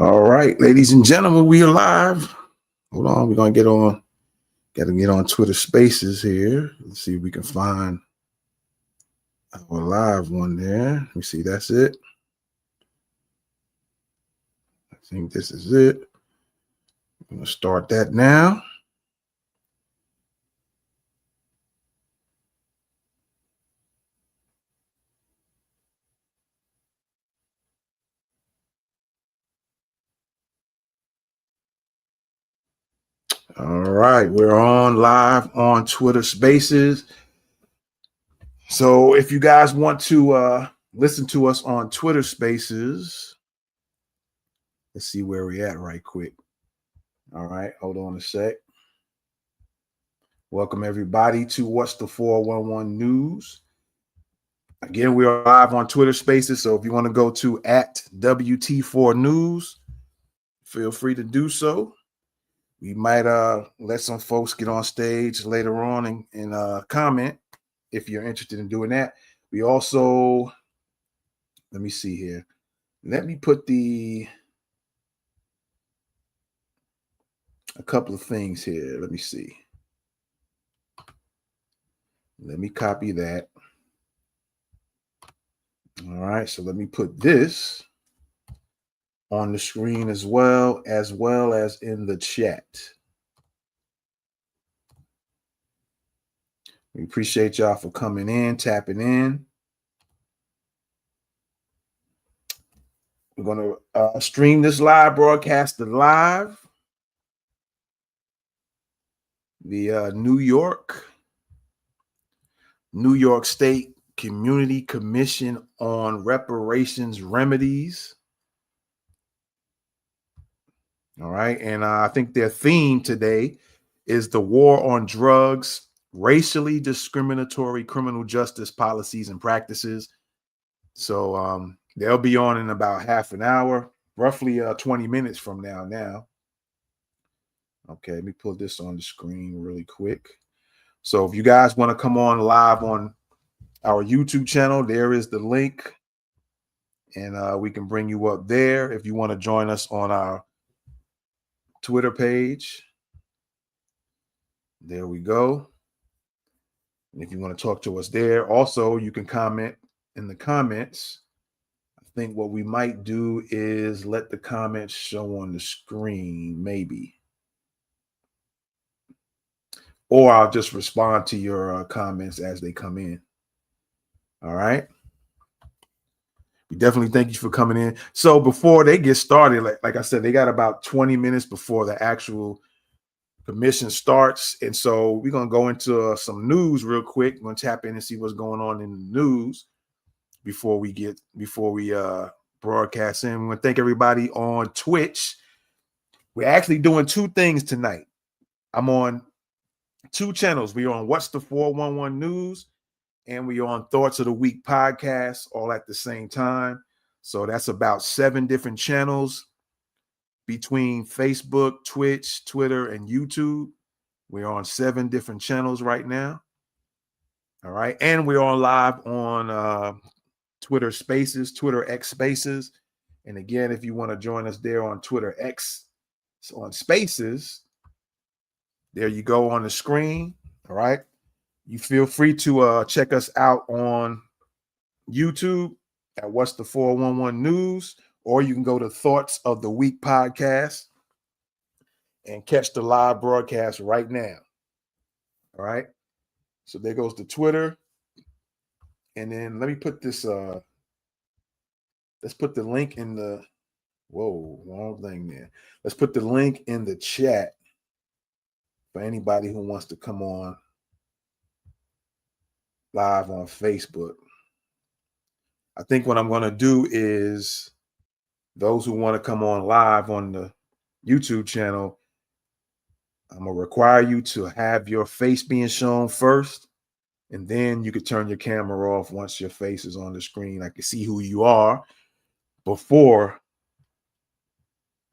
All right, ladies and gentlemen, we are live. Hold on, we're gonna get on. Got to get on Twitter Spaces here. Let's see if we can find our live one there. Let me see. That's it. I think this is it. I'm gonna start that now. All right, we're on live on Twitter Spaces. So if you guys want to listen to us on Twitter Spaces, let's see where we're at right quick. All right, hold on a sec. Welcome everybody to What's the 411 News. Again, we are live on Twitter Spaces, so if you want to go to @WT4 News, feel free to do so. We might let some folks get on stage later on and comment if you're interested in doing that. We also, let me see here. Let me put a couple of things here. Let me see. Let me copy that. All right, so let me put this on the screen as well as in the chat. We appreciate y'all for coming in, tapping in. We're going to stream this live broadcast live. The New York State Community Commission on Reparations Remedies. All right. And I think their theme today is the war on drugs, racially discriminatory criminal justice policies and practices. So they'll be on in about half an hour, roughly 20 minutes from now. Okay, let me pull this on the screen really quick. So if you guys want to come on live on our YouTube channel, there is the link. And we can bring you up there if you want to join us on our Twitter page. There we go. And if you want to talk to us there, also you can comment in the comments. I think what we might do is let the comments show on the screen, maybe. Or I'll just respond to your comments as they come in. All right. We definitely thank you for coming in. So before they get started, like I said, they got about 20 minutes before the actual commission starts. And so we're going to go into some news real quick. We're going to tap in and see what's going on in the news before we broadcast in. We want to thank everybody on Twitch. We're actually doing two things tonight. I'm on two channels. We're on What's the 411 News, and we're on Thoughts of the Week podcast all at the same time. So that's about 7 different channels between Facebook, Twitch, Twitter, and YouTube. We're on 7 different channels right now. All right. And we're on live on Twitter Spaces, Twitter X Spaces. And again, if you want to join us there on Twitter X, on Spaces, there you go on the screen. All right. You feel free to check us out on YouTube at What's the 411 News, or you can go to Thoughts of the Week podcast and catch the live broadcast right now. All right. So there goes the Twitter. And then let me put this, let's put the link in the, wrong thing there. Let's put the link in the chat for anybody who wants to come on live on Facebook. I think what I'm going to do is those who want to come on live on the YouTube channel, I'm going to require you to have your face being shown first, and then you can turn your camera off once your face is on the screen. I can see who you are before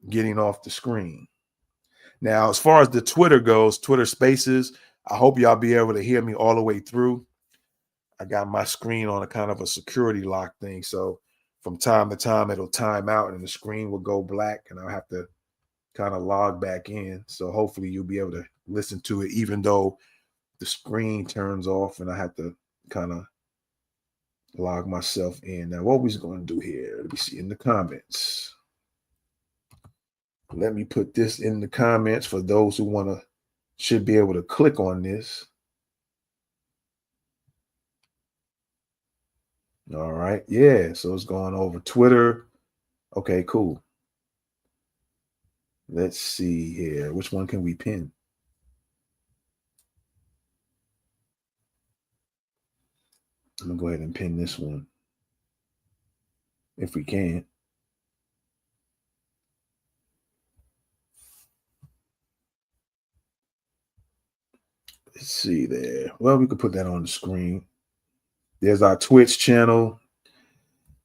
getting off the screen. Now, as far as the Twitter goes, Twitter Spaces, I hope y'all be able to hear me all the way through. I got my screen on a kind of a security lock thing. So from time to time it'll time out and the screen will go black and I'll have to kind of log back in. So hopefully you'll be able to listen to it even though the screen turns off and I have to kind of log myself in. Now, what we're going to do here, let me see in the comments. Let me put this in the comments for those who should be able to click on this. All right. Yeah. So it's going over Twitter. Okay, cool. Let's see here. Which one can we pin? I'm going to go ahead and pin this one if we can. Let's see there. Well, we could put that on the screen. There's our Twitch channel.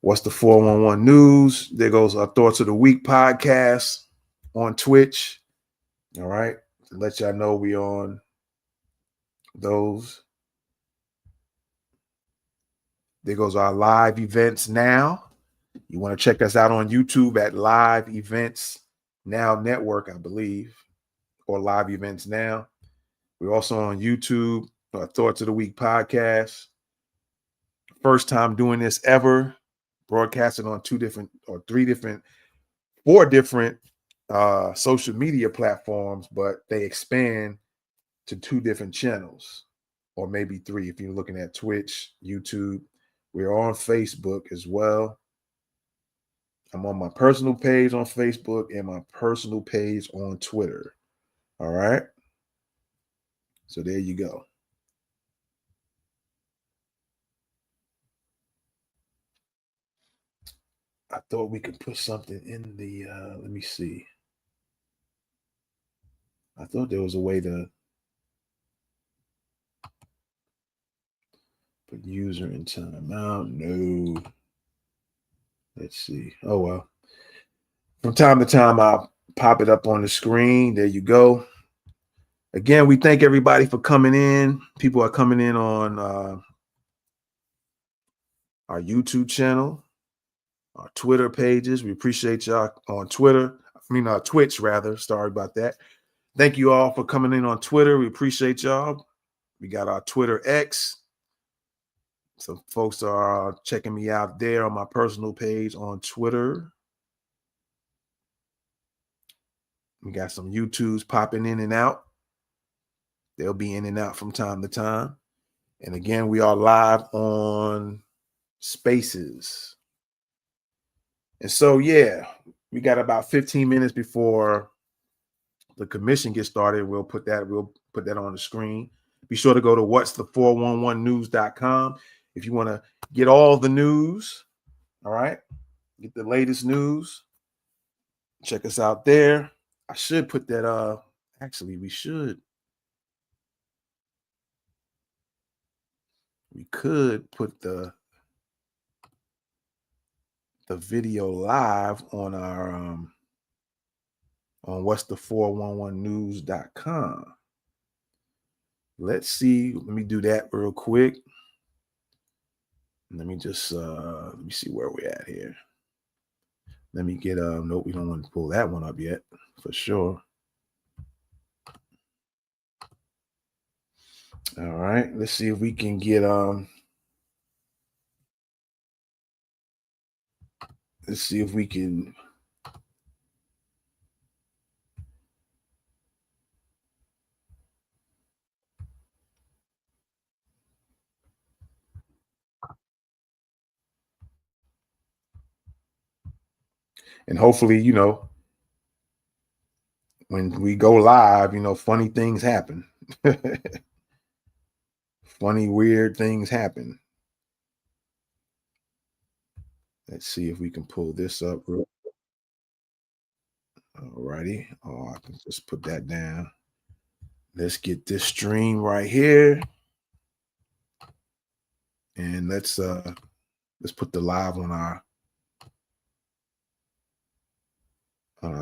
What's the 411 News? There goes our Thoughts of the Week podcast on Twitch. All right. To let y'all know we on those. There goes our live events now. You want to check us out on YouTube at Live Events Now Network, I believe, or Live Events Now. We're also on YouTube, Thoughts of the Week podcast. First time doing this ever, broadcasting on 4 different social media platforms, but they expand to 2 different channels, or maybe 3 if you're looking at Twitch, YouTube. We're on Facebook as well. I'm on my personal page on Facebook and my personal page on Twitter. All right. So there you go. I thought we could put something in the, let me see. I thought there was a way to put user in timeout. No. Let's see. Oh, well. From time to time, I'll pop it up on the screen. There you go. Again, we thank everybody for coming in. People are coming in on our YouTube channel, our Twitter pages. We appreciate y'all on Twitch rather. Sorry about that. Thank you all for coming in on Twitter. We appreciate y'all. We got our Twitter X. Some folks are checking me out there on my personal page on Twitter. We got some YouTubes popping in and out. They'll be in and out from time to time. And again, we are live on Spaces. And so, yeah, we got about 15 minutes before the commission gets started. We'll put that on the screen. Be sure to go to what's the 411news.com if you want to get all the news. All right. Get the latest news. Check us out there. I should put that actually we could put the video live on our on what's the 411news.com. Let's see. Let me do that real quick. Let me just let me see where we're at here. Let me get nope, we don't want to pull that one up yet for sure. All right, let's see if we can get let's see if we can and hopefully, when we go live, funny things happen. Funny, weird things happen. Let's see if we can pull this up real. All righty. Oh, I can just put that down. Let's get this stream right here. And let's put the live on our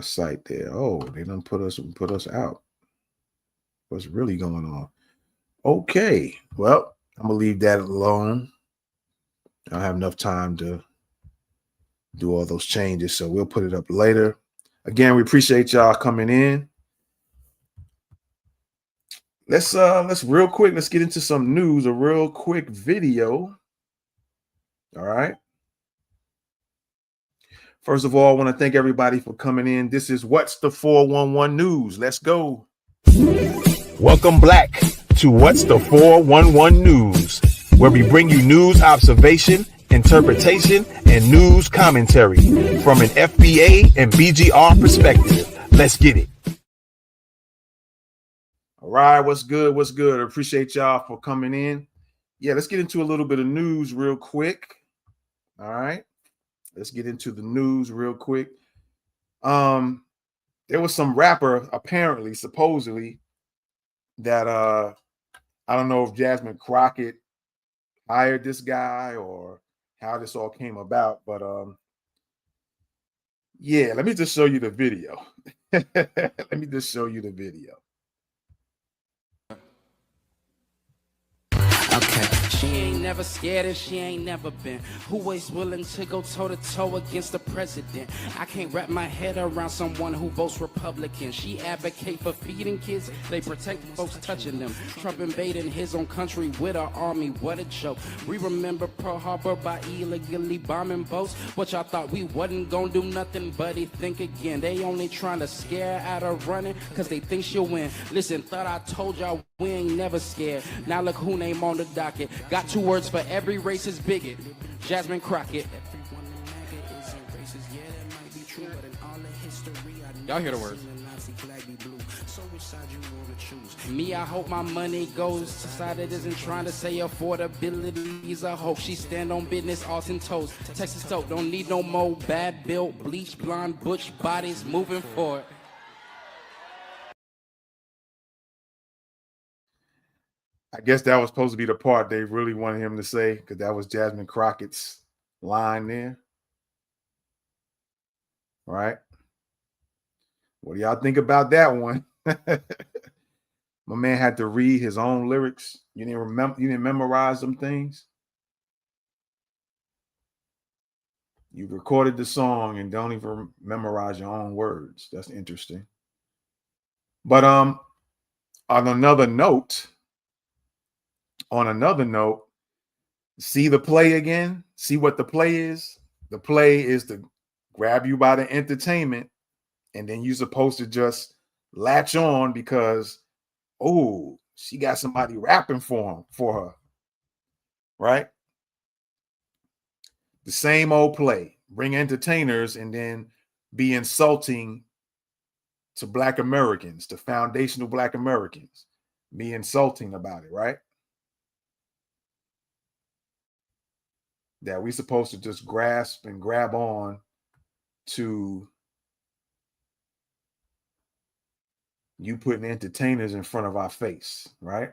site there. Oh, they done put us out. What's really going on? Okay. Well, I'm gonna leave that alone. I don't have enough time to do all those changes. So we'll put it up later. Again, we appreciate y'all coming in. Let's real quick, let's get into some news, a real quick video. All right. First of all, I want to thank everybody for coming in. This is What's the 411 News. Let's go. Welcome back to What's the 411 News, where we bring you news observation, interpretation, and news commentary from an FBA and BGR perspective. Let's get it. All right, what's good? What's good? I appreciate y'all for coming in. Yeah, let's get into a little bit of news real quick. All right, let's get into the news real quick. There was some rapper apparently, supposedly, that I don't know if Jasmine Crockett hired this guy or how this all came about, but yeah, let me just show you the video. Let me just show you the video. Okay. She ain't never scared and she ain't never been. Who is willing to go toe to toe against the president? I can't wrap my head around someone who votes Republican. She advocate for feeding kids, they protect folks touching them. Trump invading his own country with our army, what a joke. We remember Pearl Harbor by illegally bombing boats. What y'all thought we wasn't gonna do nothing, buddy? Think again. They only trying to scare out of running cause they think she'll win. Listen, thought I told y'all we ain't never scared. Now look who name on the docket. Got 2 words for every racist bigot. Jasmine Crockett. Y'all hear the words. Me, I hope my money goes to side that isn't trying to say affordability is a hope. She stand on business, Austin toes. Texas Tote, don't need no more bad built, bleach, blonde, butch bodies moving forward. I guess that was supposed to be the part they really wanted him to say, because that was Jasmine Crockett's line there. All right. What do y'all think about that one? My man had to read his own lyrics. You didn't memorize them things. You recorded the song and don't even memorize your own words. That's interesting. But on another note, see the play again. See what the play is. The play is to grab you by the entertainment, and then you're supposed to just latch on because, oh, she got somebody rapping for her, right? The same old play. Bring entertainers and then be insulting to Black Americans, to foundational Black Americans. Be insulting about it, right? That we supposed to just grasp and grab on to you putting entertainers in front of our face, right?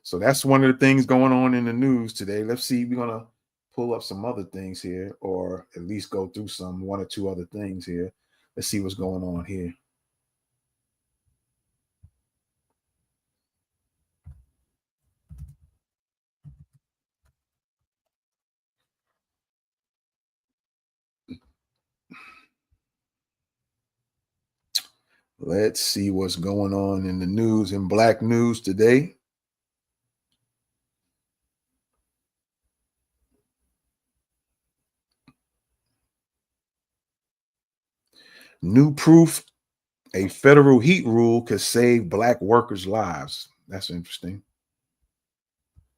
So that's one of the things going on in the news today. Let's see, we're going to pull up some other things here, or at least go through one or two other things here. Let's see what's going on here. Let's see what's going on in the news, in Black news today. New proof a federal heat rule could save Black workers' lives. That's interesting.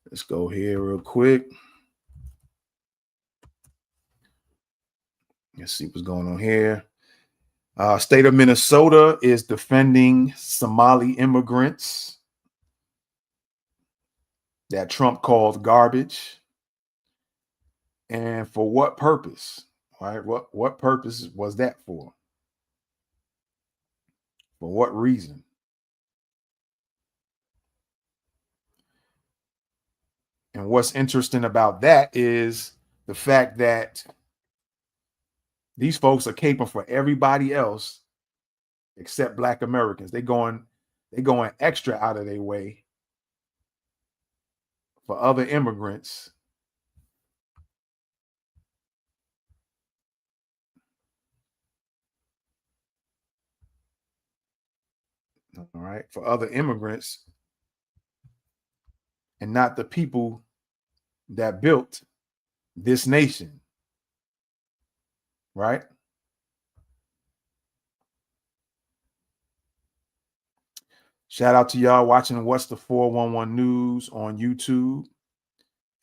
Let's go here real quick. Let's see what's going on here. State of Minnesota is defending Somali immigrants that Trump called garbage. And for what purpose? All right, what purpose was that for? For what reason? And what's interesting about that is the fact that these folks are caping for everybody else except Black Americans. They're going extra out of their way for other immigrants All right, for other immigrants and not the people that built this nation, right? Shout out to y'all watching What's the 411 News on YouTube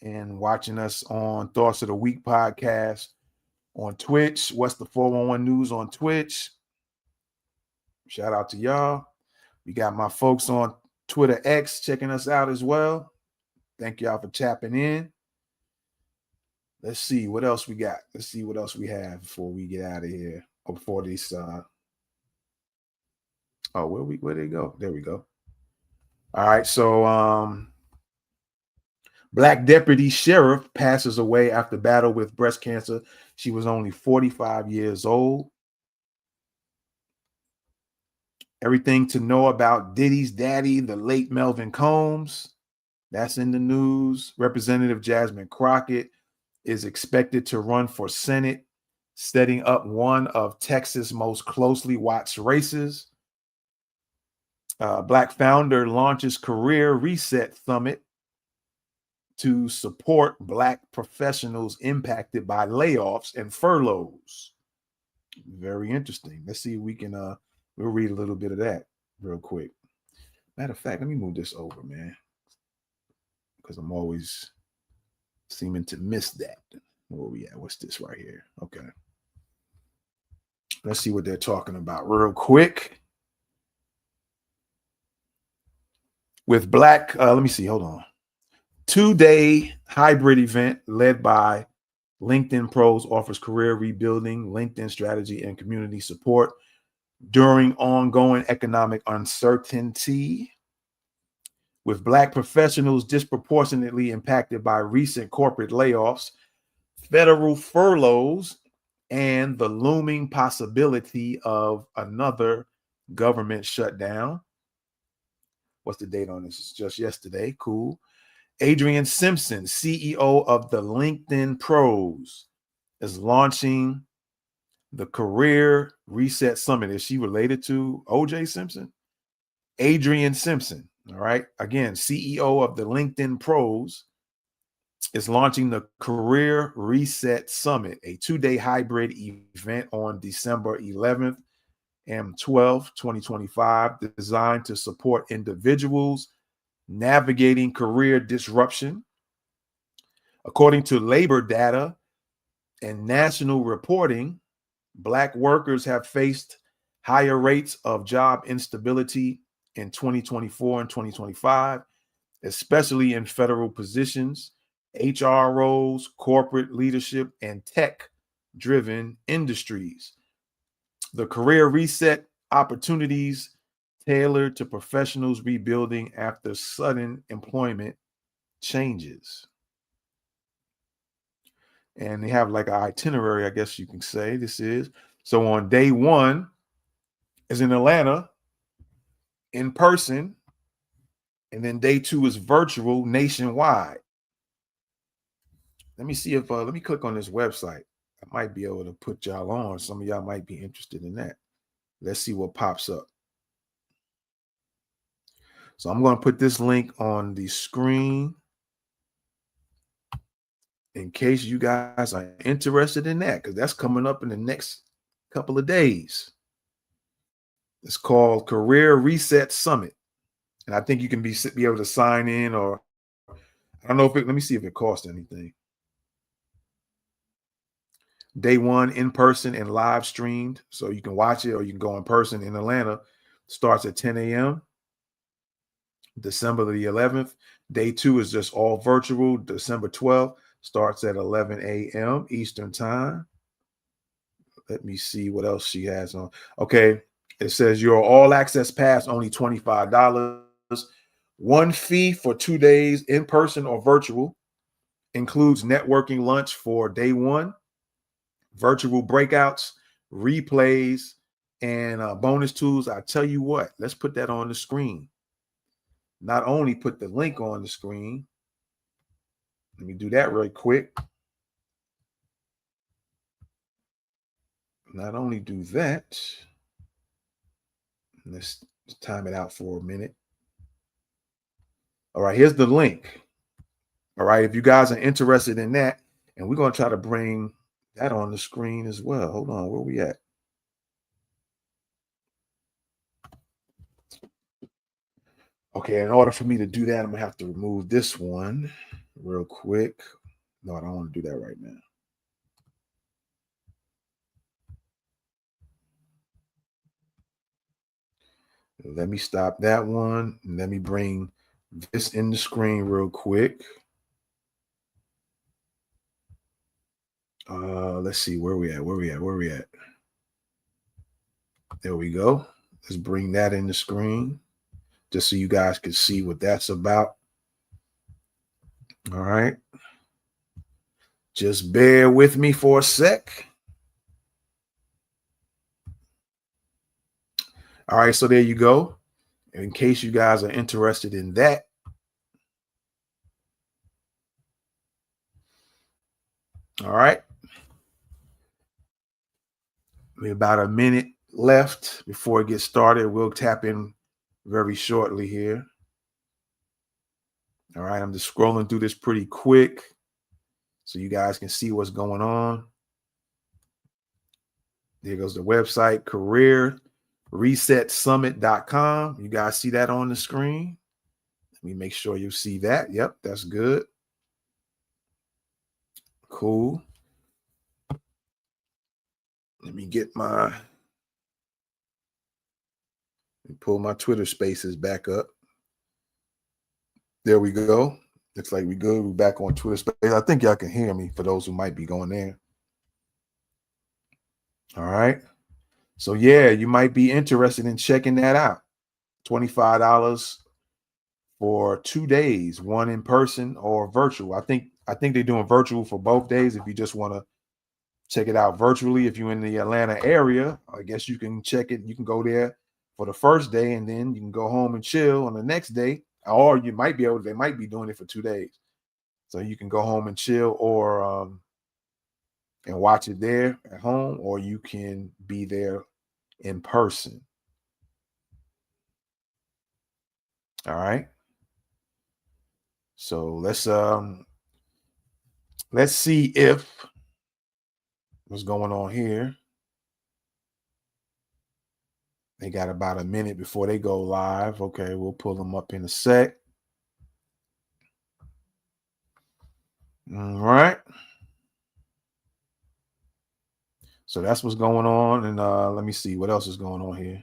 and watching us on Thoughts of the Week podcast on Twitch. What's the 411 News on Twitch? Shout out to y'all. We got my folks on Twitter X checking us out as well. Thank y'all for tapping in. Let's see what else we got. Let's see what else we have before we get out of here. Or before these where they go? There we go. All right, so Black deputy sheriff passes away after battle with breast cancer. She was only 45 years old. Everything to know about Diddy's daddy, the late Melvin Combs. That's in the news. Representative Jasmine Crockett is expected to run for Senate, setting up one of Texas' most closely watched races. Black founder launches Career Reset Summit to support Black professionals impacted by layoffs and furloughs. Very interesting. Let's see if we can, we'll read a little bit of that real quick. Matter of fact, let me move this over, man, because I'm always seeming to miss that. Where we at? What's this right here? Okay. Let's see what they're talking about real quick. With Black, let me see, hold on. 2-day hybrid event led by LinkedIn Pros offers career rebuilding, LinkedIn strategy, and community support during ongoing economic uncertainty. With Black professionals disproportionately impacted by recent corporate layoffs, federal furloughs, and the looming possibility of another government shutdown. What's the date on this? It's just yesterday. Cool. Adrienne Simpson, CEO of the LinkedIn Pros, is launching the Career Reset Summit. Is she related to OJ Simpson? Adrienne Simpson, all right. Again, CEO of the LinkedIn Pros is launching the Career Reset Summit, a 2-day hybrid event on December 11th and 12th, 2025, designed to support individuals navigating career disruption. According to labor data and national reporting, Black workers have faced higher rates of job instability in 2024 and 2025, especially in federal positions, HR roles, corporate leadership, and tech-driven industries. The Career Reset opportunities tailored to professionals rebuilding after sudden employment changes. And they have like an itinerary, I guess you can say this is. So on day one is in Atlanta, in person, and then day two is virtual nationwide. Let me see if, let me click on this website. I might be able to put y'all on. Some of y'all might be interested in that. Let's see what pops up. So I'm going to put this link on the screen in case you guys are interested in that, because that's coming up in the next couple of days. It's called Career Reset Summit. And I think you can be able to sign in, or I don't know if let me see if it costs anything. Day one in person and live streamed. So you can watch it or you can go in person in Atlanta. Starts at 10 a.m. December the 11th. Day two is just all virtual. December 12th starts at 11 a.m. Eastern time. Let me see what else she has on. Okay. It says your all access pass, only $25. One fee for 2 days in person or virtual. Includes networking lunch for day one, virtual breakouts, replays, and bonus tools. I tell you what, let's put that on the screen. Not only put the link on the screen, let me do that really quick. Not only do that, let's Just time it out for a minute. All right, here's the link. All right, if you guys are interested in that, and we're going to try to bring that on the screen as well. Hold on, where we at? Okay, in order for me to do that, I'm going to have to remove this one real quick. No, I don't want to do that right now. Let me stop that one. And let me bring this in the screen real quick. Let's see where we at. There we go. Let's bring that in the screen just so you guys can see what that's about. All right. Just bear with me for a sec. All right, so there you go. In case you guys are interested in that. All right. We have about a minute left before it gets started. We'll tap in very shortly here. All right, I'm just scrolling through this pretty quick so you guys can see what's going on. There goes the website, careerresetsummit.com. You guys see that on the screen? Let me make sure you see that. Yep, that's good. Cool. Let me pull my Twitter spaces back up. There we go. Looks like we good. We're back on Twitter space. I think y'all can hear me for those who might be going there. All right. So yeah, you might be interested in checking that out. $25 for 2 days, one in person or virtual. I think they're doing virtual for both days. If you just want to check it out virtually, if you're in the Atlanta area, I guess you can check it. You can go there for the first day and then you can go home and chill on the next day. Or you might be they might be doing it for 2 days. So you can go home and chill or and watch it there at home, or you can be there in person. All right. So let's see if what's going on here. They got about a minute before they go live. Okay, we'll pull them up in a sec. All right. So that's what's going on. And let me see what else is going on here.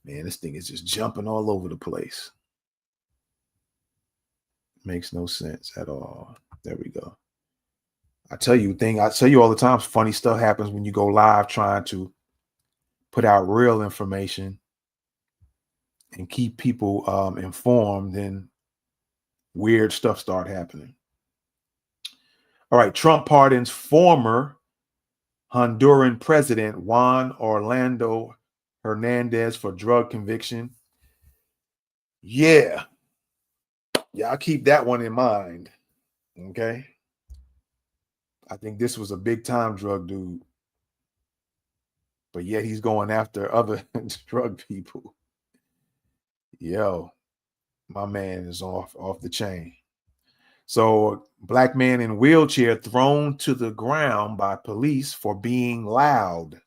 Man, this thing is just jumping all over the place. Makes no sense at all. There we go. I tell you all the time, funny stuff happens when you go live trying to put out real information and keep people informed, and weird stuff start happening. All right, Trump pardons former Honduran president Juan Orlando Hernandez for drug conviction. Yeah, y'all keep that one in mind, okay? I think this was a big time drug dude, but yet he's going after other drug people. Yo, my man is off the chain. So, black man in wheelchair thrown to the ground by police for being loud.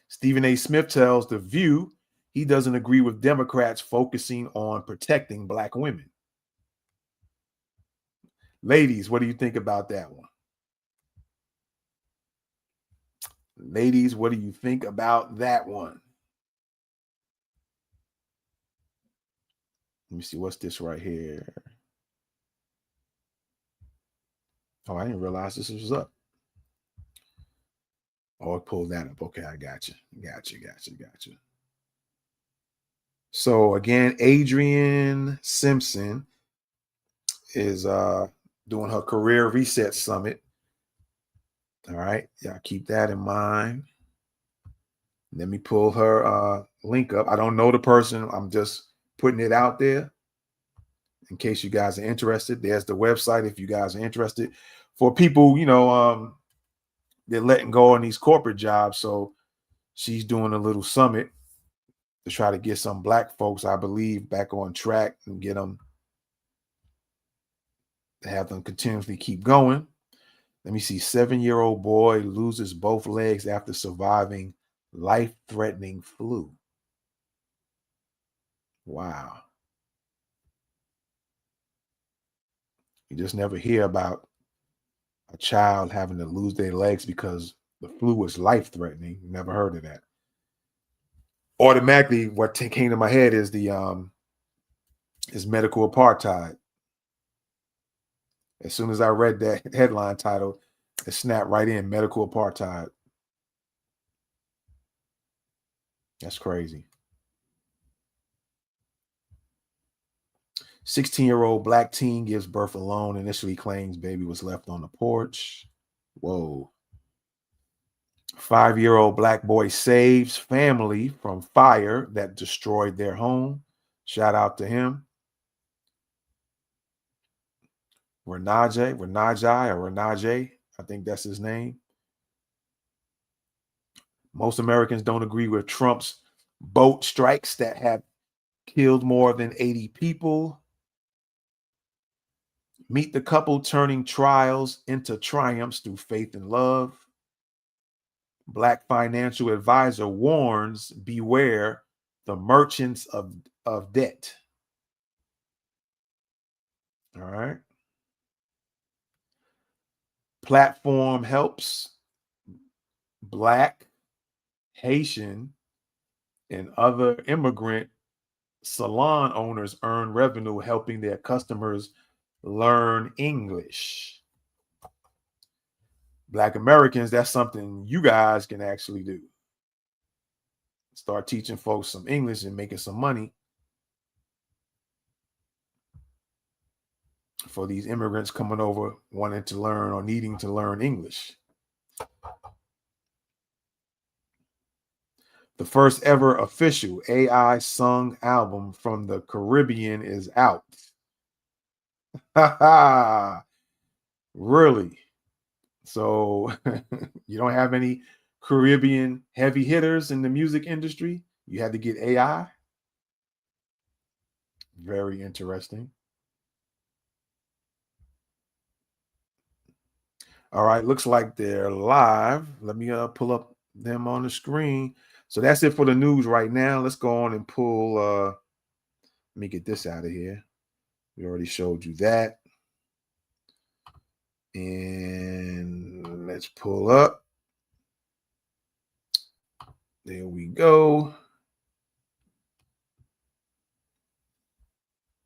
Stephen A. Smith tells The View he doesn't agree with Democrats focusing on protecting black women. Ladies, what do you think about that one? Ladies, what do you think about that one? Let me see, what's this right here? Oh, I didn't realize this was up. Oh, I pulled that up. Okay, I got you. So again, Adrienne Simpson is doing her Career Reset Summit. All right, y'all keep that in mind. Let me pull her link up. I don't know the person. I'm just putting it out there in case you guys are interested. There's the website if you guys are interested. For people, they're letting go on these corporate jobs. So she's doing a little summit to try to get some black folks, I believe, back on track and get them to have them continuously keep going. Let me see. 7-year-old boy loses both legs after surviving life-threatening flu. Wow. You just never hear about a child having to lose their legs because the flu was life-threatening. Never heard of that. Automatically, what came to my head is is medical apartheid. As soon as I read that headline title, it snapped right in, medical apartheid. That's crazy. 16-year-old black teen gives birth alone, initially claims baby was left on the porch. Whoa. 5-year-old black boy saves family from fire that destroyed their home. Shout out to him. Renajai, I think that's his name. Most Americans don't agree with Trump's boat strikes that have killed more than 80 people. Meet the couple turning trials into triumphs through faith and love. Black financial advisor warns, beware the merchants of debt. All right. Platform helps Black, Haitian, and other immigrant salon owners earn revenue helping their customers learn English. Black Americans, that's something you guys can actually do. Start teaching folks some English and making some money for these immigrants coming over wanting to learn or needing to learn English. The first ever official AI sung album from the Caribbean is out. Really? So you don't have any Caribbean heavy hitters in the music industry? You had to get AI? Very interesting. All right, looks like they're live. Let me pull up them on the screen. So that's it for the news right now. Let's go on and pull. Let me get this out of here. We already showed you that. And let's pull up. There we go.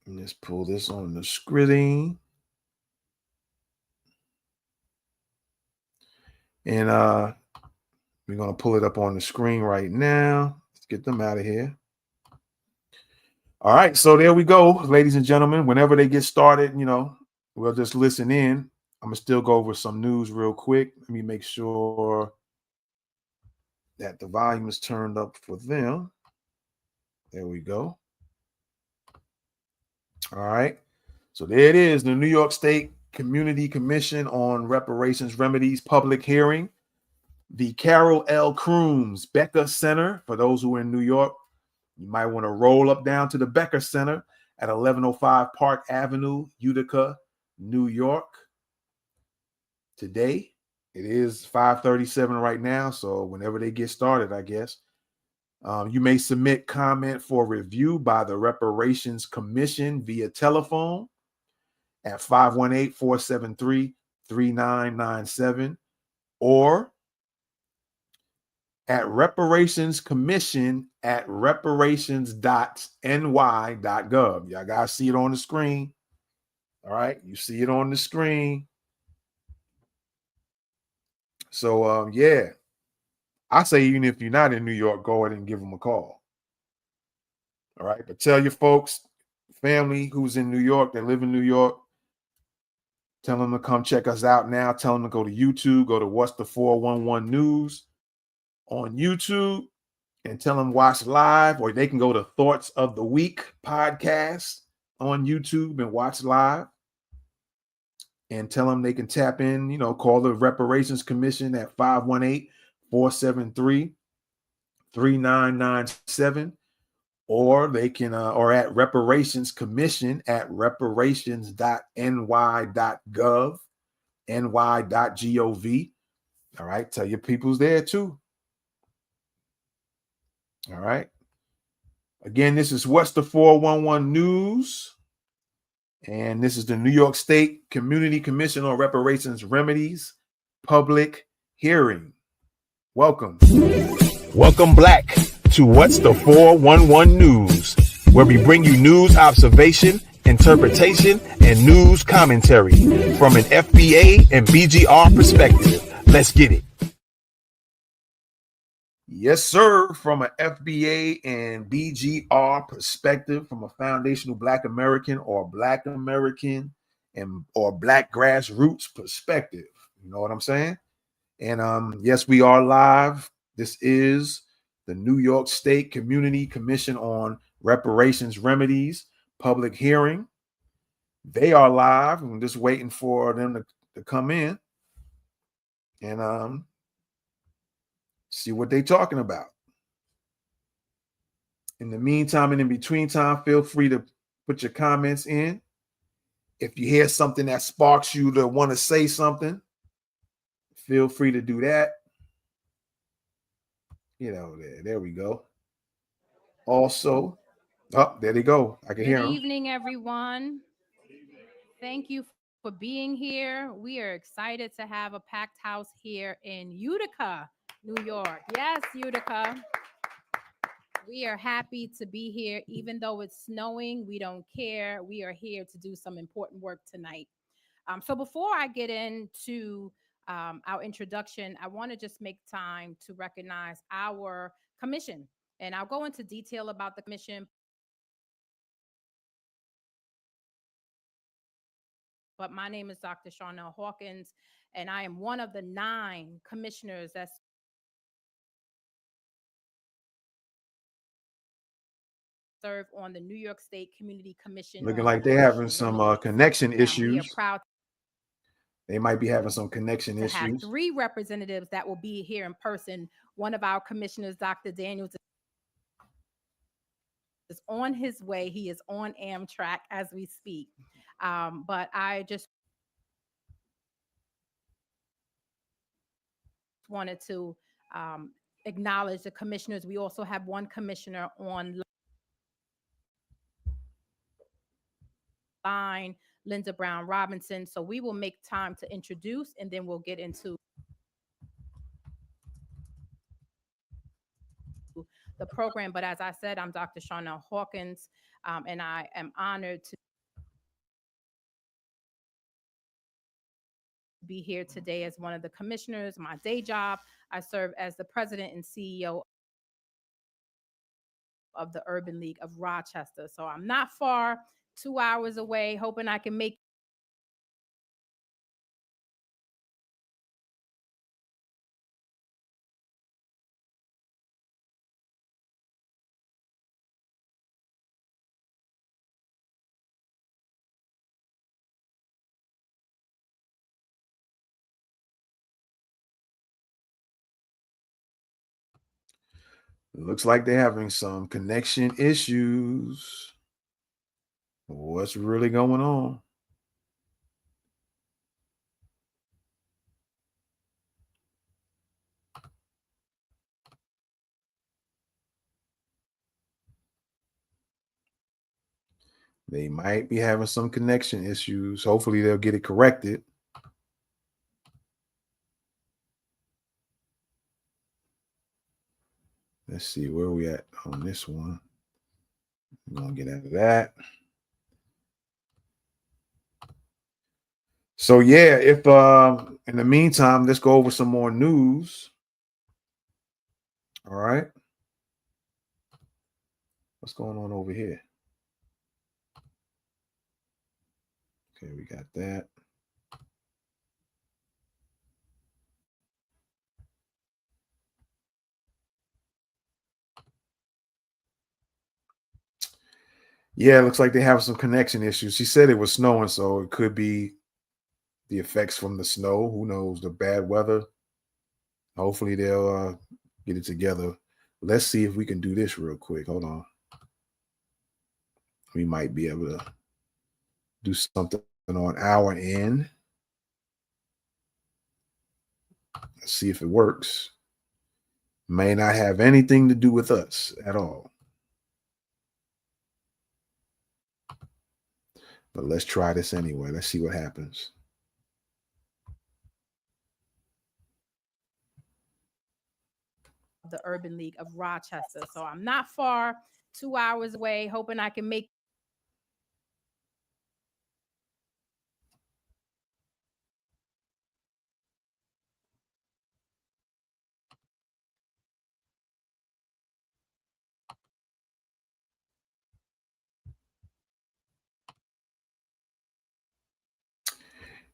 And let's pull this on the screen. And we're going to pull it up on the screen right now. Let's get them out of here. All right, so there we go, ladies and gentlemen. Whenever they get started, we'll just listen in. I'm going to still go over some news real quick. Let me make sure that the volume is turned up for them. There we go. All right. So there it is, the New York State Community Commission on Reparations Remedies public hearing. The Carol L. Crooms Becker Center. For those who are in New York, you might want to roll up down to the Becker Center at 1105 Park Avenue, Utica, New York. Today, it is 5:37 right now, so whenever they get started, I guess. You may submit comment for review by the Reparations Commission via telephone at 518-473-3997 or at reparationscommission@reparations.ny.gov. Y'all guys see it on the screen. All right, you see it on the screen. So, yeah, I say even if you're not in New York, go ahead and give them a call. All right, but tell your folks, family who's in New York, that live in New York, tell them to come check us out now. Tell them to go to YouTube, go to What's the 411 News on YouTube, and tell them watch live, or they can go to Thoughts of the Week podcast on YouTube and watch live. And tell them they can tap in, call the Reparations Commission at 518-473-3997, or they can, or at Reparations Commission at reparations.ny.gov, ny.gov. All right. Tell your peoples there too. All right. Again, this is What's the 411 News. And this is the New York State Community Commission on Reparations Remedies public hearing. Welcome. Welcome back to What's the 411 News, where we bring you news observation, interpretation, and news commentary from an FBA and BGR perspective. Let's get it. Yes, sir. From an FBA and BGR perspective, from a foundational Black American or Black American and or Black grassroots perspective. You know what I'm saying? And yes, we are live. This is the New York State Community Commission on Reparations Remedies public hearing. They are live. I'm just waiting for them to come in and see what they're talking about. In the meantime and in between time, feel free to put your comments in. If you hear something that sparks you to want to say something, feel free to do that. You know, there we go. Also, oh, there they go. I can hear them. Good evening, everyone. Thank you for being here. We are excited to have a packed house here in Utica, New York. Yes, Utica. We are happy to be here. Even though it's snowing, we don't care. We are here to do some important work tonight. So before I get into our introduction, I want to just make time to recognize our commission. And I'll go into detail about the commission. But my name is Dr. Charnel Hawkins, and I am one of the 9 commissioners that serve on the New York State Community Commission. Looking like they're having some connection issues. We are proud. They might be having some connection issues. Have 3 representatives that will be here in person. One of our commissioners, Dr. Daniels, is on his way. He is on Amtrak as we speak. But I just wanted to acknowledge the commissioners. We also have one commissioner online, Linda Brown Robinson. So we will make time to introduce, and then we'll get into the program. But as I said, I'm Dr. Charnel Hawkins, and I am honored to be here today as one of the commissioners. My day job, I serve as the president and CEO of the Urban League of Rochester. So I'm not far, 2 hours away, hoping I can make It looks like they're having some connection issues. What's really going on? They might be having some connection issues. Hopefully they'll get it corrected. Let's see where we at on this one. I'm gonna get out of that. So yeah, if in the meantime, let's go over some more news. All right. What's going on over here? Okay, we got that. Yeah, it looks like they have some connection issues. She said it was snowing, so it could be the effects from the snow. Who knows? The bad weather. Hopefully they'll get it together. Let's see if we can do this real quick. Hold on. we might be able to do something on our end. Let's see if it works. May not have anything to do with us at all. But let's try this anyway. Let's see what happens. The Urban League of Rochester. So I'm not far, 2 hours away, hoping I can make.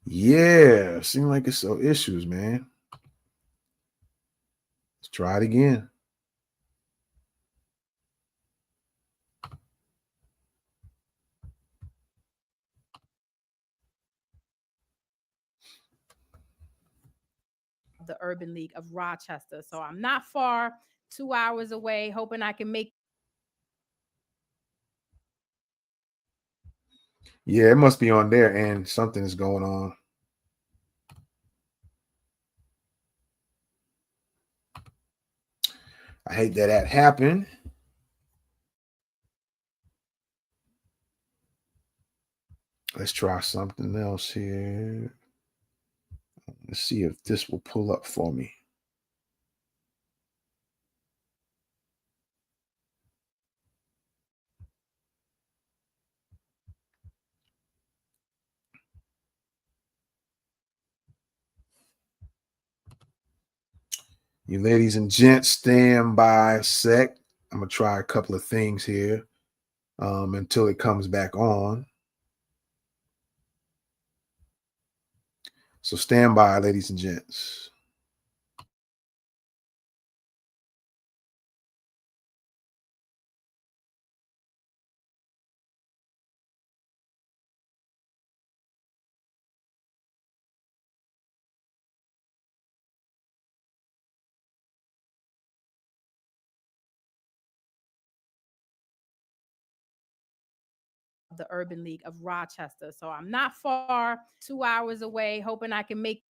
Yeah, seems like it's some issues, man. Let's try it again. The Urban League of Rochester. So I'm not far, 2 hours away, hoping I can make. Yeah, it must be on their end. Something is going on. I hate that happened. Let's try something else here. Let's see if this will pull up for me. You ladies and gents, stand by a sec. I'm going to try a couple of things here until it comes back on. So stand by, ladies and gents. The Urban League of Rochester. So I'm not far, 2 hours away, hoping I can make.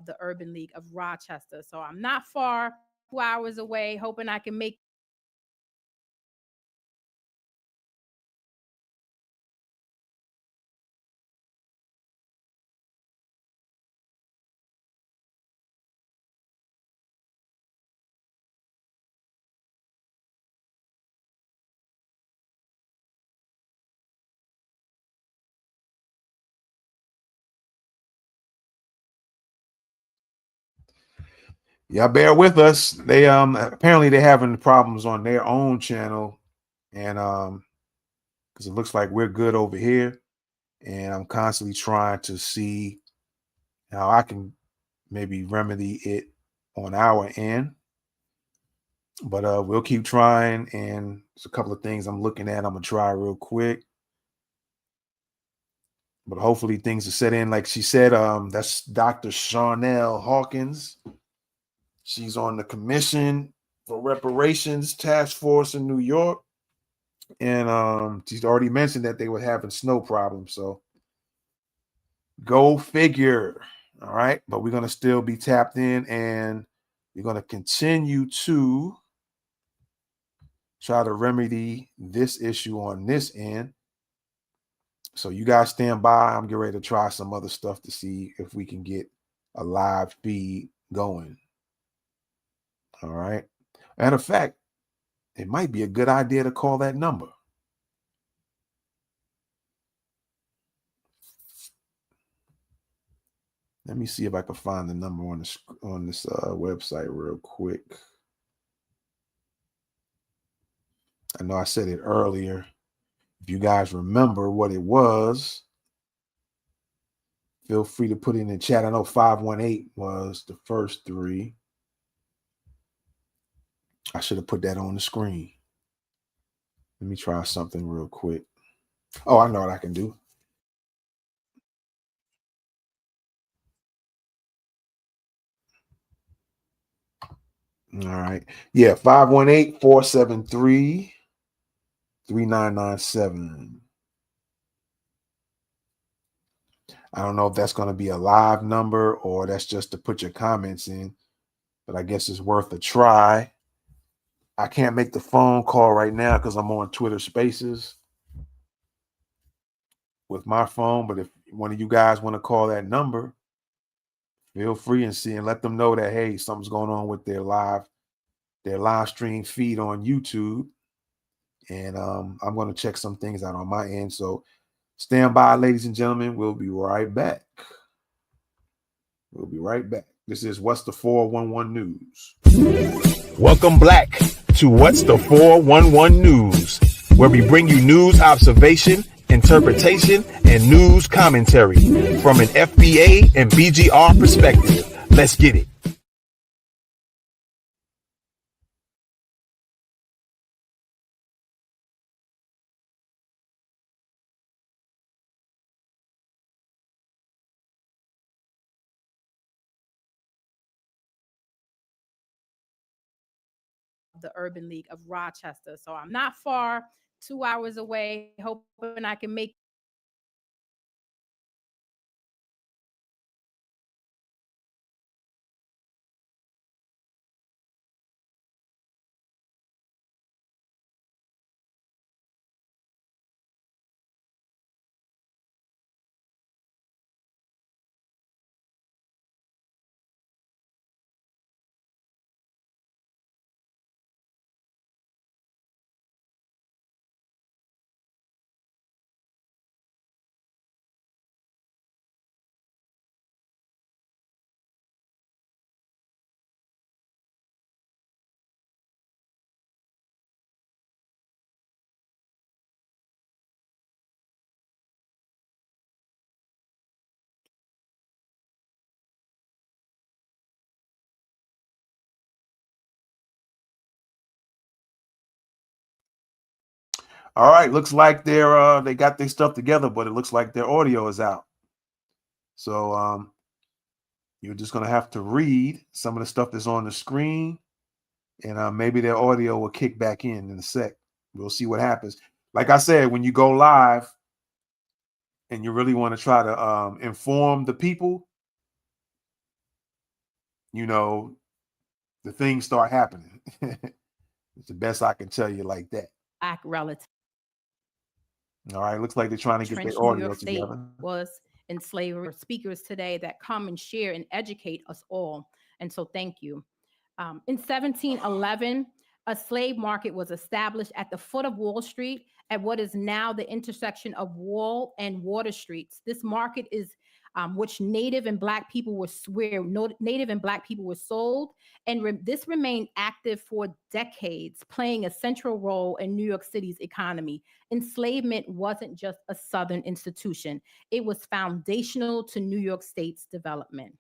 The Urban League of Rochester. So I'm not far, 2 hours away, hoping I can make. Y'all bear with us. They apparently they're having problems on their own channel, and because it looks like we're good over here, and I'm constantly trying to see how I can maybe remedy it on our end. But we'll keep trying, and there's a couple of things I'm looking at. I'm gonna try real quick. But hopefully things are set in. Like she said, that's Dr. Charnel Hawkins. She's on the commission for Reparations Task Force in New York. And she's already mentioned that they were having snow problems. So go figure. All right. But we're going to still be tapped in, and we're going to continue to try to remedy this issue on this end. So you guys stand by. I'm getting ready to try some other stuff to see if we can get a live feed going. All right. Matter of fact, it might be a good idea to call that number. Let me see if I can find the number on this website real quick. I know I said it earlier. If you guys remember what it was, feel free to put it in the chat. I know 518 was the first three. I should have put that on the screen. Let me try something real quick. Oh, I know what I can do. All right. Yeah, 518-473-3997. I don't know if that's going to be a live number or that's just to put your comments in, but I guess it's worth a try. I can't make the phone call right now because I'm on Twitter Spaces with my phone, but if one of you guys want to call that number, feel free and let them know that, hey, something's going on with their live stream feed on YouTube. And I'm going to check some things out on my end. So stand by, ladies and gentlemen. We'll be right back. We'll be right back. This is What's the 411 News. Welcome back to What's the 411 News, where we bring you news observation, interpretation, and news commentary from an FBA and BGR perspective. Let's get it. The Urban League of Rochester. So I'm not far, 2 hours away, hoping I can make All right, looks like they got their stuff together, but it looks like their audio is out. So you're just gonna have to read some of the stuff that's on the screen, and maybe their audio will kick back in a sec. We'll see what happens. Like I said, when you go live and you really want to try to inform the people, the things start happening. It's the best I can tell you like that. Black relative. All right, looks like they're trying to get their audio together. Was in slavery. Speakers today that come and share and educate us all. And so thank you. In 1711, a slave market was established at the foot of Wall Street at what is now the intersection of Wall and Water Streets. This market is which Native and Black people were sold, and this remained active for decades, playing a central role in New York City's economy. Enslavement wasn't just a Southern institution; it was foundational to New York State's development.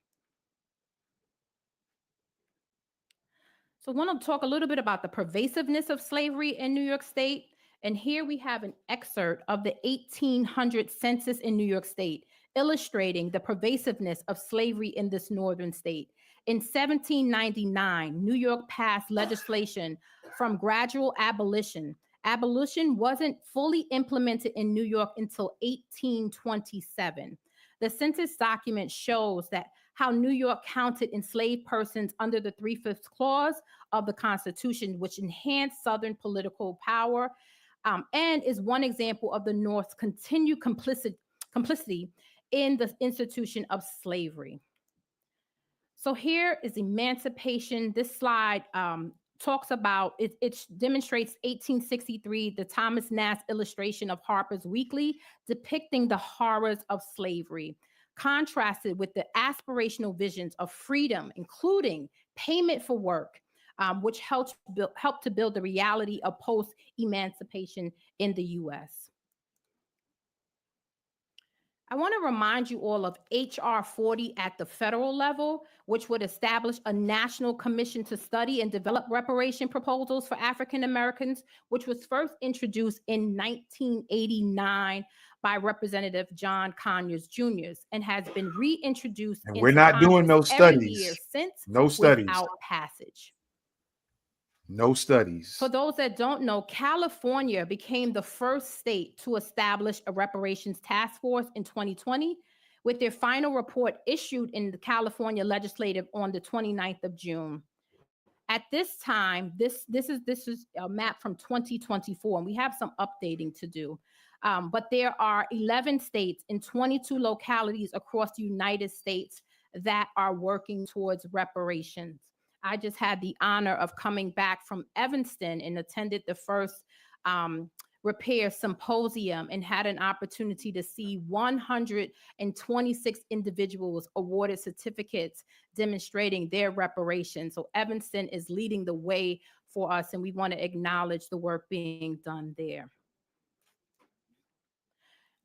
So I want to talk a little bit about the pervasiveness of slavery in New York State. And here we have an excerpt of the 1800 census in New York State, illustrating the pervasiveness of slavery in this northern state. In 1799, New York passed legislation from gradual abolition. Abolition wasn't fully implemented in New York until 1827. The census document shows that how New York counted enslaved persons under the 3/5 clause of the Constitution, which enhanced Southern political power, and is one example of the North's continued complicity in the institution of slavery. So here is emancipation. This slide talks about, it demonstrates 1863, the Thomas Nast illustration of Harper's Weekly depicting the horrors of slavery, contrasted with the aspirational visions of freedom, including payment for work, which helped to build the reality of post-emancipation in the U.S. I want to remind you all of H.R. 40 at the federal level, which would establish a national commission to study and develop reparation proposals for African Americans, which was first introduced in 1989 by Representative John Conyers Jr. and has been reintroduced. And we're not doing no every year studies. since, No studies. without passage. No studies. For those that don't know, California became the first state to establish a reparations task force in 2020, with their final report issued in the California Legislative on the 29th of June. At this time, this is a map from 2024, and we have some updating to do. But there are 11 states and 22 localities across the United States that are working towards reparations. I just had the honor of coming back from Evanston and attended the first repair symposium and had an opportunity to see 126 individuals awarded certificates demonstrating their reparations. So Evanston is leading the way for us, and we want to acknowledge the work being done there.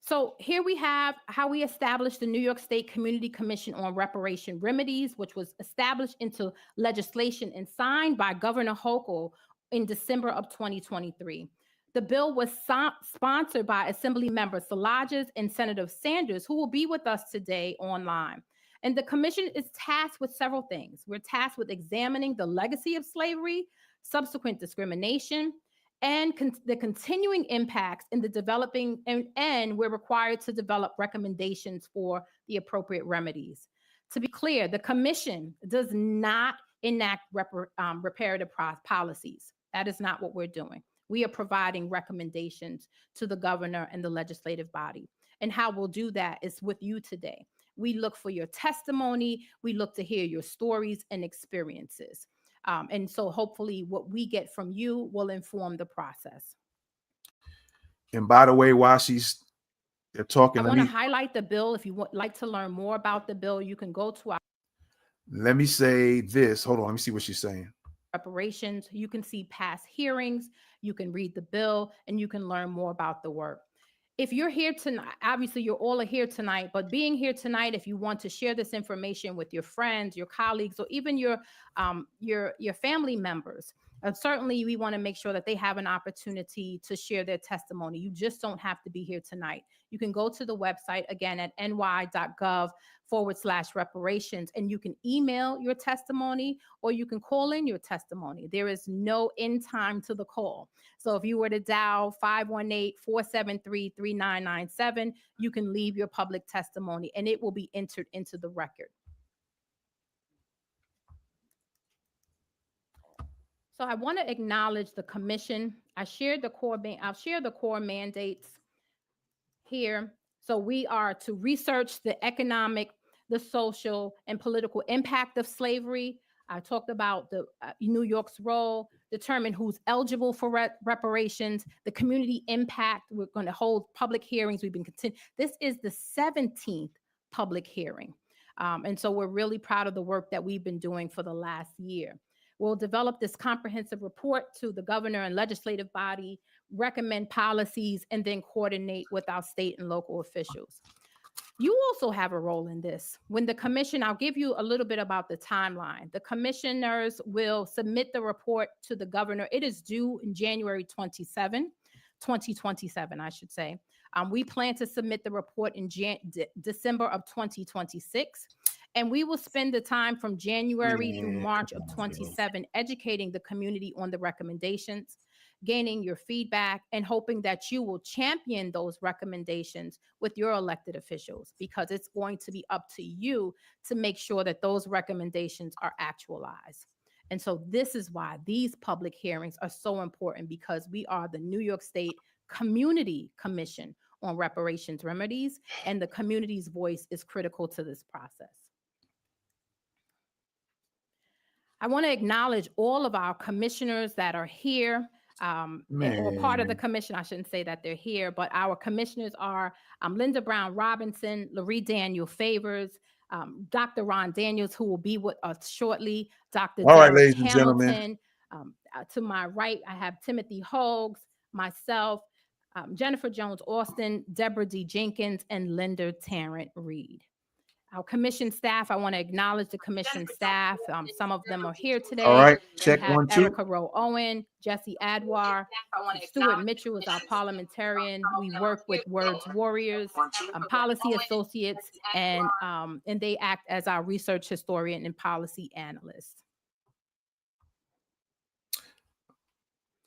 So here we have how we established the New York State Community Commission on Reparation Remedies, which was established into legislation and signed by Governor Hochul in December of 2023. The bill was sponsored by Assembly Member Szilagyi and Senator Sanders, who will be with us today online. And the commission is tasked with several things. We're tasked with examining the legacy of slavery, subsequent discrimination, and the continuing impacts in the developing, and we're required to develop recommendations for the appropriate remedies. To be clear, the commission does not enact reparative policies. That is not what we're doing. We are providing recommendations to the governor and the legislative body. And how we'll do that is with you today. We look for your testimony. We look to hear your stories and experiences. And so hopefully what we get from you will inform the process. And by the way, while they're talking, I want to highlight the bill. If you would like to learn more about the bill, you can go to our. Let me say this. Hold on. Let me see what she's saying. Reparations. You can see past hearings. You can read the bill, and you can learn more about the work. If you're here tonight, obviously you're all here tonight, but being here tonight, if you want to share this information with your friends, your colleagues, or even your family members, certainly we want to make sure that they have an opportunity to share their testimony. You just don't have to be here tonight. You can go to the website again at ny.gov/reparations, and you can email your testimony or you can call in your testimony. There is no end time to the call. So if you were to dial 518-473-3997, you can leave your public testimony and it will be entered into the record. So I want to acknowledge the commission. I'll share the core mandates here. So we are to research the economic, the social, and political impact of slavery. I talked about the New York's role, determine who's eligible for reparations, the community impact. We're going to hold public hearings. We've been continuing. This is the 17th public hearing. And so we're really proud of the work that we've been doing for the last year. We'll develop this comprehensive report to the governor and legislative body, recommend policies, and then coordinate with our state and local officials. You also have a role in this. When the commission, I'll give you a little bit about the timeline. The commissioners will submit the report to the governor. It is due in January 2027, I should say. We plan to submit the report in December of 2026. And we will spend the time from January through March of 27 educating the community on the recommendations, gaining your feedback, and hoping that you will champion those recommendations with your elected officials, because it's going to be up to you to make sure that those recommendations are actualized. And so this is why these public hearings are so important, because we are the New York State Community Commission on Reparations Remedies, and the community's voice is critical to this process. I want to acknowledge all of our commissioners that are here, or part of the commission. I shouldn't say that they're here, but our commissioners are Linda Brown Robinson, Loree Daniel Favors, Dr. Ron Daniels, who will be with us shortly, Dr. Derek Hamilton. To my right, I have Timothy Hogues, myself, Jennifer Jones Austin, Deborah D. Jenkins, and Linda Tarrant Reed. Our commission staff, I want to acknowledge the commission staff. Some of them are here today. All right, check we have 1, 2. Erica Rowe Owen, Jesse Adwar, Stuart Mitchell is our parliamentarian. We work with Words Warriors, policy associates, and they act as our research historian and policy analyst.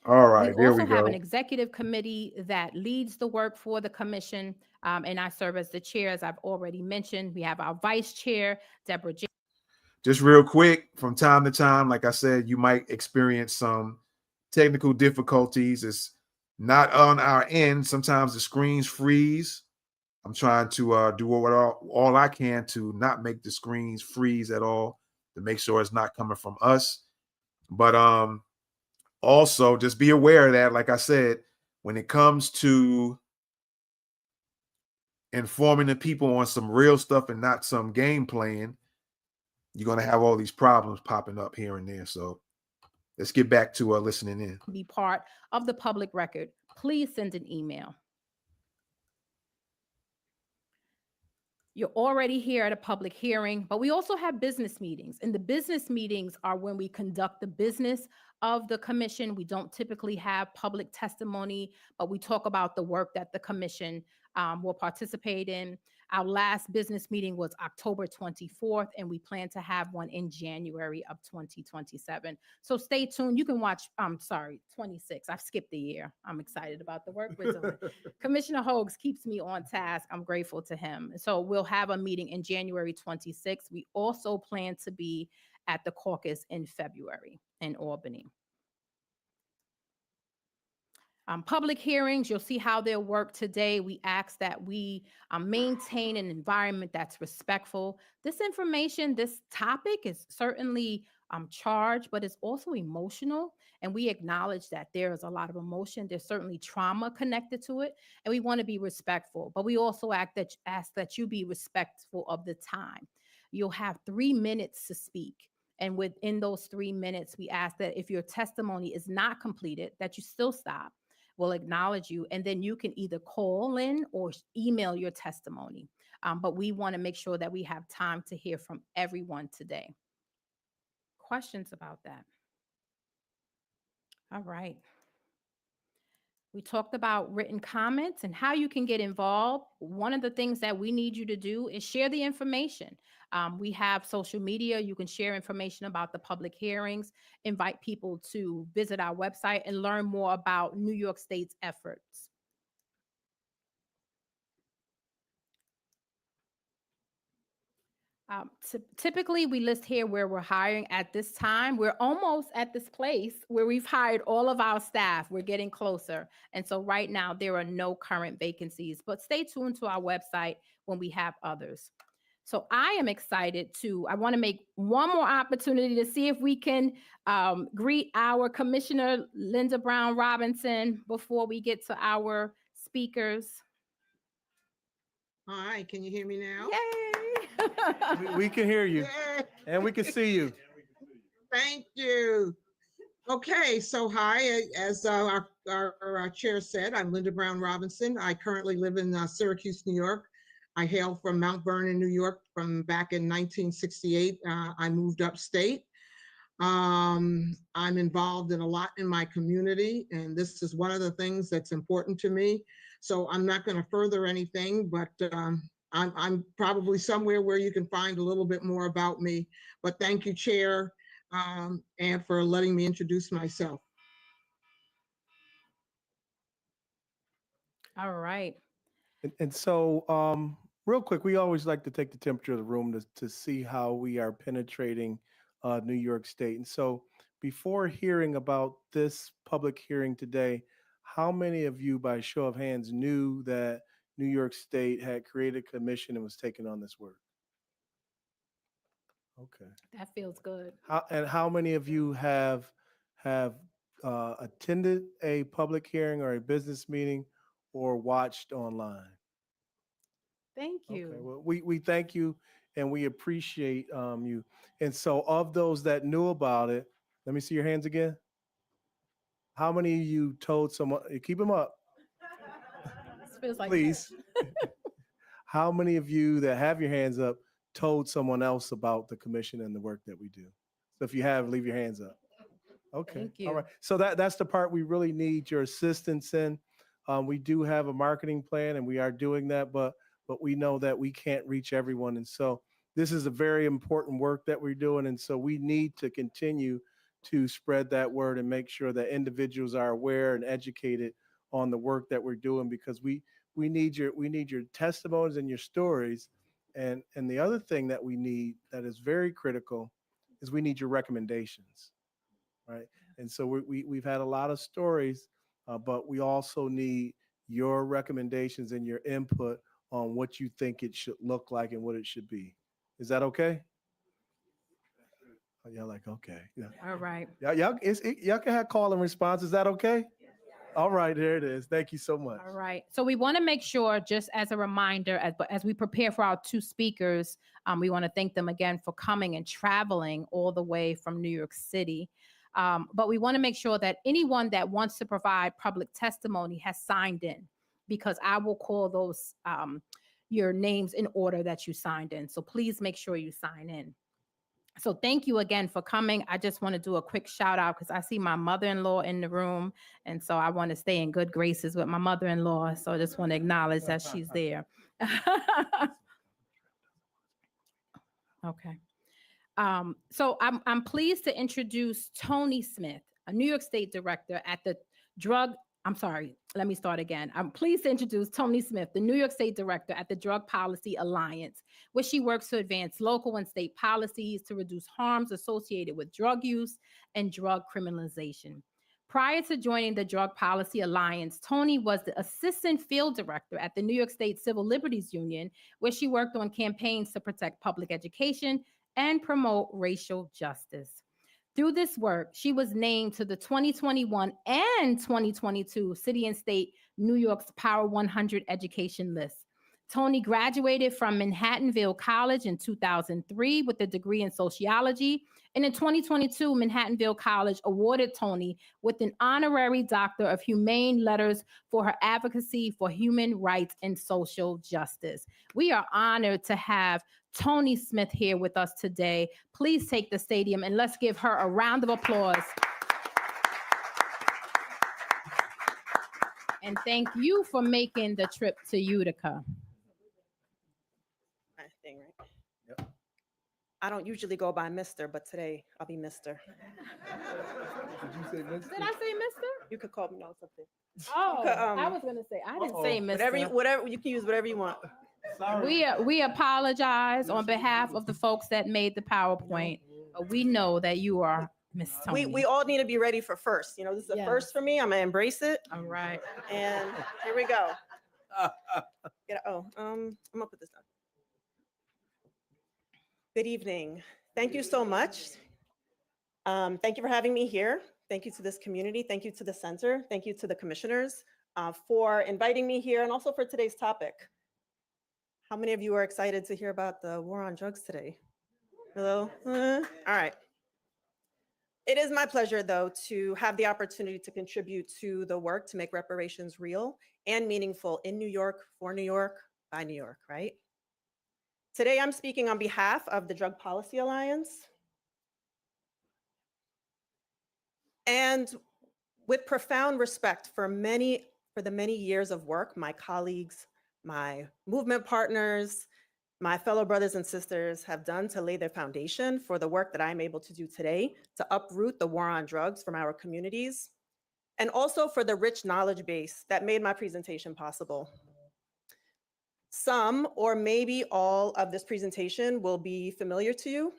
All right, we also have an executive committee that leads the work for the commission, and I serve as the chair, as I've already mentioned. We have our vice chair, Deborah. Just real quick, from time to time, like I said, you might experience some technical difficulties. It's not on our end. Sometimes the screens freeze. I'm trying to do all I can to not make the screens freeze at all, to make sure it's not coming from us. But also, just be aware that, like I said, when it comes to informing the people on some real stuff and not some game playing, you're going to have all these problems popping up here and there. So let's get back to listening in. Be part of the public record. Please send an email. You're already here at a public hearing, but we also have business meetings. And the business meetings are when we conduct the business of the commission. We don't typically have public testimony, but we talk about the work that the commission will participate in. Our last business meeting was October 24th, and we plan to have one in January of 2027. So stay tuned. You can watch, 26. I've skipped the year. I'm excited about the work we're doing. Commissioner Hogues keeps me on task. I'm grateful to him. So we'll have a meeting in January 26th. We also plan to be at the caucus in February in Albany. Public hearings, you'll see how they'll work today. We ask that we maintain an environment that's respectful. This information, this topic is certainly charged, but it's also emotional. And we acknowledge that there's a lot of emotion. There's certainly trauma connected to it. And we want to be respectful. But we also ask that you be respectful of the time. You'll have 3 minutes to speak. And within those 3 minutes, we ask that if your testimony is not completed, that you still stop. We'll acknowledge you, and then you can either call in or email your testimony. But we want to make sure that we have time to hear from everyone today. Questions about that? All right. We talked about written comments and how you can get involved. One of the things that we need you to do is share the information. We have social media. You can share information about the public hearings, invite people to visit our website and learn more about New York State's efforts. Typically, we list here where we're hiring at this time. We're almost at this place where we've hired all of our staff. We're getting closer. And so right now, there are no current vacancies, but stay tuned to our website when we have others. So I am excited I want to make one more opportunity to see if we can greet our Commissioner Linda Brown Robinson before we get to our speakers. Hi, can you hear me now? Yay! We can hear you. Yay. And we can see you. Thank you. Okay, so hi, as our chair said, I'm Linda Brown Robinson. I currently live in Syracuse, New York. I hail from Mount Vernon, New York from back in 1968. I moved upstate. I'm involved in a lot in my community, and this is one of the things that's important to me. So I'm not going to further anything, but I'm probably somewhere where you can find a little bit more about me. But thank you, Chair, and for letting me introduce myself. All right. And so, real quick, we always like to take the temperature of the room to see how we are penetrating New York State. And so, before hearing about this public hearing today, how many of you, by show of hands, knew that New York State had created a commission and was taking on this work? Okay. That feels good. How many of you have attended a public hearing or a business meeting or watched online? Thank you. Okay, well, we thank you and we appreciate you. And so, of those that knew about it, let me see your hands again. How many of you told someone? Keep them up, This feels like please. How many of you that have your hands up told someone else about the commission and the work that we do? So, if you have, leave your hands up. Okay. Thank you. All right. So that's the part we really need your assistance in. We do have a marketing plan and we are doing that, but we know that we can't reach everyone. And so this is a very important work that we're doing. And so we need to continue to spread that word and make sure that individuals are aware and educated on the work that we're doing, because we need your testimonies and your stories. And the other thing that we need that is very critical is we need your recommendations. Right. And so we've had a lot of stories, but we also need your recommendations and your input on what you think it should look like and what it should be. Is that okay? Oh, y'all like, okay. Yeah. All right. Y'all can have call and response. Is that okay? All right, there it is. Thank you so much. All right. So we want to make sure, just as a reminder, as we prepare for our two speakers, we want to thank them again for coming and traveling all the way from New York City. But we want to make sure that anyone that wants to provide public testimony has signed in, because I will call those your names in order that you signed in. So please make sure you sign in. So thank you again for coming. I just want to do a quick shout out because I see my mother-in-law in the room. And so I want to stay in good graces with my mother-in-law. So I just want to acknowledge that she's there. Okay. So I'm pleased to introduce Tony Smith, a New York State director at the let me start again. I'm pleased to introduce Tony Smith, the New York State director at the Drug Policy Alliance, where she works to advance local and state policies to reduce harms associated with drug use and drug criminalization. Prior to joining the Drug Policy Alliance, Tony was the assistant field director at the New York State Civil Liberties Union, where she worked on campaigns to protect public education and promote racial justice. Through this work, she was named to the 2021 and 2022 City and State New York's Power 100 education list. Tony graduated from Manhattanville College in 2003 with a degree in sociology. And in 2022, Manhattanville College awarded Tony with an honorary Doctor of Humane Letters for her advocacy for human rights and social justice. We are honored to have Tony Smith here with us today. Please take the stadium and let's give her a round of applause. And thank you for making the trip to Utica. Thing, right? Yep. I don't usually go by Mr., but today I'll be Mr. Did you say Mr.? Did I say Mr.? You could call me no something. Oh, I was gonna say I didn't say Mr. Whatever you can use whatever you want. Sorry. We apologize on behalf of the folks that made the PowerPoint. We know that you are Miss Tony. We all need to be ready for first. You know, this is a first for me. I'm gonna embrace it. All right. And here we go. I'm gonna put this down. Good evening. Thank you so much. Thank you for having me here. Thank you to this community. Thank you to the center. Thank you to the commissioners for inviting me here and also for today's topic. How many of you are excited to hear about the war on drugs today? Hello? All right. It is my pleasure, though, to have the opportunity to contribute to the work to make reparations real and meaningful in New York, for New York, by New York, right? Today, I'm speaking on behalf of the Drug Policy Alliance. And with profound respect for the many years of work my colleagues my movement partners, my fellow brothers and sisters have done to lay their foundation for the work that I'm able to do today to uproot the war on drugs from our communities, and also for the rich knowledge base that made my presentation possible. Some or maybe all of this presentation will be familiar to you.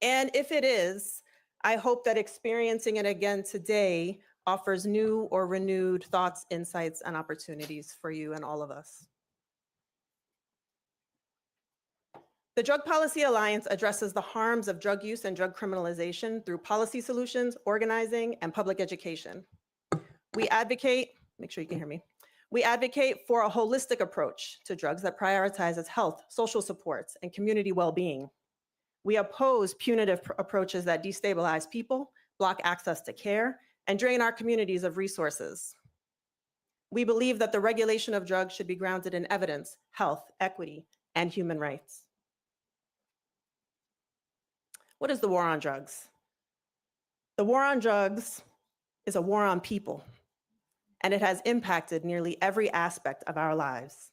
And if it is, I hope that experiencing it again today offers new or renewed thoughts, insights, and opportunities for you and all of us. The Drug Policy Alliance addresses the harms of drug use and drug criminalization through policy solutions, organizing, and public education. We advocate, make sure you can hear me. We advocate for a holistic approach to drugs that prioritizes health, social supports, and community well-being. We oppose punitive approaches that destabilize people, block access to care, and drain our communities of resources. We believe that the regulation of drugs should be grounded in evidence, health, equity, and human rights. What is the war on drugs? The war on drugs is a war on people, and it has impacted nearly every aspect of our lives.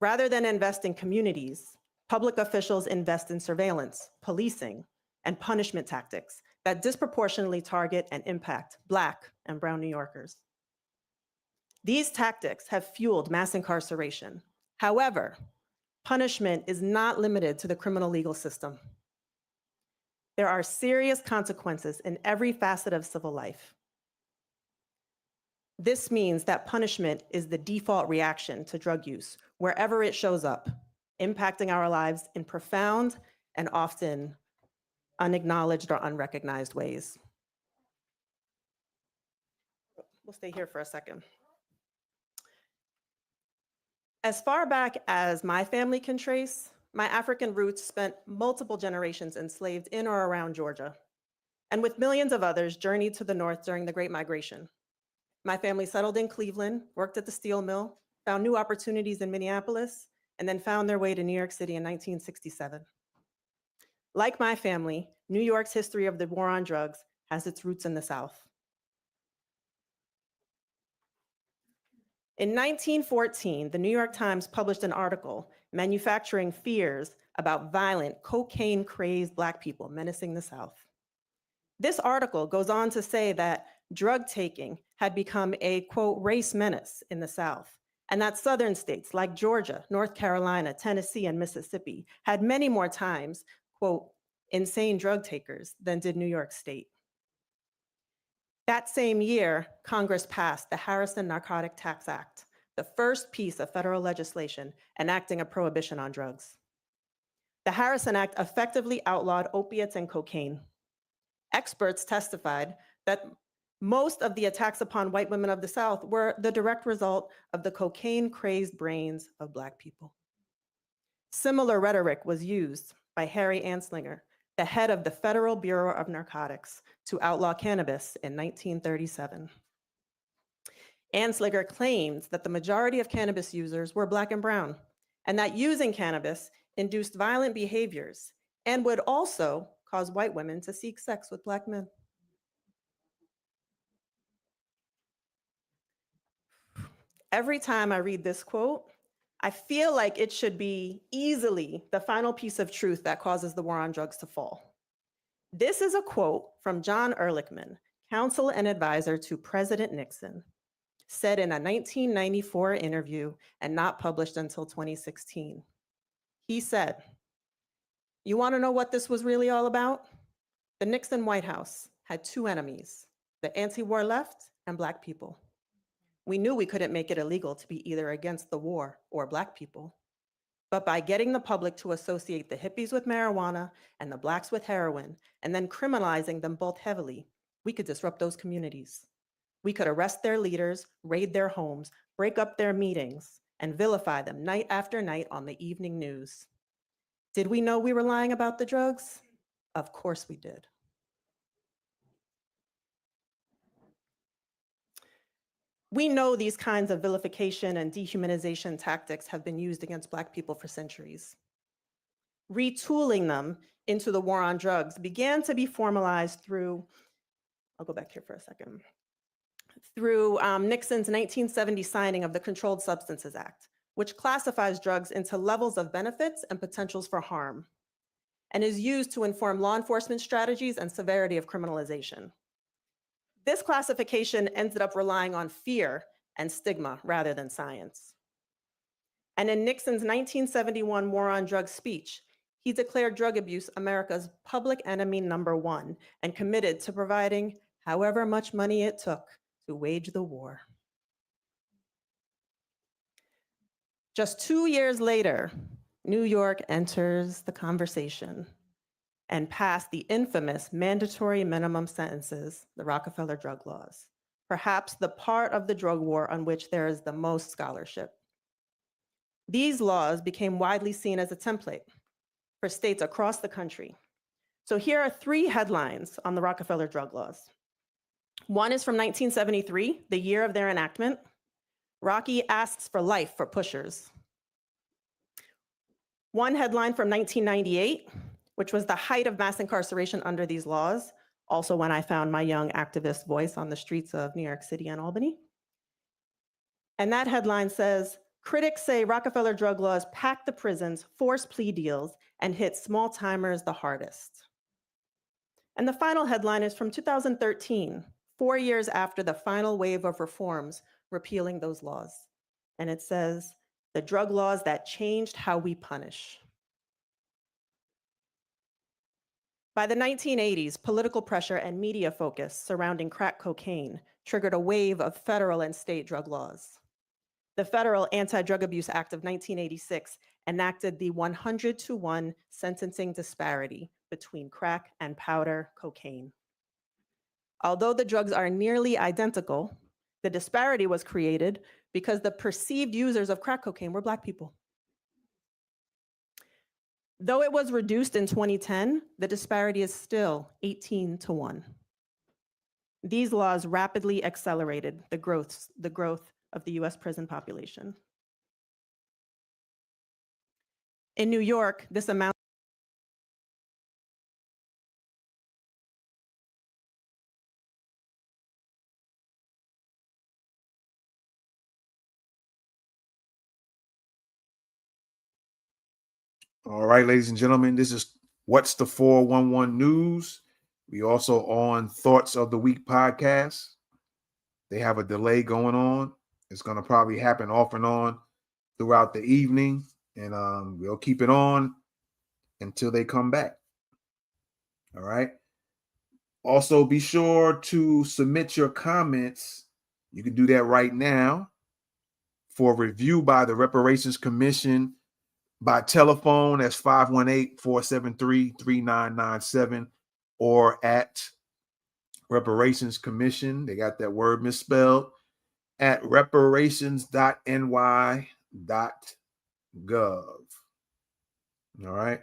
Rather than invest in communities, public officials invest in surveillance, policing, and punishment tactics that disproportionately target and impact Black and Brown New Yorkers. These tactics have fueled mass incarceration. However, punishment is not limited to the criminal legal system. There are serious consequences in every facet of civil life. This means that punishment is the default reaction to drug use, wherever it shows up, impacting our lives in profound and often unacknowledged or unrecognized ways. We'll stay here for a second. As far back as my family can trace, my African roots spent multiple generations enslaved in or around Georgia, and with millions of others journeyed to the north during the Great Migration. My family settled in Cleveland, worked at the steel mill, found new opportunities in Minneapolis, and then found their way to New York City in 1967. Like my family, New York's history of the war on drugs has its roots in the South. In 1914, the New York Times published an article manufacturing fears about violent, cocaine-crazed Black people menacing the South. This article goes on to say that drug taking had become a, quote, race menace in the South, and that Southern states like Georgia, North Carolina, Tennessee, and Mississippi had many more times, quote, insane drug takers than did New York State. That same year, Congress passed the Harrison Narcotic Tax Act, the first piece of federal legislation enacting a prohibition on drugs. The Harrison Act effectively outlawed opiates and cocaine. Experts testified that most of the attacks upon white women of the South were the direct result of the cocaine-crazed brains of Black people. Similar rhetoric was used by Harry Anslinger, the head of the Federal Bureau of Narcotics, to outlaw cannabis in 1937. Anslinger claimed that the majority of cannabis users were Black and brown, and that using cannabis induced violent behaviors and would also cause white women to seek sex with Black men. Every time I read this quote, I feel like it should be easily the final piece of truth that causes the war on drugs to fall. This is a quote from John Ehrlichman, counsel and advisor to President Nixon, said in a 1994 interview and not published until 2016. He said, "You want to know what this was really all about? The Nixon White House had two enemies, the anti-war left and Black people. We knew we couldn't make it illegal to be either against the war or Black people. But by getting the public to associate the hippies with marijuana and the Blacks with heroin, and then criminalizing them both heavily, we could disrupt those communities. We could arrest their leaders, raid their homes, break up their meetings, and vilify them night after night on the evening news. Did we know we were lying about the drugs? Of course we did." We know these kinds of vilification and dehumanization tactics have been used against Black people for centuries. Retooling them into the war on drugs began to be formalized through, I'll go back here for a second, through Nixon's 1970 signing of the Controlled Substances Act, which classifies drugs into levels of benefits and potentials for harm, and is used to inform law enforcement strategies and severity of criminalization. This classification ended up relying on fear and stigma rather than science. And in Nixon's 1971 War on Drugs speech, he declared drug abuse America's public enemy #1 and committed to providing however much money it took to wage the war. Just 2 years later, New York enters the conversation and passed the infamous mandatory minimum sentences, the Rockefeller drug laws, perhaps the part of the drug war on which there is the most scholarship. These laws became widely seen as a template for states across the country. So here are 3 headlines on the Rockefeller drug laws. One is from 1973, the year of their enactment. Rocky asks for life for pushers. One headline from 1998, which was the height of mass incarceration under these laws, also when I found my young activist voice on the streets of New York City and Albany. And that headline says, critics say Rockefeller drug laws pack the prisons, force plea deals, and hit small timers the hardest. And the final headline is from 2013, 4 years after the final wave of reforms repealing those laws. And it says, the drug laws that changed how we punish. By the 1980s, political pressure and media focus surrounding crack cocaine triggered a wave of federal and state drug laws. The Federal Anti-Drug Abuse Act of 1986 enacted the 100-to-1 sentencing disparity between crack and powder cocaine. Although the drugs are nearly identical, the disparity was created because the perceived users of crack cocaine were Black people. Though it was reduced in 2010, the disparity is still 18-to-1. These laws rapidly accelerated the growth of the US prison population. In New York, this amount All right, ladies and gentlemen, this is What's the 411 News. We also on Thoughts of the Week podcast. They have a delay going on. It's going to probably happen off and on throughout the evening, and we'll keep it on until they come back. All right. Also, be sure to submit your comments. You can do that right now for review by the Reparations Commission by telephone. That's 518-473-3997 or at Reparations Commission. They got that word misspelled at reparations.ny.gov. All right.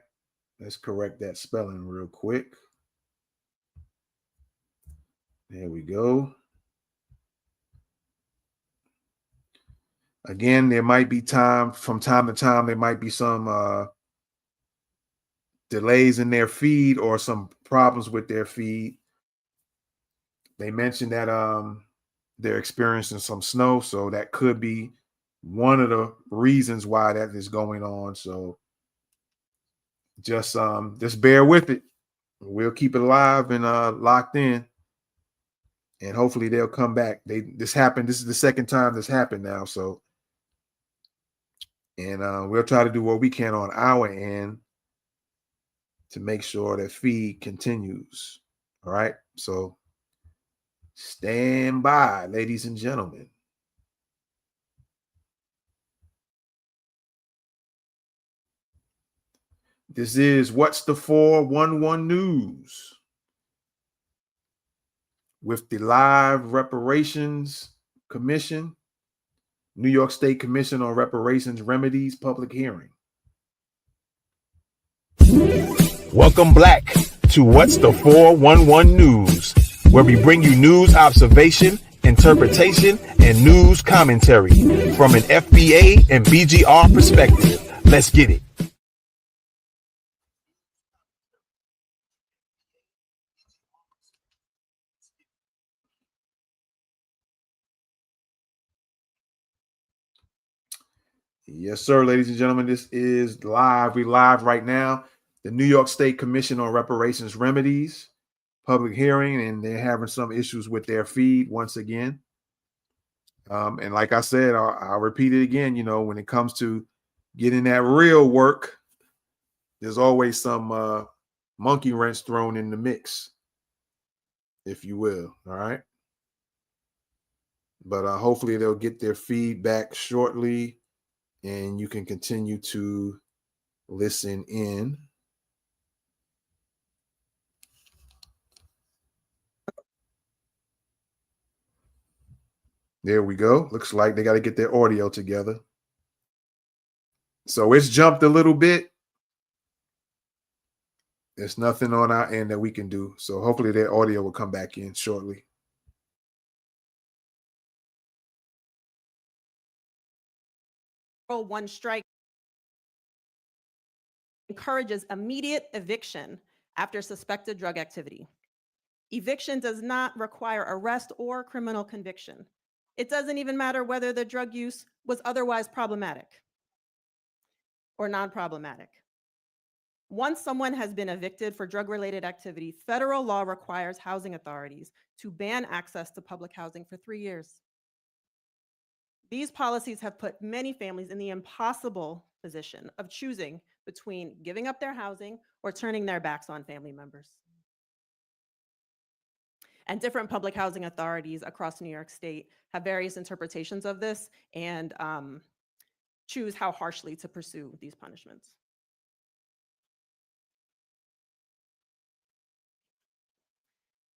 Let's correct that spelling real quick. There we go. Again, there might be from time to time, there might be some delays in their feed or some problems with their feed. They mentioned that they're experiencing some snow, so that could be one of the reasons why that is going on. So just bear with it. We'll keep it alive and locked in, and hopefully they'll come back. This happened. This is the second time this happened now. So, and we'll try to do what we can on our end to make sure that feed continues. All right. So stand by, ladies and gentlemen. This is What's the 411 News with the live Reparations Commission, New York State Commission on Reparations Remedies public hearing. Welcome back to What's the 411 News, where we bring you news observation, interpretation, and news commentary from an FBA and BGR perspective. Let's get it. Yes, sir, ladies and gentlemen, this is live. We live right now. The New York State Commission on Reparations Remedies, public hearing, and they're having some issues with their feed once again. And like I said, I'll repeat it again, you know, when it comes to getting that real work, there's always some monkey wrench thrown in the mix, if you will. All right. But hopefully they'll get their feedback shortly and you can continue to listen in. There we go. Looks like they got to get their audio together. So it's jumped a little bit. There's nothing on our end that we can do. So hopefully their audio will come back in shortly. One strike encourages immediate eviction after suspected drug activity. Eviction does not require arrest or criminal conviction. It doesn't even matter whether the drug use was otherwise problematic or non-problematic. Once someone has been evicted for drug-related activity, federal law requires housing authorities to ban access to public housing for 3 years. These policies have put many families in the impossible position of choosing between giving up their housing or turning their backs on family members. And different public housing authorities across New York State have various interpretations of this and choose how harshly to pursue these punishments.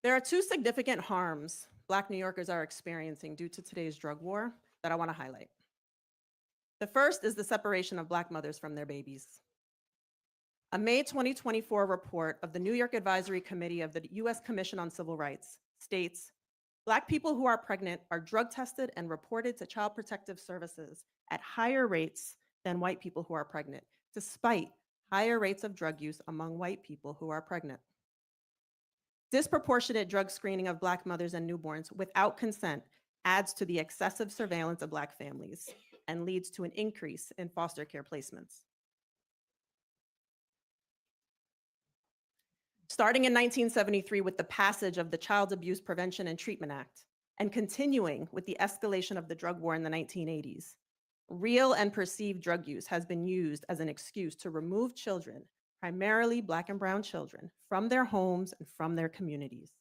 There are two significant harms Black New Yorkers are experiencing due to today's drug war that I want to highlight. The first is the separation of Black mothers from their babies. A May 2024 report of the New York Advisory Committee of the U.S. Commission on Civil Rights states, Black people who are pregnant are drug tested and reported to Child Protective Services at higher rates than white people who are pregnant, despite higher rates of drug use among white people who are pregnant. Disproportionate drug screening of Black mothers and newborns without consent adds to the excessive surveillance of Black families and leads to an increase in foster care placements. Starting in 1973 with the passage of the Child Abuse Prevention and Treatment Act, and continuing with the escalation of the drug war in the 1980s, real and perceived drug use has been used as an excuse to remove children, primarily Black and brown children, from their homes and from their communities.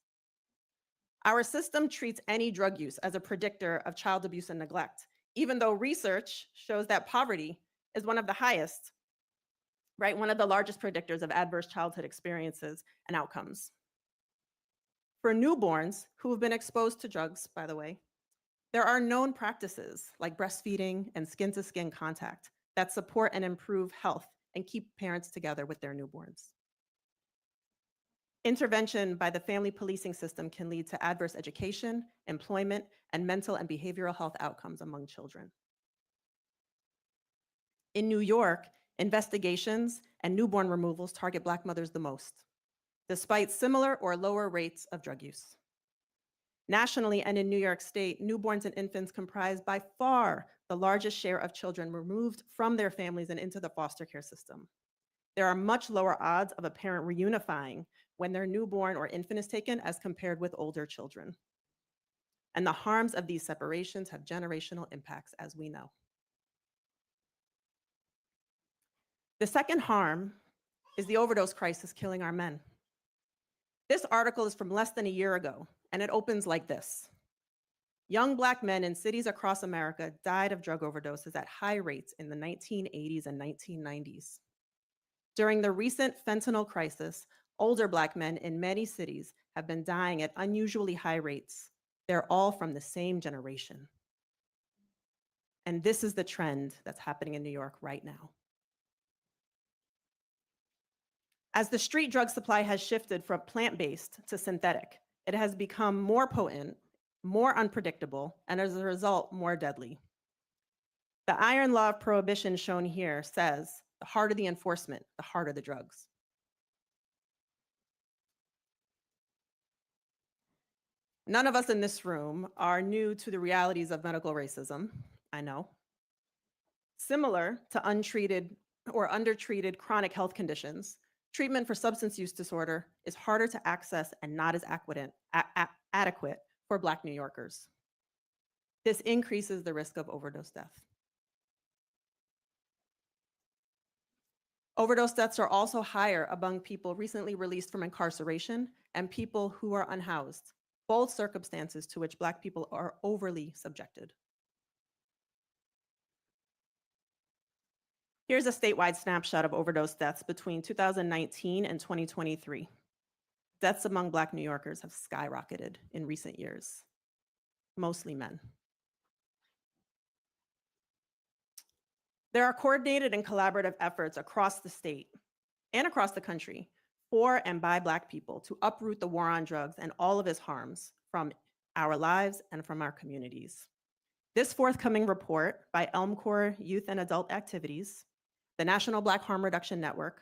Our system treats any drug use as a predictor of child abuse and neglect, even though research shows that poverty is one of the highest, right? One of the largest predictors of adverse childhood experiences and outcomes. For newborns who have been exposed to drugs, by the way, there are known practices like breastfeeding and skin-to-skin contact that support and improve health and keep parents together with their newborns. Intervention by the family policing system can lead to adverse education, employment, and mental and behavioral health outcomes among children. In New York, investigations and newborn removals target Black mothers the most, despite similar or lower rates of drug use. Nationally and in New York State, newborns and infants comprise by far the largest share of children removed from their families and into the foster care system. There are much lower odds of a parent reunifying when their newborn or infant is taken as compared with older children. And the harms of these separations have generational impacts, as we know. The second harm is the overdose crisis killing our men. This article is from less than a year ago, and it opens like this. Young Black men in cities across America died of drug overdoses at high rates in the 1980s and 1990s. During the recent fentanyl crisis, older Black men in many cities have been dying at unusually high rates. They're all from the same generation. And this is the trend that's happening in New York right now. As the street drug supply has shifted from plant-based to synthetic, it has become more potent, more unpredictable, and as a result, more deadly. The iron law of prohibition shown here says, the harder the enforcement, the harder the drugs. None of us in this room are new to the realities of medical racism, I know. Similar to untreated or undertreated chronic health conditions, treatment for substance use disorder is harder to access and not as adequate for Black New Yorkers. This increases the risk of overdose death. Overdose deaths are also higher among people recently released from incarceration and people who are unhoused, both circumstances to which Black people are overly subjected. Here's a statewide snapshot of overdose deaths between 2019 and 2023. Deaths among Black New Yorkers have skyrocketed in recent years, mostly men. There are coordinated and collaborative efforts across the state and across the country for and by Black people to uproot the war on drugs and all of its harms from our lives and from our communities. This forthcoming report by Elmcor Youth and Adult Activities, the National Black Harm Reduction Network,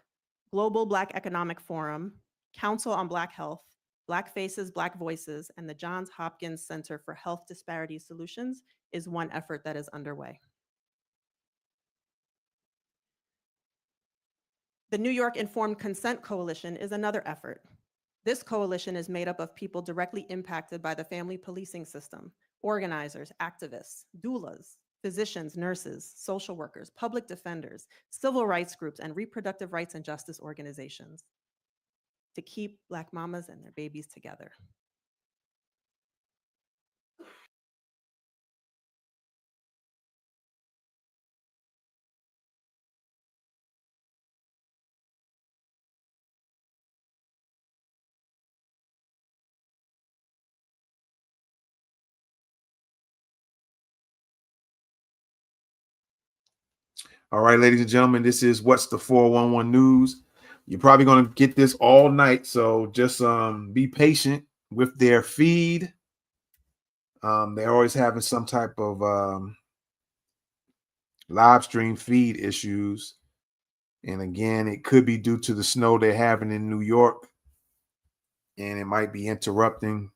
Global Black Economic Forum, Council on Black Health, Black Faces, Black Voices, and the Johns Hopkins Center for Health Disparity Solutions is one effort that is underway. The New York Informed Consent Coalition is another effort. This coalition is made up of people directly impacted by the family policing system, organizers, activists, doulas, physicians, nurses, social workers, public defenders, civil rights groups, and reproductive rights and justice organizations to keep Black mamas and their babies together. All right, ladies and gentlemen, this is What's the 411 News. You're probably going to get this all night, so just be patient with their feed. They're always having some type of live stream feed issues. And again, it could be due to the snow they're having in New York, and it might be interrupting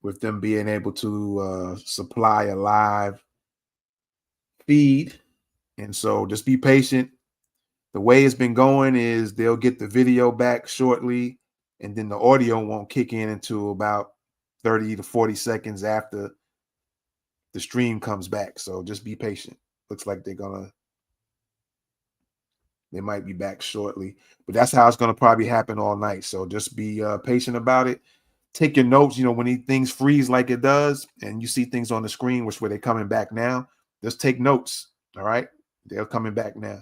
with them being able to supply a live feed. And so just be patient. The way it's been going is they'll get the video back shortly, and then the audio won't kick in until about 30 to 40 seconds after the stream comes back. So just be patient. Looks like they might be back shortly, but that's how it's going to probably happen all night. So just be patient about it. Take your notes. When things freeze like it does and you see things on the screen, which where they're coming back now, just take notes. All right. They're coming back now.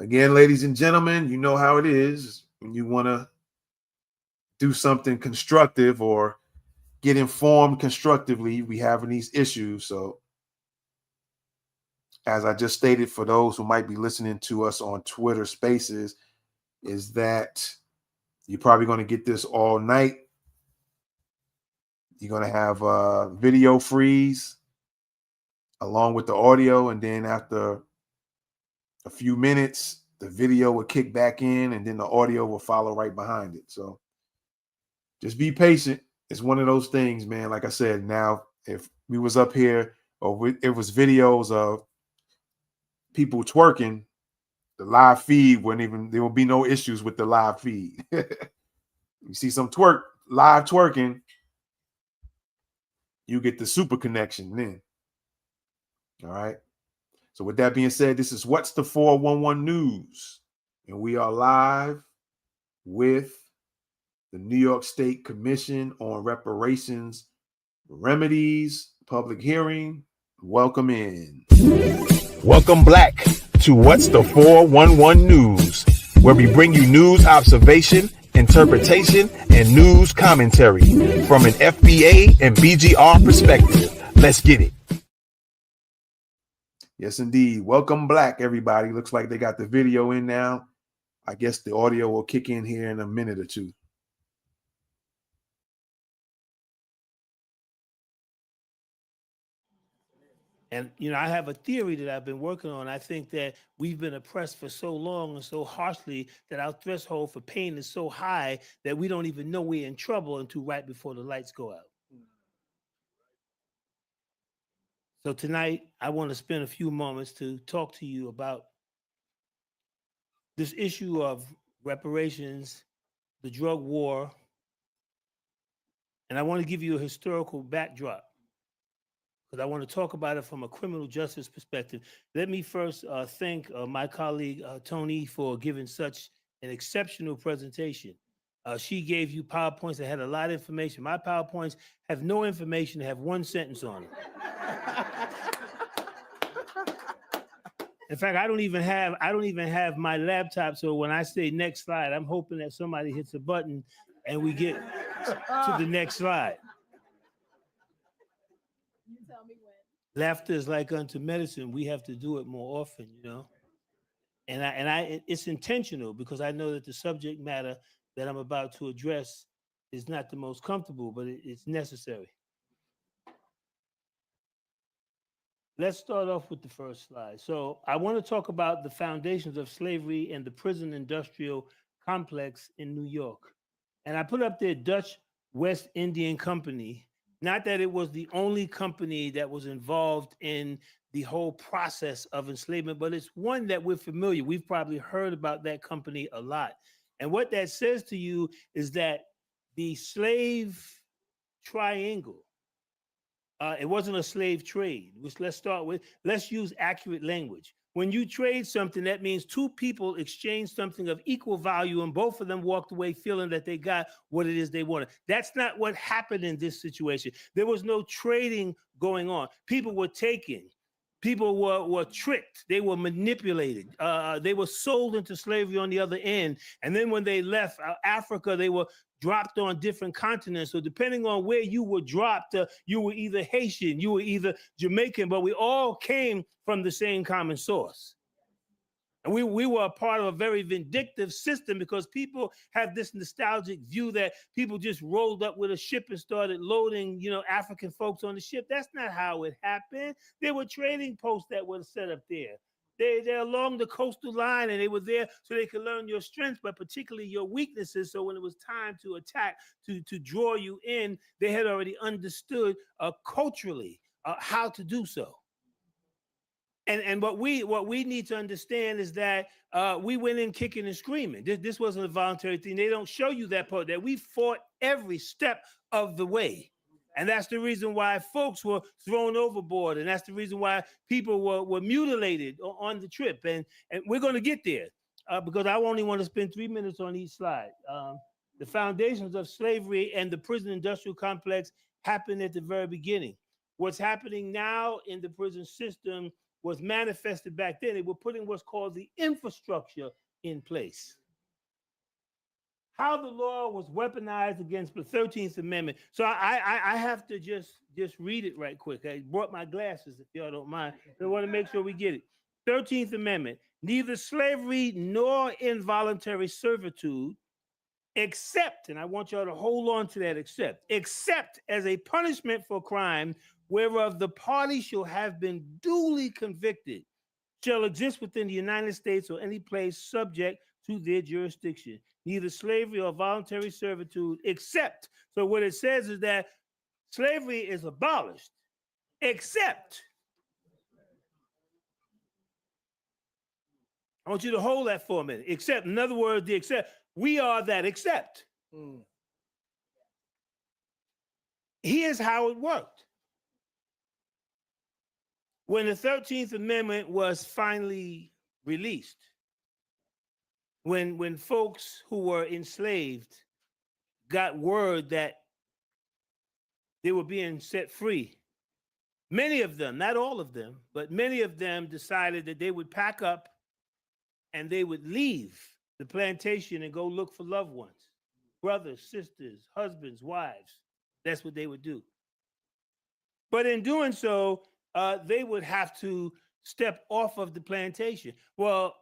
Again, ladies and gentlemen, you know how it is when you want to do something constructive or get informed constructively. We having these issues. So as I just stated, for those who might be listening to us on Twitter Spaces, is that you're probably going to get this all night. You're going to have a video freeze along with the audio, and then after a few minutes, the video will kick back in, and then the audio will follow right behind it. So just be patient. It's one of those things, man. Like I said, now if we was up here or it was videos of people twerking, the live feed wouldn't even, there will be no issues with the live feed. You see some live twerking, you get the super connection then. All right. So with that being said, this is What's the 411 News, and we are live with the New York State Commission on Reparations, Remedies, public hearing. Welcome in. Welcome back to What's the 411 News, where we bring you news observation, interpretation, and news commentary from an FBA and BGR perspective. Let's get it. Yes, indeed. Welcome back, everybody. Looks like they got the video in now. I guess the audio will kick in here in a minute or two. And, I have a theory that I've been working on. I think that we've been oppressed for so long and so harshly that our threshold for pain is so high that we don't even know we're in trouble until right before the lights go out. So tonight, I want to spend a few moments to talk to you about this issue of reparations, the drug war, and I want to give you a historical backdrop, because I want to talk about it from a criminal justice perspective. Let me first thank my colleague, Tony, for giving such an exceptional presentation. She gave you PowerPoints that had a lot of information. My PowerPoints have no information, have one sentence on it. In fact, I don't even have my laptop, so when I say next slide, I'm hoping that somebody hits a button and we get to the next slide. Laughter is like unto medicine. We have to do it more often, And it's intentional, because I know that the subject matter that I'm about to address is not the most comfortable, but it's necessary. Let's start off with the first slide. So I want to talk about the foundations of slavery and the prison industrial complex in New York. And I put up there Dutch West Indian Company. Not that it was the only company that was involved in the whole process of enslavement, but it's one that we're familiar. We've probably heard about that company a lot. And what that says to you is that the slave triangle, it wasn't a slave trade, which let's use accurate language. When you trade something, that means two people exchanged something of equal value and both of them walked away feeling that they got what it is they wanted. That's not what happened in this situation. There was no trading going on. People were taken. People were tricked. They were manipulated. They were sold into slavery on the other end. And then when they left Africa, they were dropped on different continents. So depending on where you were dropped, you were either Haitian, you were either Jamaican, but we all came from the same common source. And we were a part of a very vindictive system, because people have this nostalgic view that people just rolled up with a ship and started loading, African folks on the ship. That's not how it happened. There were trading posts that were set up there. They're along the coastal line, and they were there so they could learn your strengths, but particularly your weaknesses. So when it was time to attack, to draw you in, they had already understood culturally how to do so. And what we need to understand is that we went in kicking and screaming. This wasn't a voluntary thing. They don't show you that part, that we fought every step of the way. And that's the reason why folks were thrown overboard. And that's the reason why people were mutilated on the trip. And we're going to get there because I only want to spend 3 minutes on each slide. The foundations of slavery and the prison industrial complex happened at the very beginning. What's happening now in the prison system was manifested back then. They were putting what's called the infrastructure in place. How the law was weaponized against the 13th Amendment. So I have to just read it right quick. I brought my glasses, if y'all don't mind. I want to make sure we get it. 13th Amendment, neither slavery nor involuntary servitude, except, and I want y'all to hold on to that except as a punishment for crime whereof the party shall have been duly convicted, shall exist within the United States or any place subject to their jurisdiction. Neither slavery or voluntary servitude, except. So what it says is that slavery is abolished, except. I want you to hold that for a minute. Except, in other words, the except. We are that except. Here's how it worked. When the 13th Amendment was finally released, when folks who were enslaved got word that they were being set free, many of them, not all of them, but many of them decided that they would pack up and they would leave the plantation and go look for loved ones, brothers, sisters, husbands, wives. That's what they would do. But in doing so, they would have to step off of the plantation. Well,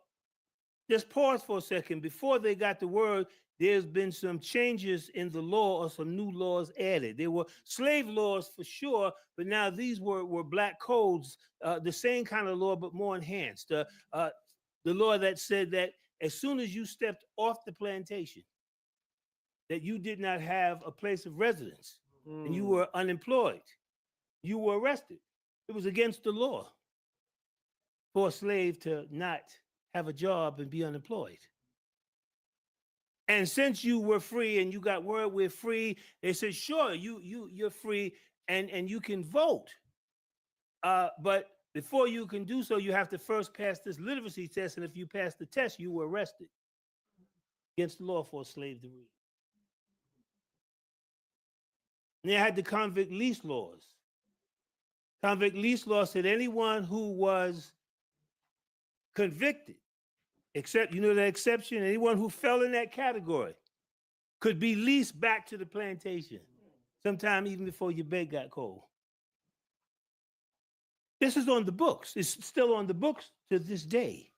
just pause for a second. Before they got the word, there's been some changes in the law or some new laws added. There were slave laws for sure, but now these were black codes, the same kind of law, but more enhanced. The law that said that as soon as you stepped off the plantation, that you did not have a place of residence and you were unemployed, you were arrested. It was against the law for a slave to not have a job and be unemployed. And since you were free and you got word we're free, they said, sure, you're free and you can vote. But before you can do so, you have to first pass this literacy test. And if you pass the test, you were arrested against the law for a slave to read. And they had the convict lease laws. Convict lease law said anyone who was convicted, except, you know that exception, anyone who fell in that category could be leased back to the plantation, sometime even before your bed got cold. This is on the books. It's still on the books to this day.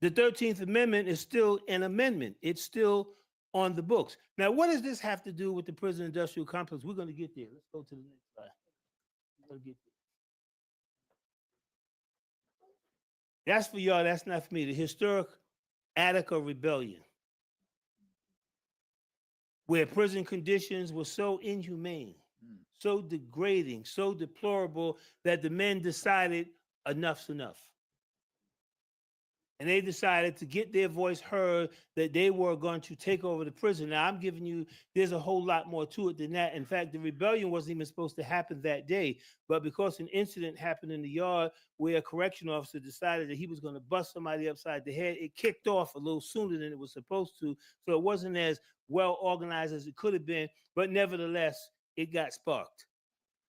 The 13th Amendment is still an amendment. It's still on the books. Now, what does this have to do with the prison industrial complex? We're going to get there. Let's go to the next slide. We're going to get there. That's for y'all. That's not for me. The historic Attica Rebellion, where prison conditions were so inhumane, so degrading, so deplorable that the men decided enough's enough. And they decided to get their voice heard that they were going to take over the prison. Now, I'm giving you, there's a whole lot more to it than that. In fact, the rebellion wasn't even supposed to happen that day, but because an incident happened in the yard where a correction officer decided that he was going to bust somebody upside the head, it kicked off a little sooner than it was supposed to. So it wasn't as well organized as it could have been, but nevertheless, it got sparked.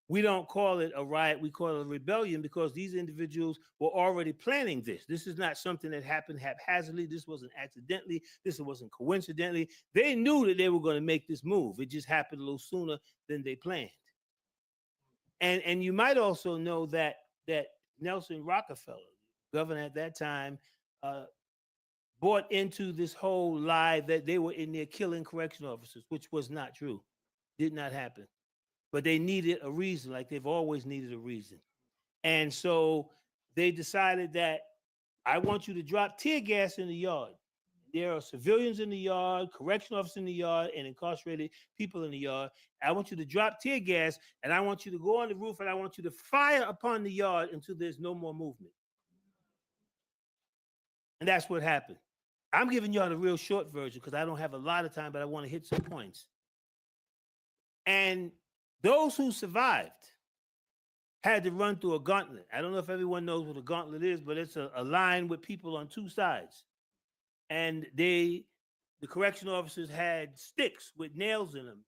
We don't call it a riot, we call it a rebellion because these individuals were already planning this. This is not something that happened haphazardly. This wasn't accidentally. This wasn't coincidentally. They knew that they were going to make this move. It just happened a little sooner than they planned. And you might also know that Nelson Rockefeller, governor at that time, bought into this whole lie that they were in there killing correction officers, which was not true. Did not happen. But they needed a reason, like they've always needed a reason. And so they decided that I want you to drop tear gas in the yard. There are civilians in the yard, correction officers in the yard, and incarcerated people in the yard. I want you to drop tear gas, and I want you to go on the roof, and I want you to fire upon the yard until there's no more movement. And that's what happened. I'm giving y'all the real short version because I don't have a lot of time, but I want to hit some points. And those who survived had to run through a gauntlet. I don't know if everyone knows what a gauntlet is, but it's a line with people on two sides. And the correction officers had sticks with nails in them,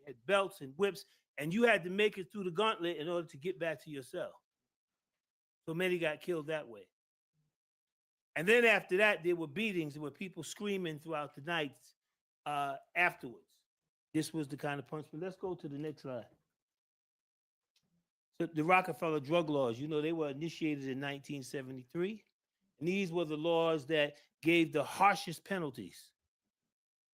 they had belts and whips, and you had to make it through the gauntlet in order to get back to your cell. So many got killed that way. And then after that, there were beatings. There were people screaming throughout the nights afterwards. This was the kind of punishment. Let's go to the next slide. So the Rockefeller drug laws, you know, they were initiated in 1973. And these were the laws that gave the harshest penalties,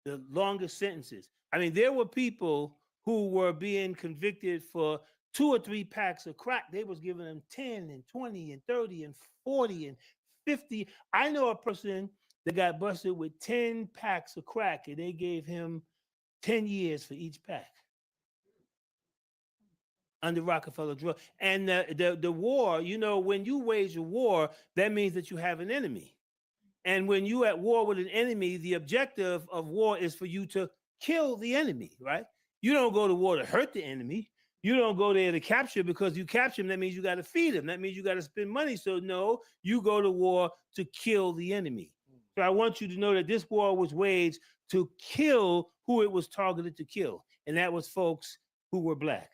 the longest sentences. I mean, there were people who were being convicted for 2 or 3 packs of crack. They was giving them 10 and 20 and 30 and 40 and 50. I know a person that got busted with 10 packs of crack, and they gave him 10 years for each pack under Rockefeller drug. And the war, you know, when you wage a war, that means that you have an enemy. And when you at war with an enemy, the objective of war is for you to kill the enemy, right? You don't go to war to hurt the enemy. You don't go there to capture, because you capture him, that means you got to feed him. That means you got to spend money. So no, you go to war to kill the enemy. So I want you to know that this war was waged to kill who it was targeted to kill. And that was folks who were Black.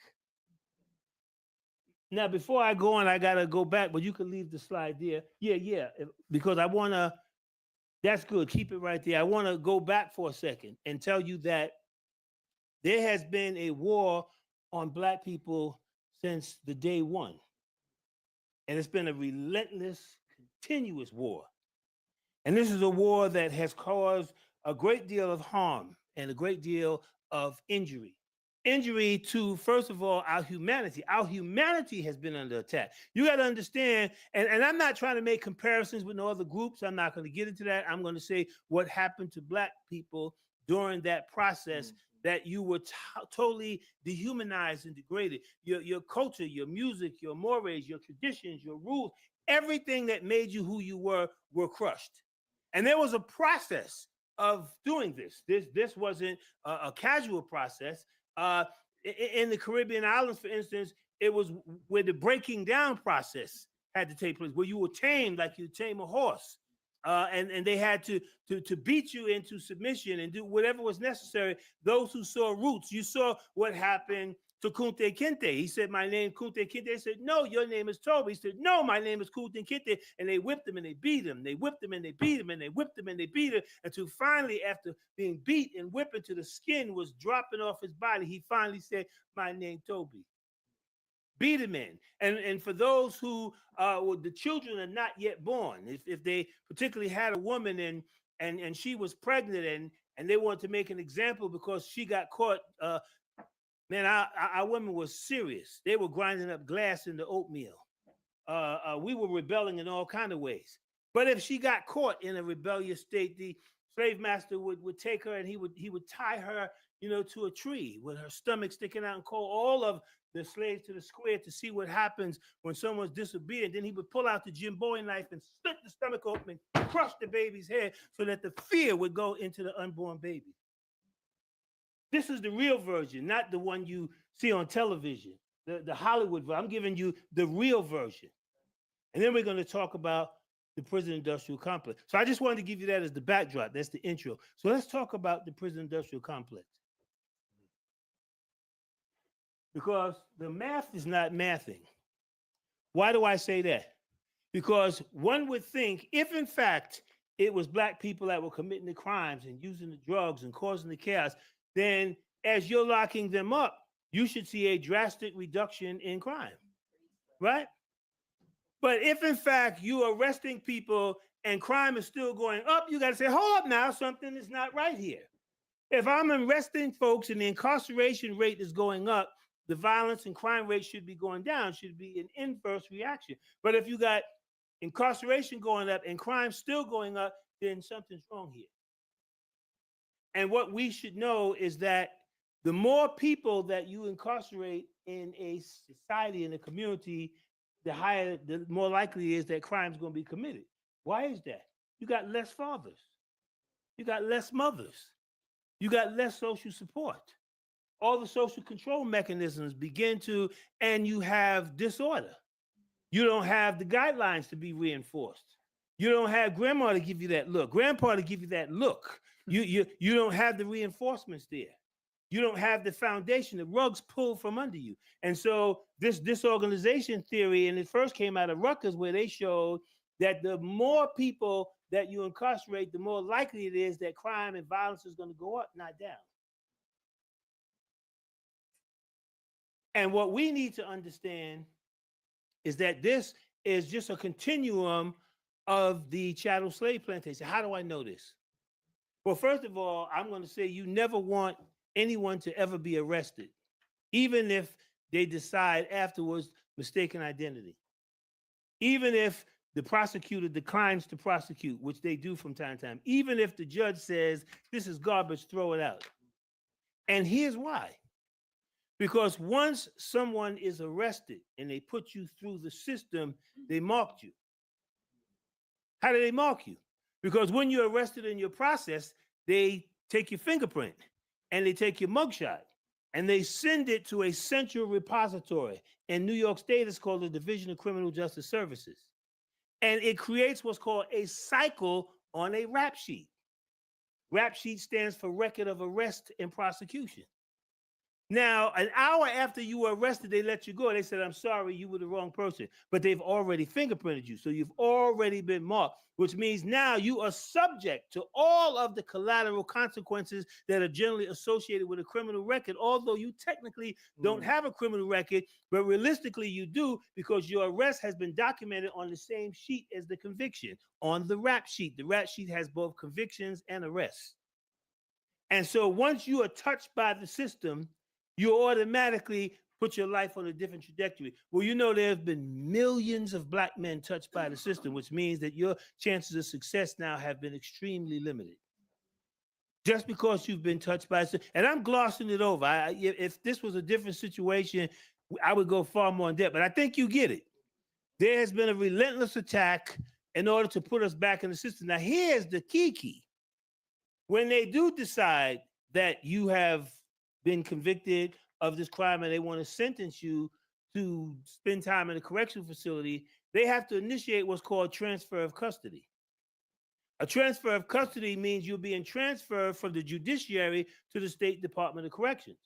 Now, before I go on, I got to go back, but you can leave the slide there. Yeah, because I want to, that's good. Keep it right there. I want to go back for a second and tell you that there has been a war on Black people since the day one. And it's been a relentless, continuous war. And this is a war that has caused a great deal of harm and a great deal of injury. Injury to, first of all, our humanity. Our humanity has been under attack. You got to understand, and I'm not trying to make comparisons with no other groups. I'm not going to get into that. I'm going to say what happened to Black people during that process, that you were totally dehumanized and degraded. Your culture, your music, your mores, your traditions, your rules, everything that made you who you were crushed. And there was a process of doing this. This wasn't a casual process. In the Caribbean islands, for instance, it was where the breaking down process had to take place, where you were tamed like you tame a horse. And they had to beat you into submission and do whatever was necessary. Those who saw roots, you saw what happened to Kunte Kinte. He said, "My name Kunte Kinte." He said, "No, your name is Toby." He said, "No, my name is Kunte Kinte." And they whipped him and they beat him. They whipped him and they beat him and they whipped him and they beat him until finally, after being beat and whipped until the skin was dropping off his body, he finally said, "My name Toby." Beat him in. And for those who the children are not yet born, if they particularly had a woman and she was pregnant and they wanted to make an example because she got caught, man, our women was serious. They were grinding up glass in the oatmeal. We were rebelling in all kinds of ways. But if she got caught in a rebellious state, the slave master would take her and he would tie her, you know, to a tree with her stomach sticking out and call all of the slaves to the square to see what happens when someone's disobedient. Then he would pull out the Jimboy knife and split the stomach open and crush the baby's head so that the fear would go into the unborn baby. This is the real version, not the one you see on television, the Hollywood version. I'm giving you the real version. And then we're going to talk about the prison industrial complex. So I just wanted to give you that as the backdrop. That's the intro. So let's talk about the prison industrial complex. Because the math is not mathing. Why do I say that? Because one would think if in fact it was Black people that were committing the crimes and using the drugs and causing the chaos, then as you're locking them up, you should see a drastic reduction in crime, right? But if in fact you're arresting people and crime is still going up, you got to say, hold up now, something is not right here. If I'm arresting folks and the incarceration rate is going up, the violence and crime rate should be going down, should be an inverse reaction. But if you got incarceration going up and crime still going up, then something's wrong here. And what we should know is that the more people that you incarcerate in a society, in a community, the more likely it is that crime is going to be committed. Why is that? You got less fathers. You got less mothers. You got less social support. All the social control mechanisms begin to, and you have disorder. You don't have the guidelines to be reinforced. You don't have grandma to give you that look, grandpa to give you that look. You don't have the reinforcements there. You don't have the foundation. The rug's pulled from under you. And so this disorganization theory, and it first came out of Rutgers, where they showed that the more people that you incarcerate, the more likely it is that crime and violence is going to go up, not down. And what we need to understand is that this is just a continuum of the chattel slave plantation. How do I know this? Well, first of all, I'm going to say you never want anyone to ever be arrested, even if they decide afterwards mistaken identity. Even if the prosecutor declines to prosecute, which they do from time to time. Even if the judge says, this is garbage, throw it out. And here's why. Because once someone is arrested and they put you through the system, they marked you. How do they mark you? Because when you're arrested in your process, they take your fingerprint and they take your mugshot and they send it to a central repository. In New York State, it's called the Division of Criminal Justice Services. And it creates what's called a cycle on a rap sheet. Rap sheet stands for Record of Arrest and Prosecution. Now, an hour after you were arrested, they let you go. They said, I'm sorry, you were the wrong person. But they've already fingerprinted you. So you've already been marked, which means now you are subject to all of the collateral consequences that are generally associated with a criminal record, although you technically don't have a criminal record, but realistically you do, because your arrest has been documented on the same sheet as the conviction, on the rap sheet. The rap sheet has both convictions and arrests. And so once you are touched by the system, you automatically put your life on a different trajectory. Well, you know, there's been millions of Black men touched by the system, which means that your chances of success now have been extremely limited. Just because you've been touched by it. And I'm glossing it over. If this was a different situation, I would go far more in depth, but I think you get it. There has been a relentless attack in order to put us back in the system. Now, here's the key. When they do decide that you have been convicted of this crime and they want to sentence you to spend time in a correctional facility, they have to initiate what's called transfer of custody. A transfer of custody means you're being transferred from the judiciary to the State Department of Corrections.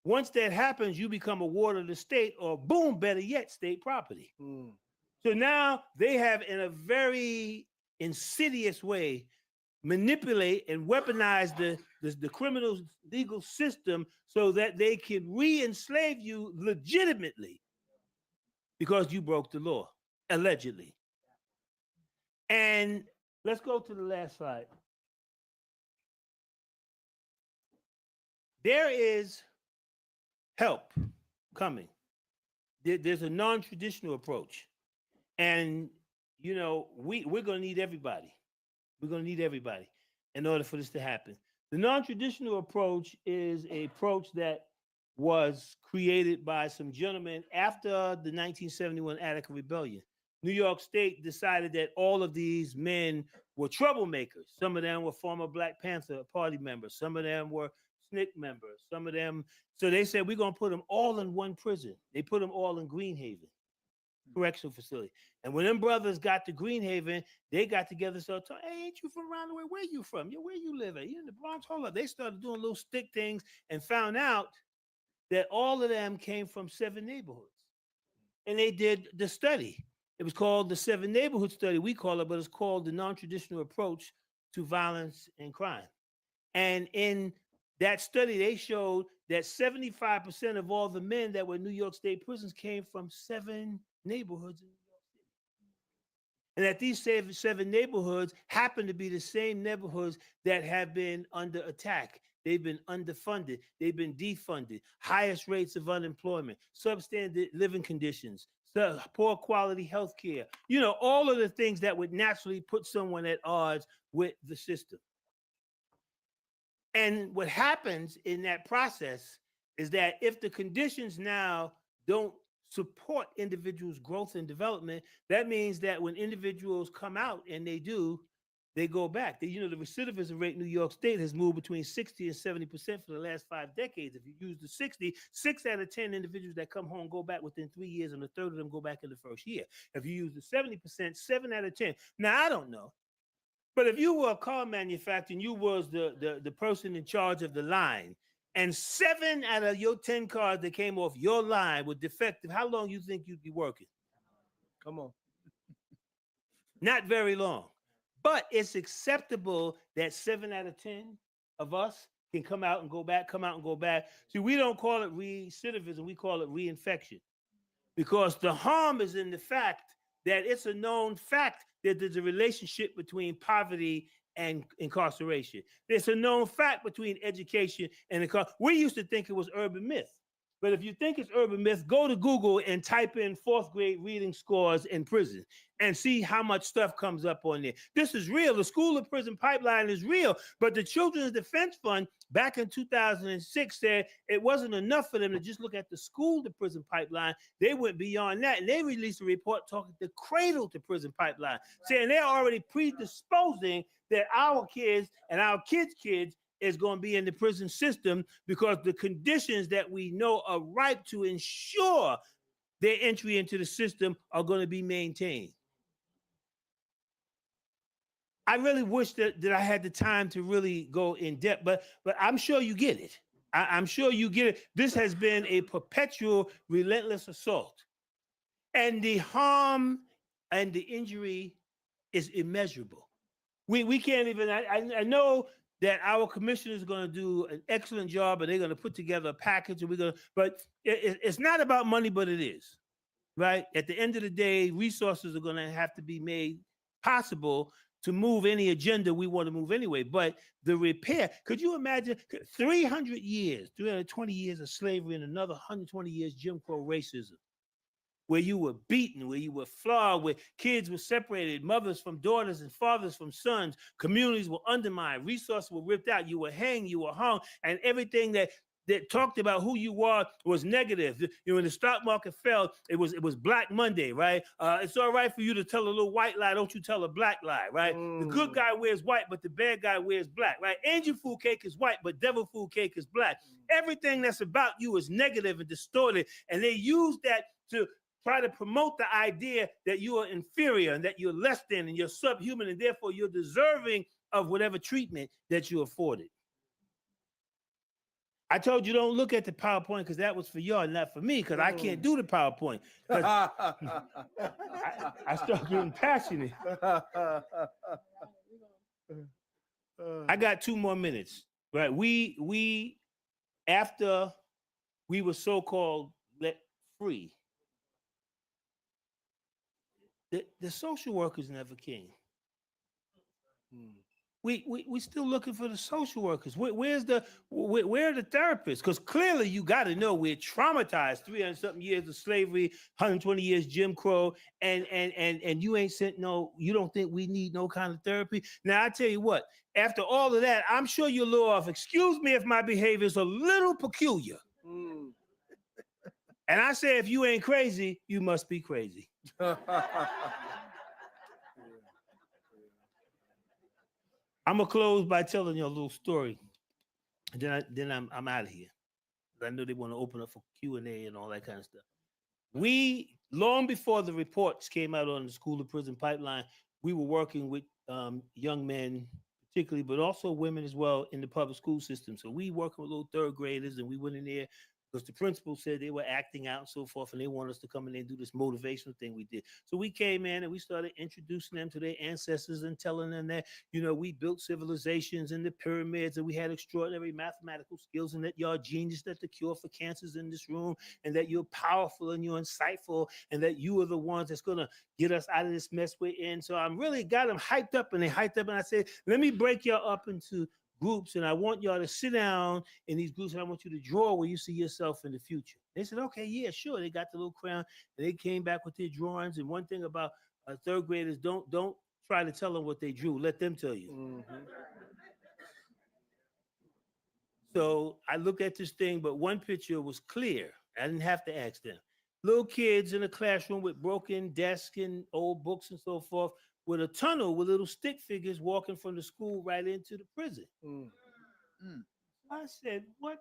Once that happens, you become a ward of the state, or boom, better yet, state property. So now they have, in a very insidious way, manipulate and weaponize the criminal legal system so that they can re-enslave you legitimately because you broke the law, allegedly. And let's go to the last slide. There is help coming. There's a non-traditional approach. And, you know, we're going to need everybody. We're going to need everybody in order for this to happen. The non-traditional approach is an approach that was created by some gentlemen after the 1971 Attica Rebellion. New York State decided that all of these men were troublemakers. Some of them were former Black Panther Party members. Some of them were SNCC members. Some of them. So they said, we're going to put them all in one prison. They put them all in Greenhaven Correctional Facility. And when them brothers got to Greenhaven, they got together, so hey, ain't you from around the way? Where you from? Where you live at? You in the Bronx? Hold up. They started doing little stick things and found out that all of them came from 7 neighborhoods. And they did the study. It was called the 7 neighborhood study, we call it, but it's called the non-traditional approach to violence and crime. And in that study, they showed that 75% of all the men that were in New York State prisons came from 7 neighborhoods in New York City. And that these 7 neighborhoods happen to be the same neighborhoods that have been under attack. They've been underfunded. They've been defunded. Highest rates of unemployment, substandard living conditions, poor quality health care. You know, all of the things that would naturally put someone at odds with the system. And what happens in that process is that if the conditions now don't support individuals' growth and development, that means that when individuals come out, and they do, they go back. The recidivism rate in New York State has moved between 60 and 70% for the last 5 decades. If you use the 60, 6 out of 10 individuals that come home go back within 3 years, and a third of them go back in the first year. If you use the 70%, 7 out of 10. Now, I don't know. But if you were a car manufacturer and you was the person in charge of the line, and 7 out of your 10 cars that came off your line were defective, how long you think you'd be working? Come on. Not very long. But it's acceptable that 7 out of 10 of us can come out and go back, come out and go back. See, we don't call it recidivism, we call it reinfection. Because the harm is in the fact that it's a known fact that there's a relationship between poverty and incarceration. There's a known fact between education and incarceration. We used to think it was urban myth. But if you think it's urban myth, go to Google and type in 4th grade reading scores in prison and see how much stuff comes up on there. This is real. The school to prison pipeline is real. But the Children's Defense Fund back in 2006 said it wasn't enough for them to just look at the school to prison pipeline. They went beyond that, and they released a report talking the cradle to prison pipeline, saying they're already predisposing that our kids and our kids' kids is going to be in the prison system because the conditions that we know are ripe to ensure their entry into the system are going to be maintained. I really wish that I had the time to really go in depth, but I'm sure you get it. I'm sure you get it. This has been a perpetual, relentless assault. And the harm and the injury is immeasurable. We can't even, I know that our commissioner is going to do an excellent job and they're going to put together a package and but it's not about money, but it is, right? At the end of the day, resources are going to have to be made possible to move any agenda we want to move anyway. But the repair, could you imagine 300 years, 320 years of slavery and another 120 years Jim Crow racism, where you were beaten, where you were flogged, where kids were separated, mothers from daughters and fathers from sons, communities were undermined, resources were ripped out, you were hanged, you were hung, and everything that talked about who you are was negative. When the stock market fell, it was Black Monday, right? It's all right for you to tell a little white lie, don't you tell a black lie, right? The good guy wears white, but the bad guy wears black, right? Angel food cake is white, but devil food cake is black. Everything that's about you is negative and distorted, and they use that to try to promote the idea that you are inferior and that you're less than and you're subhuman and therefore you're deserving of whatever treatment that you're afforded. I told you don't look at the PowerPoint because that was for y'all, not for me, because I can't do the PowerPoint. I start getting passionate. I got 2 more minutes, right? We after we were so-called let free, the social workers never came. We still looking for the social workers. Where are the therapists? Because clearly you got to know we're traumatized. 300-something years of slavery, 120 years Jim Crow, and you ain't sent no. You don't think we need no kind of therapy? Now I tell you what. After all of that, I'm sure you're a little off. Excuse me if my behavior is a little peculiar. And I say, if you ain't crazy, you must be crazy. I'm gonna close by telling you a little story, and then I'm out of here. I know they want to open up for Q&A and all that kind of stuff. We long before the reports came out on the school to prison pipeline, we were working with young men, particularly, but also women as well in the public school system. So we working with little 3rd graders, and we went in there because the principal said they were acting out and so forth, and they want us to come in there and do this motivational thing we did. So we came in and we started introducing them to their ancestors and telling them that, we built civilizations and the pyramids, and we had extraordinary mathematical skills, and that you're genius, that the cure for cancer is in this room, and that you're powerful and you're insightful, and that you are the ones that's going to get us out of this mess we're in. So I'm really got them hyped up, and they hyped up, and I said, let me break y'all up into groups, and I want y'all to sit down in these groups, and I want you to draw where you see yourself in the future. They said, okay, yeah, sure. They got the little crayon, and they came back with their drawings. And one thing about 3rd graders, don't try to tell them what they drew. Let them tell you. So I looked at this thing, but one picture was clear. I didn't have to ask them. Little kids in a classroom with broken desks and old books and so forth, with a tunnel with little stick figures walking from the school right into the prison. I said, what?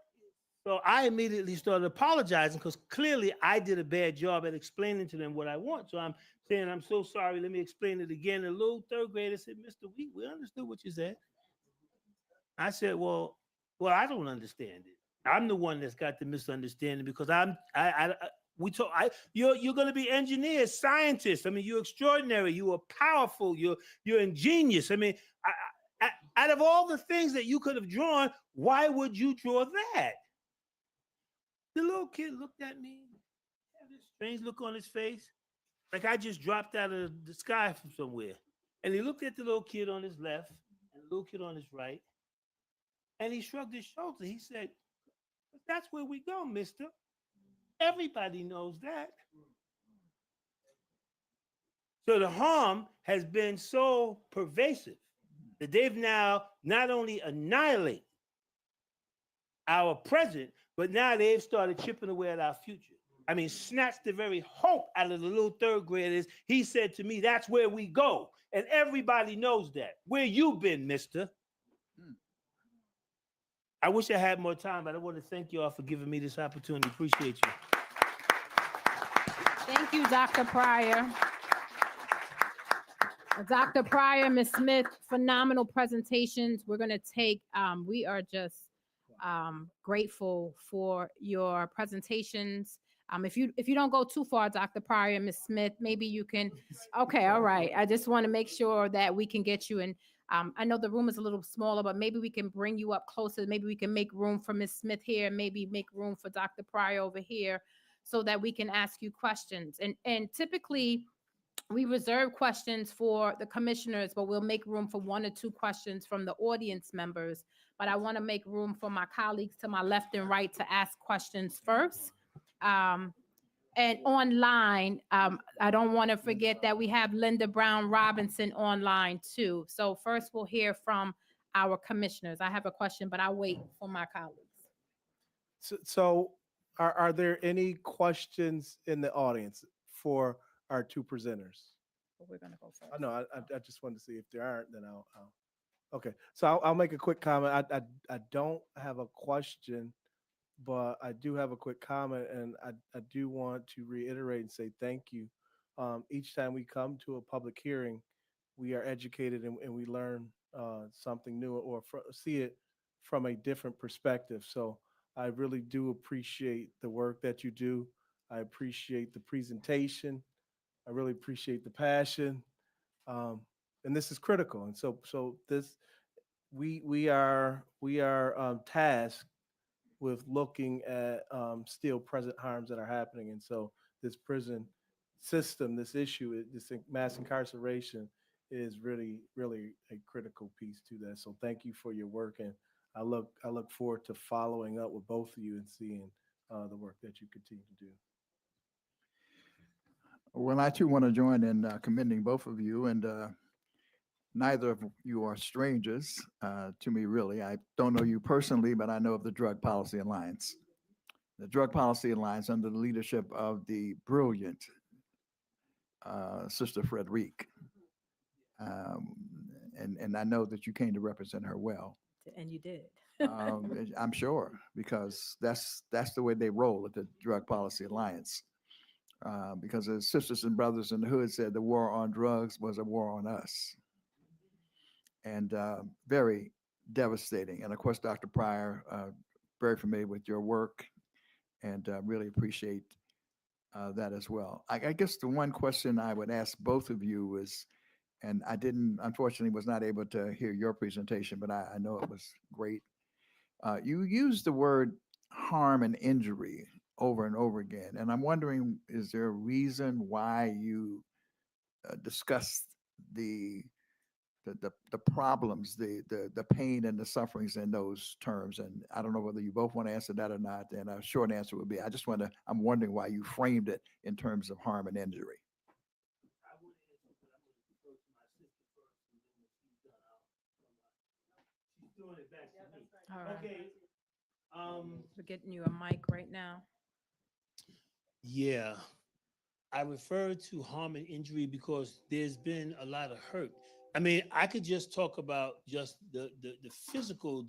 So I immediately started apologizing because clearly I did a bad job at explaining to them what I want. So I'm saying, I'm so sorry. Let me explain it again. The little 3rd grader said, Mr. We understood what you said. I said, well, I don't understand it. I'm the one that's got the misunderstanding because you're going to be engineers, scientists. I mean, you're extraordinary. You are powerful. You're ingenious. I mean, out of all the things that you could have drawn, why would you draw that? The little kid looked at me, had this strange look on his face, like I just dropped out of the sky from somewhere. And he looked at the little kid on his left and the little kid on his right, and he shrugged his shoulder. He said, "That's where we go, mister. Everybody knows that." So the harm has been so pervasive that they've now not only annihilated our present, but now they've started chipping away at our future. I mean, snatched the very hope out of the little third graders. He said to me, "That's where we go." And everybody knows that. Where you been, mister? I wish I had more time, but I want to thank you all for giving me this opportunity. Appreciate you. Thank you, Dr. Pryor. Dr. Pryor, Ms. Smith, phenomenal presentations. We're going to take, we are just grateful for your presentations. If you don't go too far, Dr. Pryor, Ms. Smith, maybe you can, okay, all right. I just want to make sure that we can get you in. I know the room is a little smaller, but maybe we can bring you up closer. Maybe we can make room for Ms. Smith here, maybe make room for Dr. Pryor over here so that we can ask you questions. And typically, we reserve questions for the commissioners, but we'll make room for 1 or 2 questions from the audience members. But I want to make room for my colleagues to my left and right to ask questions first. And online, I don't want to forget that we have Linda Brown Robinson online too. So first we'll hear from our commissioners. I have a question, but I'll wait for my colleagues. So are there any questions in the audience for our 2 presenters? We're going to go first. No, I just wanted to see if there aren't, then I'll okay. So I'll make a quick comment. I don't have a question, but I do have a quick comment, and I do want to reiterate and say thank you. Each time we come to a public hearing, we are educated and we learn something new or see it from a different perspective. So I really do appreciate the work that you do. I appreciate the presentation. I really appreciate the passion. And this is critical. And so this we are tasked with looking at still present harms that are happening. And so this prison system, this issue, this mass incarceration is really, really a critical piece to that. So thank you for your work. And I look forward to following up with both of you and seeing the work that you continue to do. Well, I too want to join in commending both of you, and neither of you are strangers to me, really. I don't know you personally, but I know of the Drug Policy Alliance. The Drug Policy Alliance, under the leadership of the brilliant Sister Frederique. And I know that you came to represent her well. And you did. I'm sure, because that's the way they roll at the Drug Policy Alliance. Because as sisters and brothers in the hood said, the war on drugs was a war on us. And very devastating. And of course, Dr. Pryor, very familiar with your work, and really appreciate that as well. I guess the one question I would ask both of you is, and I unfortunately was not able to hear your presentation, but I know it was great. You used the word harm and injury over and over again. And I'm wondering, is there a reason why you discussed the problems, the pain and the sufferings in those terms? And I don't know whether you both want to answer that or not. And a short answer would be, I'm wondering why you framed it in terms of harm and injury. All right. Okay. We're getting you a mic right now. Yeah, I refer to harm and injury because there's been a lot of hurt. I mean, I could just talk about just the physical.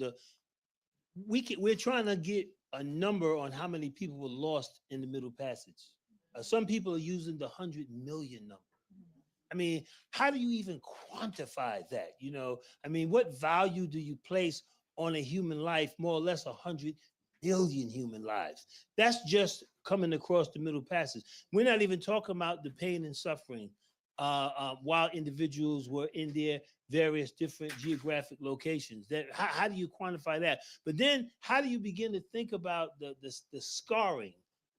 We're trying to get a number on how many people were lost in the Middle Passage. Some people are using the 100 million number. I mean, how do you even quantify that? You know, I mean, what value do you place on a human life? More or less 100 billion human lives. That's just coming across the Middle Passage. We're not even talking about the pain and suffering while individuals were in their various different geographic locations. That how do you quantify that? But then how do you begin to think about the scarring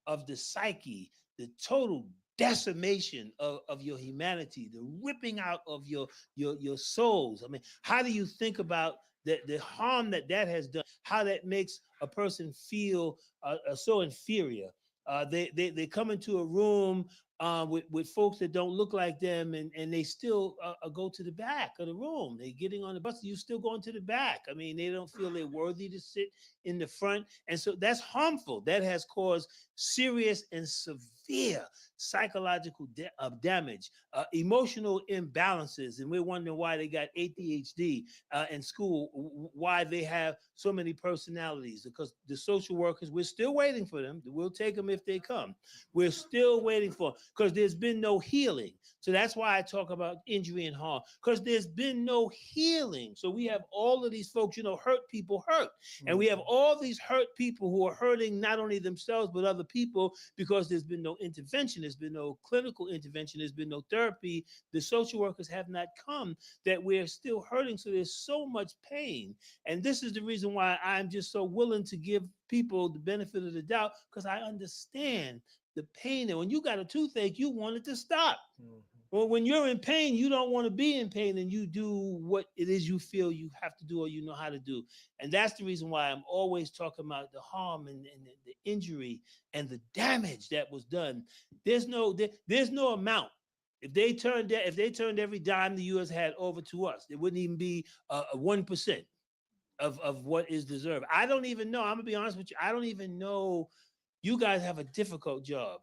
of the psyche, the total decimation of your humanity, the ripping out of your souls? I mean, how do you think about the harm that has done, how that makes a person feel so inferior? They come into a room with folks that don't look like them, and they still go to the back of the room. They're getting on the bus, you still going to the back. I mean, they don't feel they're worthy to sit in the front. And so that's harmful. That has caused serious and severe psychological damage, emotional imbalances. And we're wondering why they got ADHD in school, why they have so many personalities, because the social workers, we're still waiting for them. We'll take them if they come. We're still waiting for them because there's been no healing. So that's why I talk about injury and harm, because there's been no healing. So we have all of these folks, hurt people hurt. And we have all these hurt people who are hurting not only themselves, but other people, because there's been no intervention. There's been no clinical intervention. There's been no therapy. The social workers have not come, that we're still hurting. So there's so much pain. And this is the reason why I'm just so willing to give people the benefit of the doubt, because I understand the pain. And when you got a toothache, you want it to stop. Well, when you're in pain, you don't want to be in pain, and you do what it is you feel you have to do or you know how to do. And that's the reason why I'm always talking about the harm and the injury and the damage that was done. There's no amount. If they turned every dime the U.S. had over to us, it wouldn't even be 1% of what is deserved. I don't even know. I'm gonna be honest with you. I don't even know. You guys have a difficult job.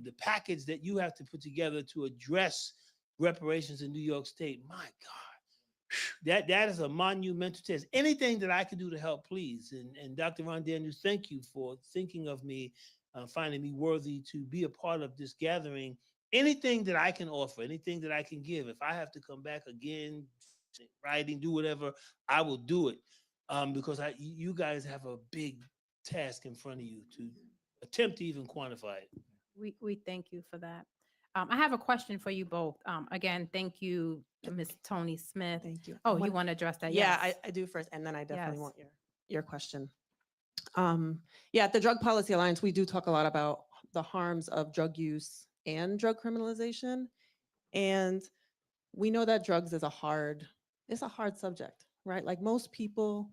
The package that you have to put together to address reparations in New York State, my God, that is a monumental task. Anything that I can do to help, please. And Dr. Ron Daniels, thank you for thinking of me, finding me worthy to be a part of this gathering. Anything that I can offer, anything that I can give, if I have to come back again, writing, do whatever, I will do it. Because you guys have a big task in front of you to attempt to even quantify it. We thank you for that. I have a question for you both. Again, thank you, Ms. Tony Smith. Thank you. Oh, you want to address that? Yeah, Yes. I do first, and then I definitely Yes. want your question. Yeah, at the Drug Policy Alliance, we do talk a lot about the harms of drug use and drug criminalization. And we know that drugs is it's a hard subject, right? Like most people,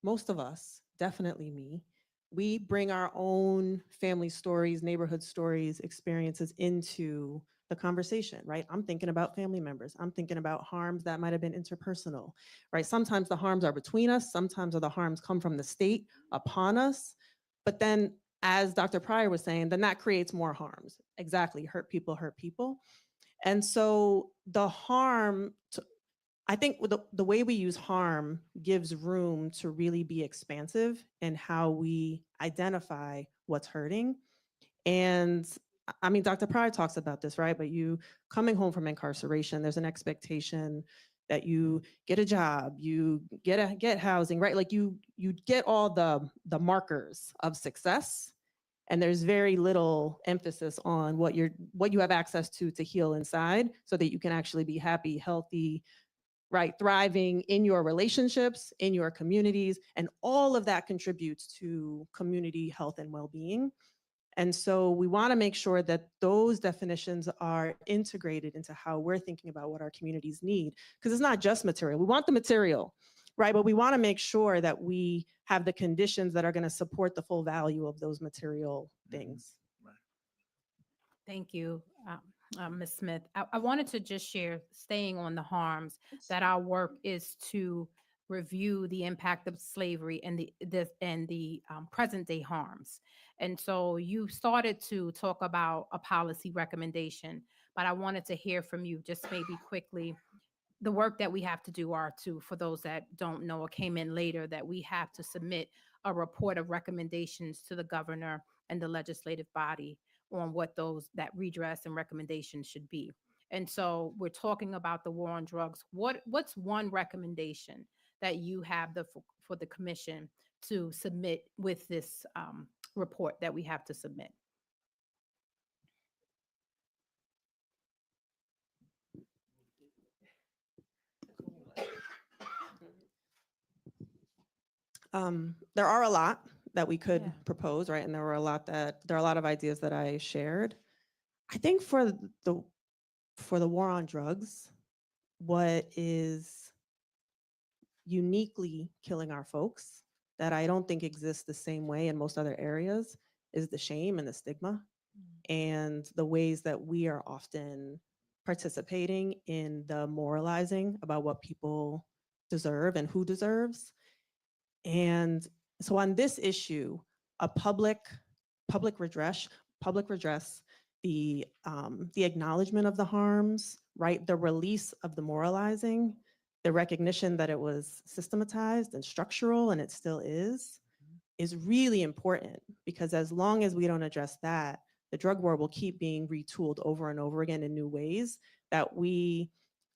most of us, definitely me, we bring our own family stories, neighborhood stories, experiences into the conversation, right? I'm thinking about family members. I'm thinking about harms that might have been interpersonal, right? Sometimes the harms are between us. Sometimes the harms come from the state upon us. But then, as Dr. Pryor was saying, then that creates more harms. Exactly, hurt people hurt people. And so the harm, I think the way we use harm gives room to really be expansive in how we identify what's hurting. And I mean, Dr. Pryor talks about this, right? But you coming home from incarceration, there's an expectation that you get a job, you get housing, right? Like you get all the markers of success, and there's very little emphasis on what you have access to heal inside, so that you can actually be happy, healthy, right, thriving in your relationships, in your communities, and all of that contributes to community health and well-being. And so we want to make sure that those definitions are integrated into how we're thinking about what our communities need, because it's not just material. We want the material, right? But we want to make sure that we have the conditions that are going to support the full value of those material things. Thank you, Ms. Smith. I wanted to just share, staying on the harms, that our work is to review the impact of slavery and the present day harms. And so you started to talk about a policy recommendation, but I wanted to hear from you just maybe quickly the work that we have to do are to, for those that don't know or came in later, that we have to submit a report of recommendations to the governor and the legislative body on what that redress and recommendations should be. And so we're talking about the war on drugs. What's one recommendation that you have for the commission to submit with this report that we have to submit. There are a lot that we could Yeah. propose, right? And there are a lot of ideas that I shared. I think for the war on drugs, what is uniquely killing our folks that I don't think exists the same way in most other areas is the shame and the stigma and the ways that we are often participating in the moralizing about what people deserve and who deserves. And so on this issue, a public redress, the acknowledgement of the harms, right? The release of the moralizing, the recognition that it was systematized and structural, and it still is really important, because as long as we don't address that, the drug war will keep being retooled over and over again in new ways that we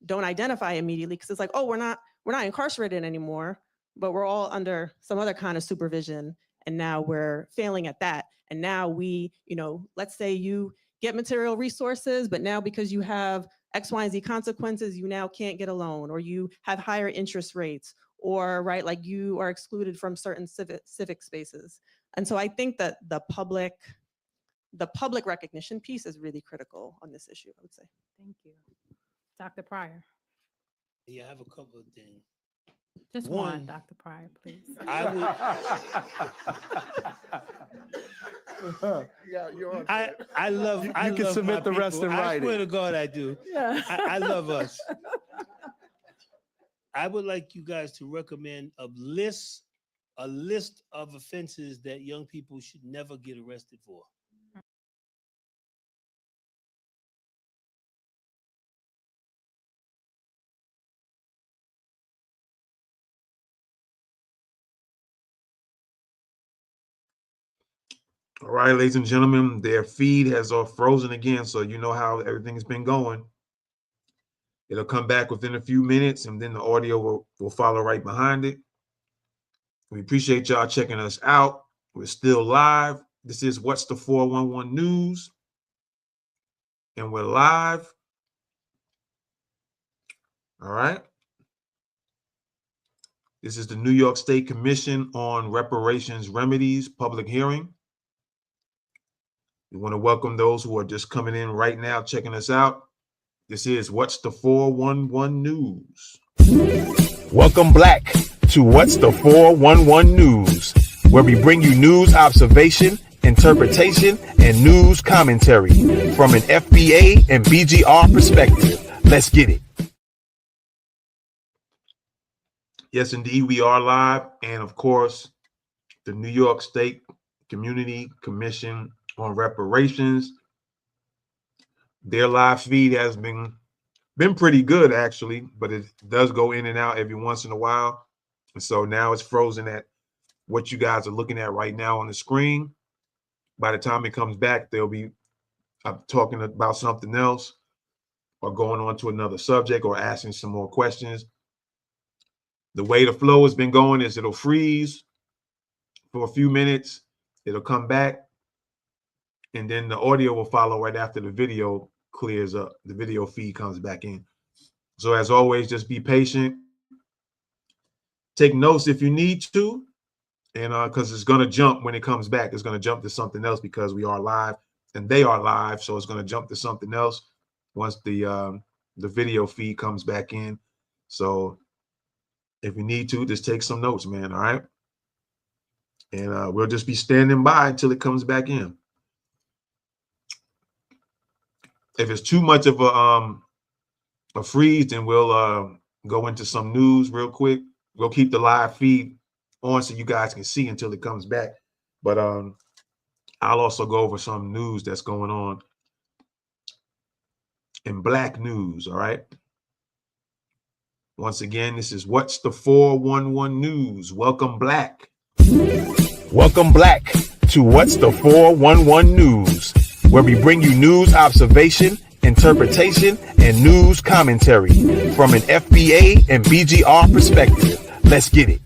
don't identify immediately, because it's like, oh, we're not incarcerated anymore, but we're all under some other kind of supervision, and now we're failing at that. And now we, let's say you get material resources, but now because you have X, Y, and Z consequences, you now can't get a loan, or you have higher interest rates, or right, like you are excluded from certain civic spaces. And so I think that the public recognition piece is really critical on this issue, I would say. Thank you. Dr. Pryor. Yeah, I have a couple of things. Just one, Dr. Pryor, please. I love. You I can love submit my the rest people. in I writing. swear to God, I do. Yeah. I love us. I would like you guys to recommend a list of offenses that young people should never get arrested for. All right, ladies and gentlemen, their feed has frozen again, so you know how everything's been going. It'll come back within a few minutes, and then the audio will follow right behind it. We appreciate y'all checking us out. We're still live. This is What's the 411 News, and we're live. All right. This is the New York State Commission on Reparations Remedies public hearing. We want to welcome those who are just coming in right now, checking us out. This is What's the 411 News. Welcome Black to What's the 411 News, where we bring you news observation, interpretation, and news commentary from an FBA and BGR perspective. Let's get it. Yes, indeed, we are live. And of course, the New York State Community Commission on Reparations, their live feed has been pretty good, actually, but it does go in and out every once in a while. And so now it's frozen at what you guys are looking at right now on the screen. By the time it comes back, they'll be talking about something else or going on to another subject or asking some more questions. The way the flow has been going is it'll freeze for a few minutes. It'll come back, and then the audio will follow right after the video clears up. The video feed comes back in. So as always, just be patient. Take notes if you need to, and because it's going to jump when it comes back. It's going to jump to something else because we are live and they are live. So it's going to jump to something else once the video feed comes back in. So if you need to, just take some notes, man. All right. And we'll just be standing by until it comes back in. If it's too much of a freeze, then we'll go into some news real quick. We'll keep the live feed on so you guys can see until it comes back. But I'll also go over some news that's going on in Black news. All right. Once again, this is What's the 411 News. Welcome Black. Welcome Black to What's the 411 News, where we bring you news observation, interpretation, and news commentary from an FBA and BGR perspective. Let's get it.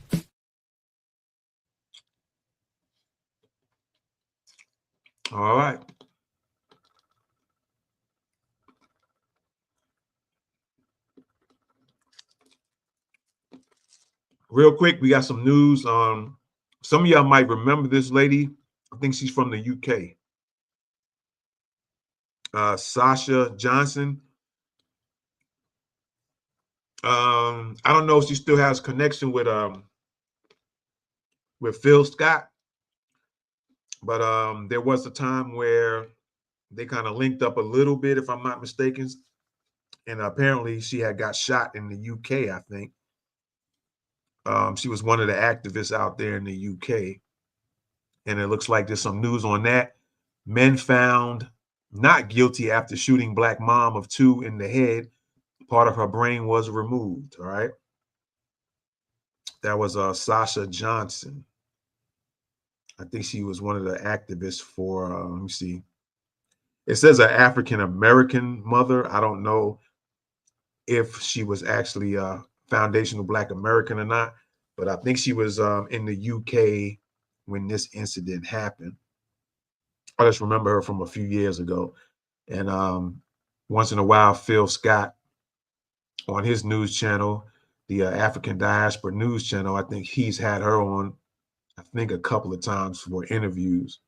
All right. Real quick, we got some news. Some of y'all might remember this lady. I think she's from the UK. Sasha Johnson. I don't know if she still has connection with Phil Scott, but there was a time where they kind of linked up a little bit, if I'm not mistaken. And apparently she had got shot in the UK, I think. She was one of the activists out there in the UK. And it looks like there's some news on that. Men found not guilty after shooting black mom of 2 in the head. Part of her brain was removed. All right. That was Sasha Johnson. I think she was one of the activists for, let me see. It says an African-American mother. I don't know if she was actually a foundational Black American or not, but I think she was in the UK when this incident happened. I just remember her from a few years ago. And once in a while, Phil Scott on his news channel, the African Diaspora News Channel, I think he's had her on, I think a couple of times for interviews.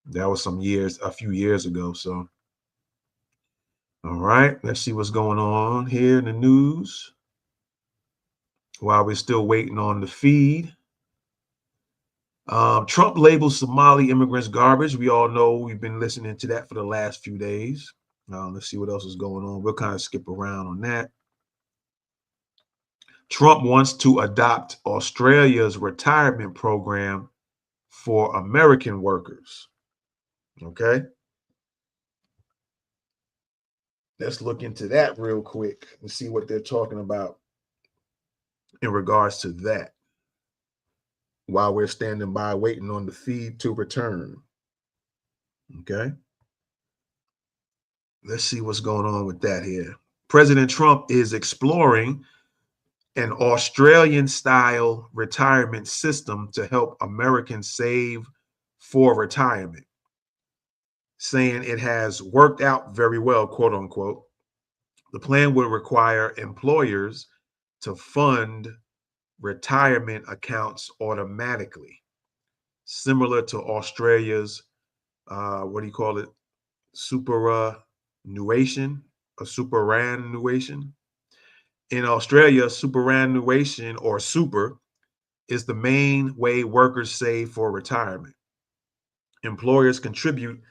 That was a few years ago. So, all right, let's see what's going on here in the news while we're still waiting on the feed. Trump labels Somali immigrants garbage. We all know we've been listening to that for the last few days. Let's see what else is going on. We'll kind of skip around on that. Trump wants to adopt Australia's retirement program for American workers. Okay. Let's look into that real quick and see what they're talking about in regards to that while we're standing by waiting on the feed to return. Okay. Let's see what's going on with that here. President Trump is exploring an Australian-style retirement system to help Americans save for retirement, saying it has worked out very well, quote unquote. The plan would require employers to fund retirement accounts automatically, similar to Australia's, what do you call it? Superannuation, a superannuation. In Australia, superannuation or super is the main way workers save for retirement. Employers contribute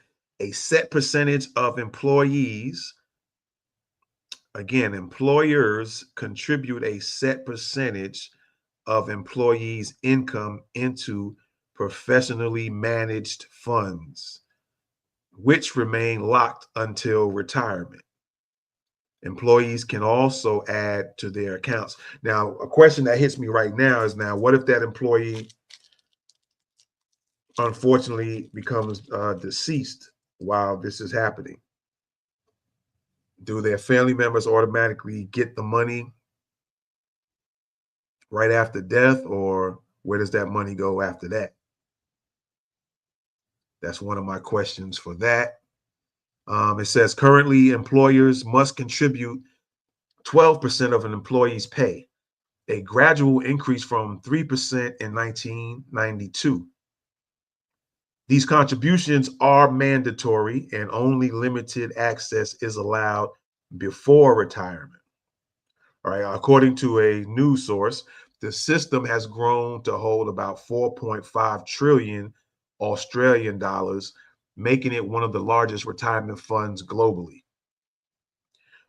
a set percentage of employees. Again, employers contribute a set percentage of employees' income into professionally managed funds, which remain locked until retirement. Employees can also add to their accounts. Now, a question that hits me right now is, now, what if that employee unfortunately becomes deceased while this is happening? Do their family members automatically get the money right after death, or where does that money go after that? That's one of my questions for that. It says currently employers must contribute 12% of an employee's pay, a gradual increase from 3% in 1992. These contributions are mandatory and only limited access is allowed before retirement. All right, according to a news source, the system has grown to hold about 4.5 trillion Australian dollars, making it one of the largest retirement funds globally.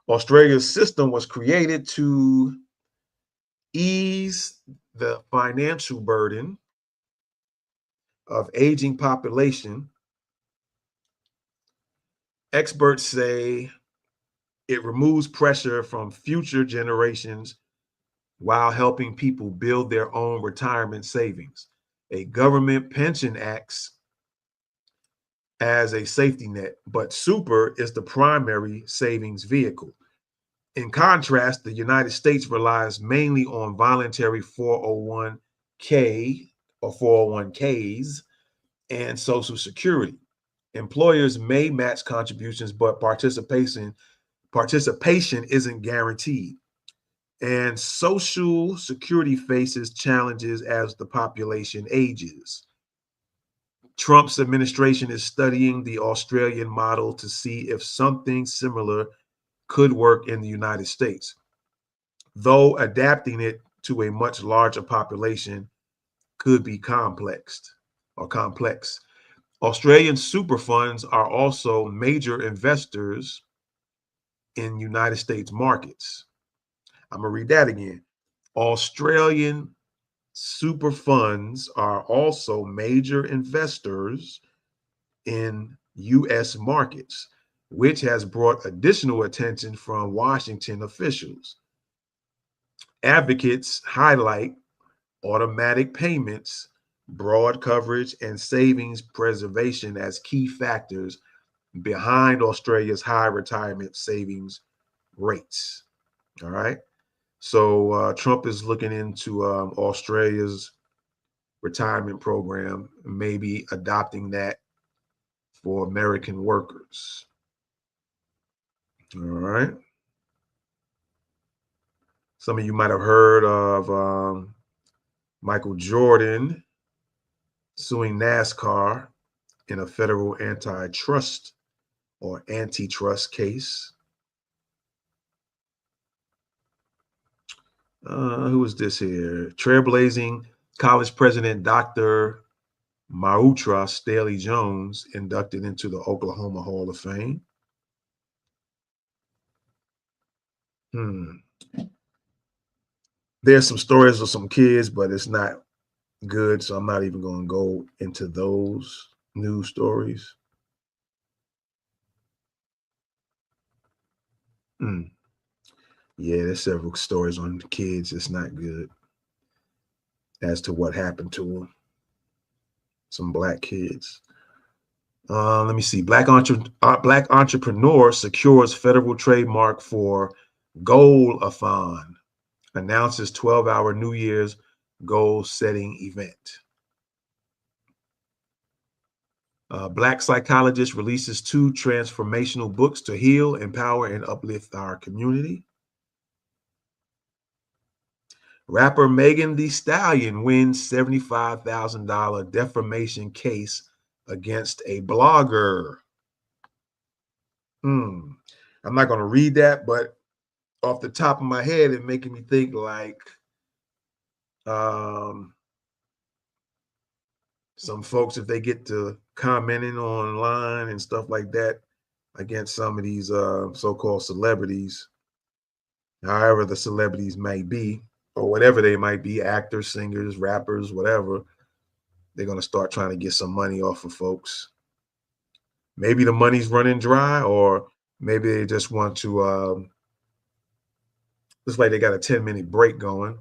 Australia's system was created to ease the financial burden of aging population. Experts say it removes pressure from future generations while helping people build their own retirement savings. A government pension acts as a safety net, but super is the primary savings vehicle. In contrast, the United States relies mainly on voluntary 401k or 401ks and Social Security. Employers may match contributions, but participation isn't guaranteed. And Social Security faces challenges as the population ages. Trump's administration is studying the Australian model to see if something similar could work in the United States, though adapting it to a much larger population could be complex. Australian super funds are also major investors in United States markets. I'm going to read that again. Australian super funds are also major investors in U.S. markets, which has brought additional attention from Washington officials. Advocates highlight automatic payments, broad coverage, and savings preservation as key factors behind Australia's high retirement savings rates. All right. So Trump is looking into Australia's retirement program, maybe adopting that for American workers. All right. Some of you might have heard of Michael Jordan suing NASCAR in a federal antitrust case. Who is this here? Trailblazing college president Dr. Mautra Staley Jones inducted into the Oklahoma Hall of Fame. There's some stories of some kids, but it's not good, so I'm not even going to go into those news stories. Yeah, there's several stories on the kids. It's not good as to what happened to them. Some black kids. Let me see. Black entrepreneur secures federal trademark for Goal-a-thon, announces 12-hour New Year's goal-setting event. Black psychologist releases 2 transformational books to heal, empower, and uplift our community. Rapper Megan Thee Stallion wins $75,000 defamation case against a blogger. I'm not going to read that, but off the top of my head, it's making me think like some folks, if they get to commenting online and stuff like that against some of these so-called celebrities, however the celebrities may be, or whatever they might be, actors, singers, rappers, whatever, they're going to start trying to get some money off of folks. Maybe the money's running dry, or maybe they just want to, looks like they got a 10-minute break going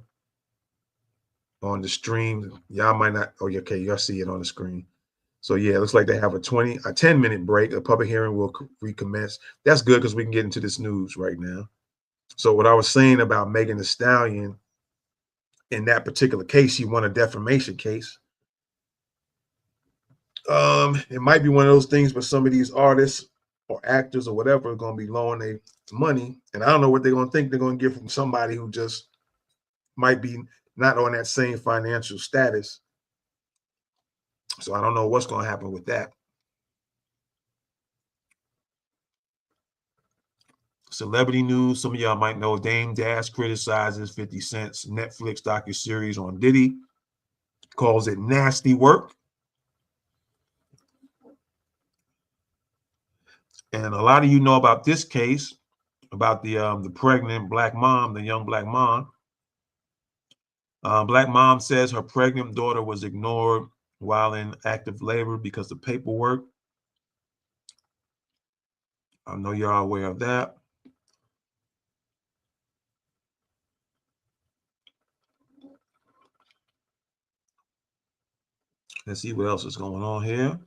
on the stream. Y'all might not, oh, okay, y'all see it on the screen. So yeah, it looks like they have a 10-minute break. A public hearing will recommence. That's good because we can get into this news right now. So what I was saying about Megan Thee Stallion, in that particular case, she won a defamation case. It might be one of those things where some of these artists or actors or whatever are going to be loaning their money, and I don't know what they're going to think they're going to get from somebody who just might be not on that same financial status. So I don't know what's going to happen with that. Celebrity news. Some of y'all might know Dame Dash criticizes 50 Cent's Netflix docuseries on Diddy, calls it nasty work. And a lot of you know about this case, about the pregnant black mom, the young black mom. Black mom says her pregnant daughter was ignored while in active labor because of paperwork. I know you're aware of that. Let's see what else is going on here.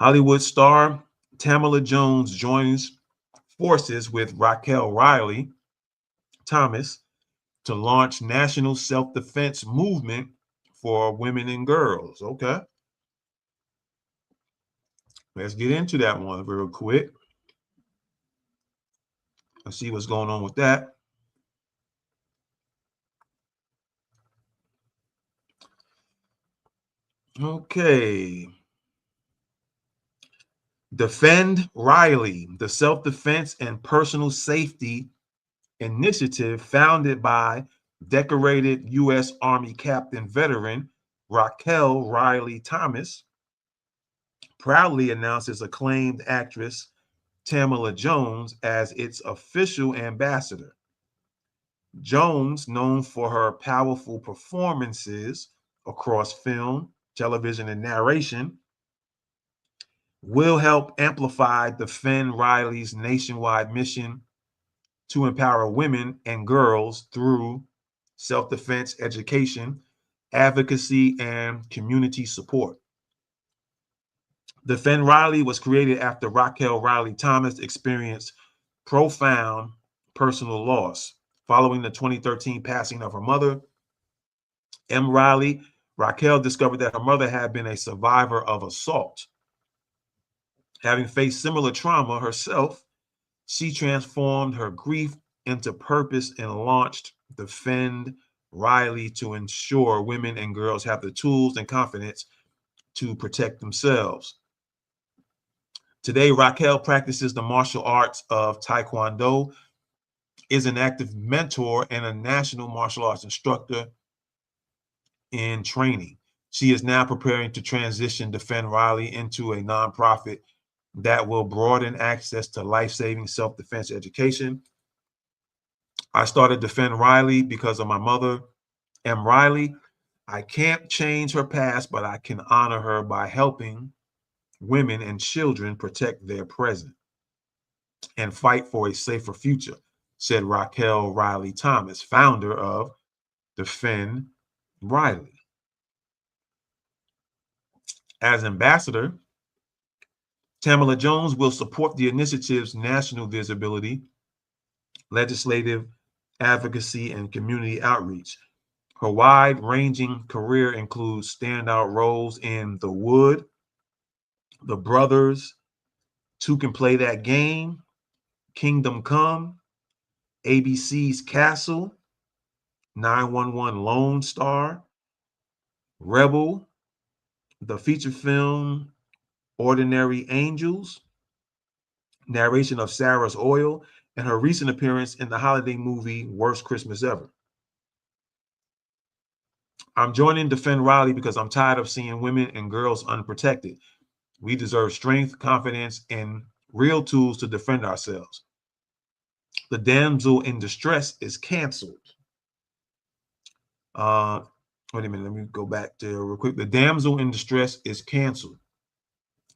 Hollywood star Tamala Jones joins forces with Raquel Riley Thomas to launch national self-defense movement for women and girls. Okay. Let's get into that one real quick. Let's see what's going on with that. Okay. Defend Riley, the self-defense and personal safety initiative founded by decorated U.S. Army Captain veteran Raquel Riley Thomas, proudly announces acclaimed actress Tamala Jones as its official ambassador. Jones, known for her powerful performances across film, television, and narration, will help amplify Defend Riley's nationwide mission to empower women and girls through self-defense education, advocacy, and community support. Defend Riley was created after Raquel Riley Thomas experienced profound personal loss. Following the 2013 passing of her mother, M. Riley, Raquel discovered that her mother had been a survivor of assault. Having faced similar trauma herself, she transformed her grief into purpose and launched Defend Riley to ensure women and girls have the tools and confidence to protect themselves. Today, Raquel practices the martial arts of Taekwondo, is an active mentor, and a national martial arts instructor in training. She is now preparing to transition Defend Riley into a nonprofit that will broaden access to life-saving self-defense education. I started Defend Riley because of my mother, M. Riley. I can't change her past, but I can honor her by helping women and children protect their present and fight for a safer future, said Raquel Riley Thomas, founder of Defend Riley. As ambassador, Tamala Jones will support the initiative's national visibility, legislative advocacy, and community outreach. Her wide-ranging career includes standout roles in The Wood, The Brothers, Two Can Play That Game, Kingdom Come, ABC's Castle, 911 Lone Star, Rebel, the feature film Ordinary Angels, narration of Sarah's Oil, and her recent appearance in the holiday movie Worst Christmas Ever. I'm joining Defend Riley because I'm tired of seeing women and girls unprotected. We deserve strength, confidence, and real tools to defend ourselves. The damsel in distress is canceled. Wait a minute, let me go back there real quick. The damsel in distress is canceled.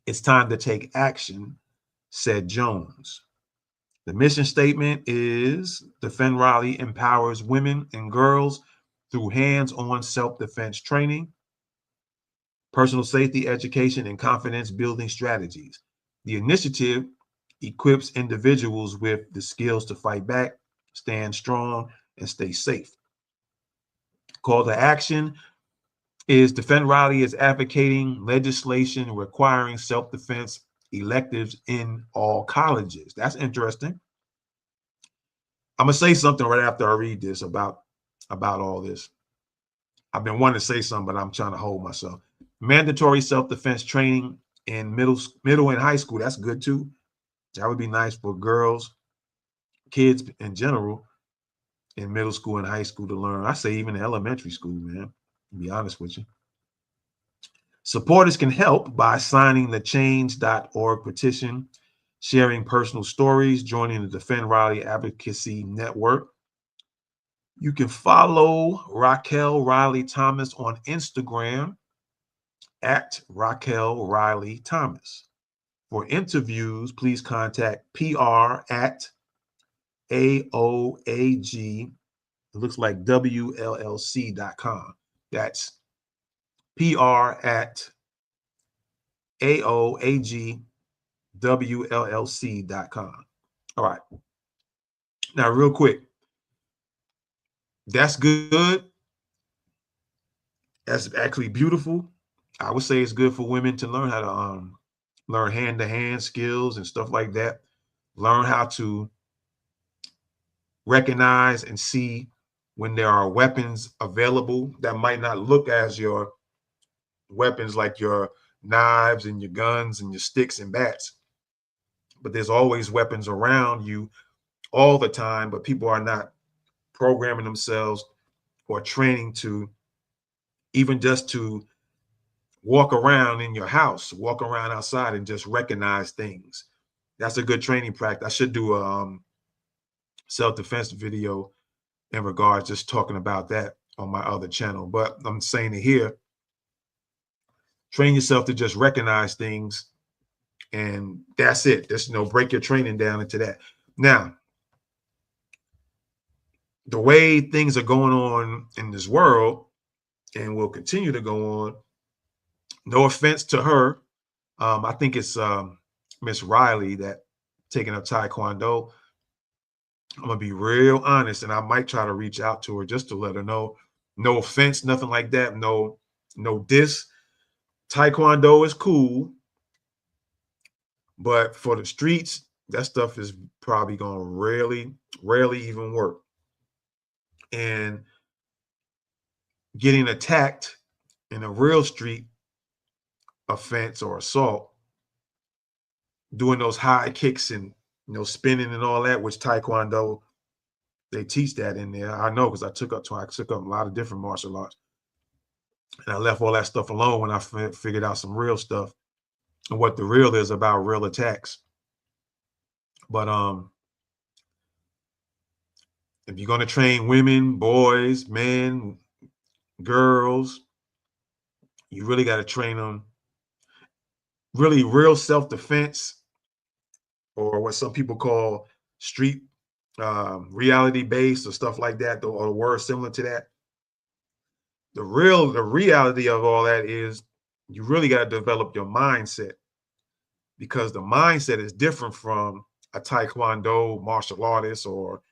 It's time to take action, said Jones. The mission statement is Defend Riley empowers women and girls through hands-on self-defense training, personal safety education, and confidence building strategies. The initiative equips individuals with the skills to fight back, stand strong, and stay safe. Call to action is Defend Riley is advocating legislation requiring self-defense electives in all colleges. That's interesting. I'm gonna say something right after I read this about all this. I've been wanting to say something, but I'm trying to hold myself. Mandatory self-defense training in middle and high school. That's good too. That would be nice for girls, kids in general, in middle school and high school to learn. I say even in elementary school, man, to be honest with you. Supporters can help by signing the change.org petition, sharing personal stories, joining the Defend Riley Advocacy Network. You can follow Raquel Riley Thomas on Instagram at Raquel Riley Thomas. For interviews, please contact PR at AOAG. It looks like WLLC.com. That's PR at AOAGWLLC.com. All right. Now, real quick, that's good. That's actually beautiful. I would say it's good for women to learn how to learn hand-to-hand skills and stuff like that. Learn how to recognize and see when there are weapons available that might not look as your weapons, like your knives and your guns and your sticks and bats. But there's always weapons around you all the time, but people are not programming themselves or training to even just to walk around in your house, walk around outside and just recognize things. That's a good training practice. I should do a self-defense video in regards just talking about that on my other channel. But I'm saying it here, train yourself to just recognize things, and that's it. Just, break your training down into that. Now, the way things are going on in this world and will continue to go on, no offense to her, I think it's Miss Riley that taking up Taekwondo. I'm gonna be real honest, and I might try to reach out to her just to let her know. No offense, nothing like that. No diss. Taekwondo is cool, but for the streets, that stuff is probably gonna rarely even work. And getting attacked in a real street offense or assault, doing those high kicks and spinning and all that, which Taekwondo, they teach that in there. I know, because I took up a lot of different martial arts, and I left all that stuff alone when I figured out some real stuff and what the real is about real attacks. But if you're going to train women, boys, men, girls, you really got to train them really real self-defense, or what some people call street reality based or stuff like that, or a word similar to that. The reality of all that is you really got to develop your mindset, because the mindset is different from a Taekwondo martial artist or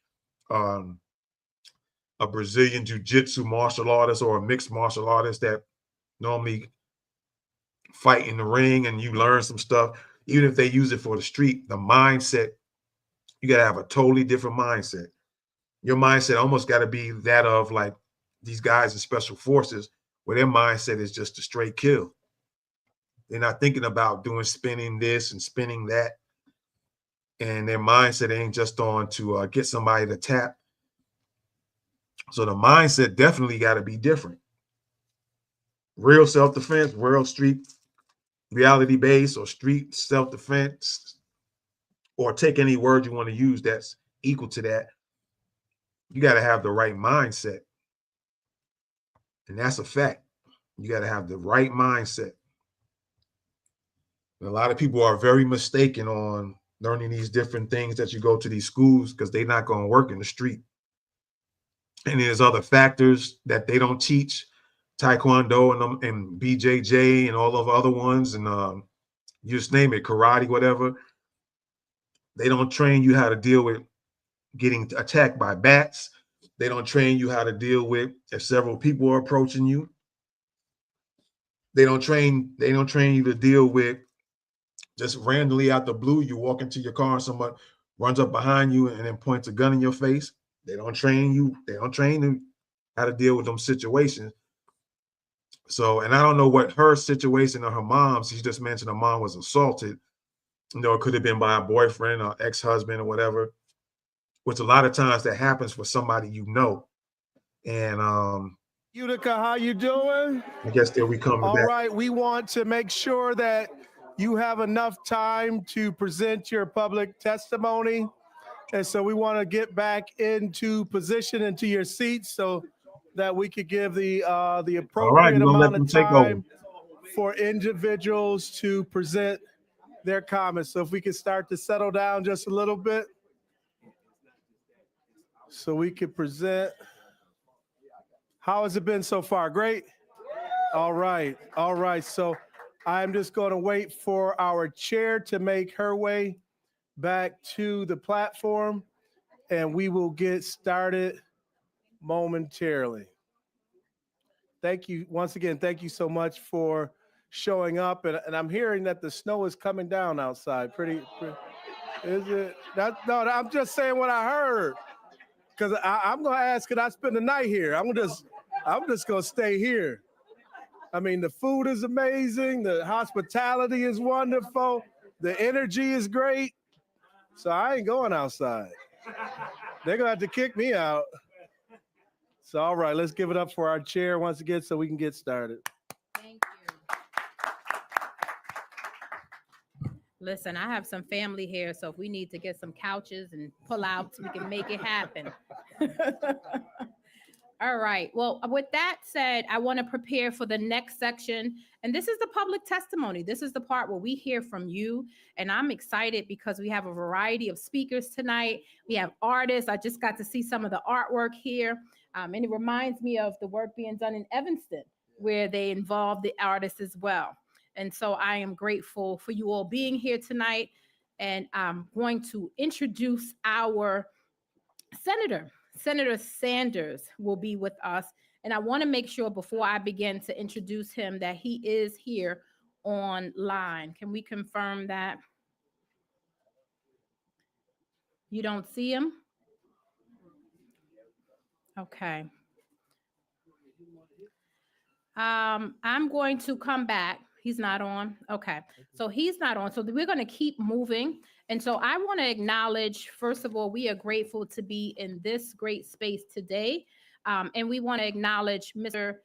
a Brazilian jiu-jitsu martial artist or a mixed martial artist that normally fight in the ring and you learn some stuff. Even if they use it for the street, the mindset, you got to have a totally different mindset. Your mindset almost got to be that of like these guys in special forces, where their mindset is just a straight kill. They're not thinking about doing spinning this and spinning that. And their mindset ain't just on to get somebody to tap. So the mindset definitely got to be different. Real self-defense, real street reality based, or street self-defense, or take any word you want to use that's equal to that. You got to have the right mindset. And that's a fact. You got to have the right mindset. And a lot of people are very mistaken on learning these different things that you go to these schools, because they're not going to work in the street. And there's other factors that they don't teach, Taekwondo and BJJ and all of the other ones, and you just name it, karate, whatever. They don't train you how to deal with getting attacked by bats. They don't train you how to deal with if several people are approaching you. They don't train you to deal with just randomly out the blue, you walk into your car and someone runs up behind you and then points a gun in your face. They don't train you. They don't train you how to deal with them situations. So, and I don't know what her situation or her mom's, she just mentioned her mom was assaulted. It could have been by a boyfriend or ex-husband or whatever, which a lot of times that happens for somebody you know. And Utica, how you doing? I guess there we come to All that. right, we want to make sure that you have enough time to present your public testimony. And so we want to get back into position, into your seats, so that we could give the appropriate amount of time for individuals to present their comments. So if we could start to settle down just a little bit, so we could present. How has it been so far? Great. All right. All right. So I'm just going to wait for our chair to make her way back to the platform, and we will get started momentarily. Thank you once again. Thank you so much for showing up, and I'm hearing that the snow is coming down outside. Is it? No, I'm just saying what I heard. Because I'm gonna ask, could I spend the night here? I'm just gonna stay here. I mean, the food is amazing, the hospitality is wonderful, the energy is great. So I ain't going outside. They're gonna have to kick me out. So all right, let's give it up for our chair once again so we can get started. Thank you. Listen, I have some family here, so if we need to get some couches and pull outs, we can make it happen. All right. Well, with that said, I want to prepare for the next section. And this is the public testimony. This is the part where we hear from you. And I'm excited because we have a variety of speakers tonight. We have artists. I just got to see some of the artwork here. And it reminds me of the work being done in Evanston, where they involve the artists as well. And so I am grateful for you all being here tonight. And I'm going to introduce our senator. Senator Sanders will be with us. And I want to make sure before I begin to introduce him that he is here online. Can we confirm that? You don't see him? Okay. I'm going to come back. He's not on. Okay. So he's not on. So we're going to keep moving. And so I want to acknowledge, first of all, we are grateful to be in this great space today. And we want to acknowledge Mr.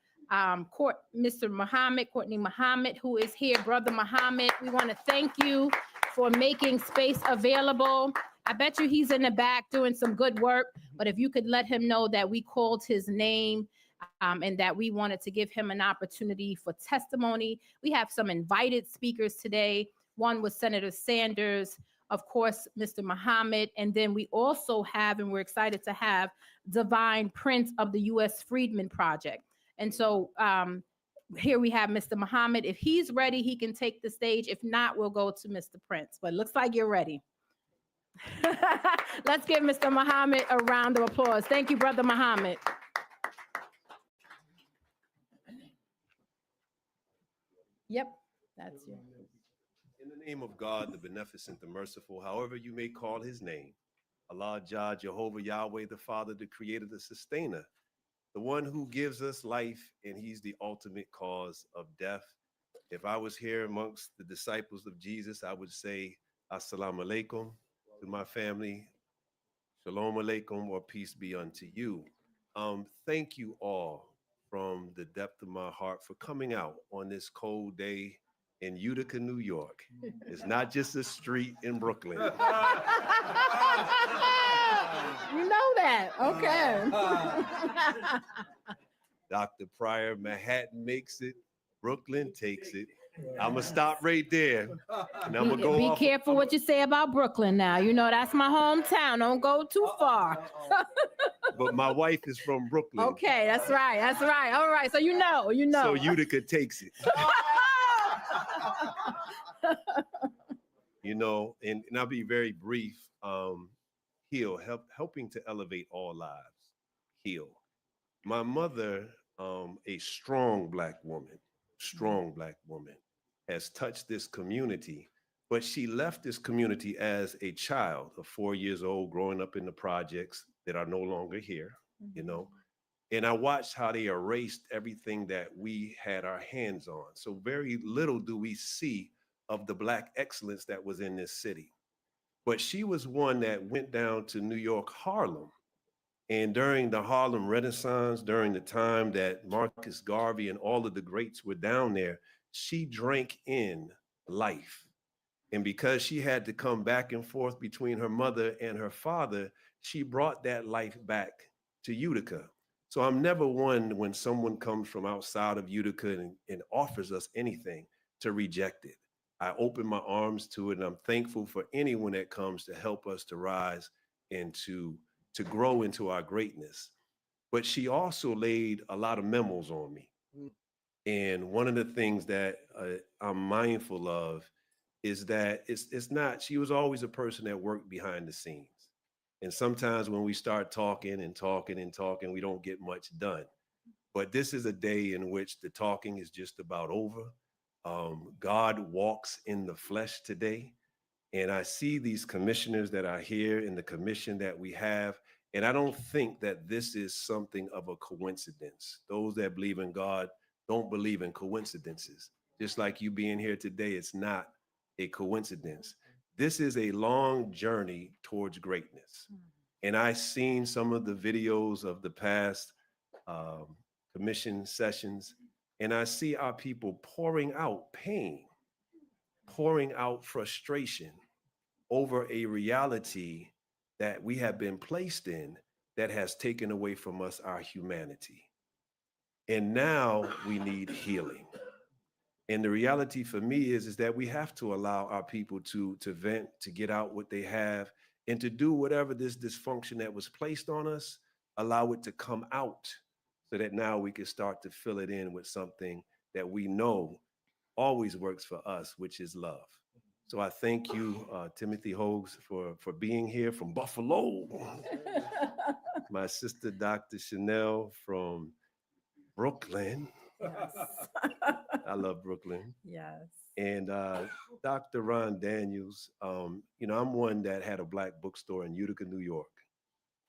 Courtney Muhammad, who is here. Brother Muhammad, we want to thank you for making space available. I bet you he's in the back doing some good work. But if you could let him know that we called his name and that we wanted to give him an opportunity for testimony. We have some invited speakers today. One was Senator Sanders, of course, Mr. Muhammad, and then we also have, and we're excited to have, Divine Prince of the U.S. Freedmen Project. And so here we have Mr. Muhammad. If he's ready, he can take the stage. If not, we'll go to Mr. Prince. But it looks like you're ready. Let's give Mr. Muhammad a round of applause. Thank you, Brother Muhammad. Yep, that's you. In the name of God, the beneficent, the merciful, however you may call his name, Allah, Jah, Jehovah, Yahweh, the Father, the Creator, the Sustainer, the one who gives us life, and he's the ultimate cause of death. If I was here amongst the disciples of Jesus, I would say, Assalamu alaikum to my family, Shalom alaikum, or peace be unto you. Thank you all from the depth of my heart for coming out on this cold day in Utica, New York. It's not just a street in Brooklyn. You know that, okay. Dr. Pryor, Manhattan makes it, Brooklyn takes it. I'm gonna stop right there. And I'm gonna go Be off. careful what you say about Brooklyn now. You know, that's my hometown. Don't go too far. But my wife is from Brooklyn. Okay, that's right. That's right. All right. So you know. So Utica takes it. You know, and I'll be very brief. Heal, helping to elevate all lives. Heal. My mother, a strong Black woman, has touched this community, but she left this community as a child of 4 years old, growing up in the projects that are no longer here, you know. And I watched how they erased everything that we had our hands on. So very little do we see of the Black excellence that was in this city. But she was one that went down to New York, Harlem. And during the Harlem Renaissance, during the time that Marcus Garvey and all of the greats were down there, she drank in life. And because she had to come back and forth between her mother and her father, she brought that life back to Utica. So I'm never one when someone comes from outside of Utica and offers us anything to reject it. I open my arms to it, and I'm thankful for anyone that comes to help us to rise and to grow into our greatness. But she also laid a lot of memos on me. And one of the things that I'm mindful of is that it's not, she was always a person that worked behind the scenes. And sometimes when we start talking, we don't get much done. But this is a day in which the talking is just about over. God walks in the flesh today. And I see these commissioners that are here in the commission that we have. And I don't think that this is something of a coincidence. Those that believe in God don't believe in coincidences. Just like you being here today, it's not a coincidence. This is a long journey towards greatness. And I've seen some of the videos of the past commission sessions, and I see our people pouring out pain, pouring out frustration over a reality that we have been placed in that has taken away from us our humanity. And now we need healing. And the reality for me is that we have to allow our people to vent, to get out what they have, and to do whatever this dysfunction that was placed on us, allow it to come out so that now we can start to fill it in with something that we know always works for us, which is love. So I thank you, Timothy Hogues, for being here from Buffalo. My sister, Dr. Chanel from Brooklyn. Yes. I love Brooklyn. Yes. And Dr. Ron Daniels, I'm one that had a Black bookstore in Utica, New York.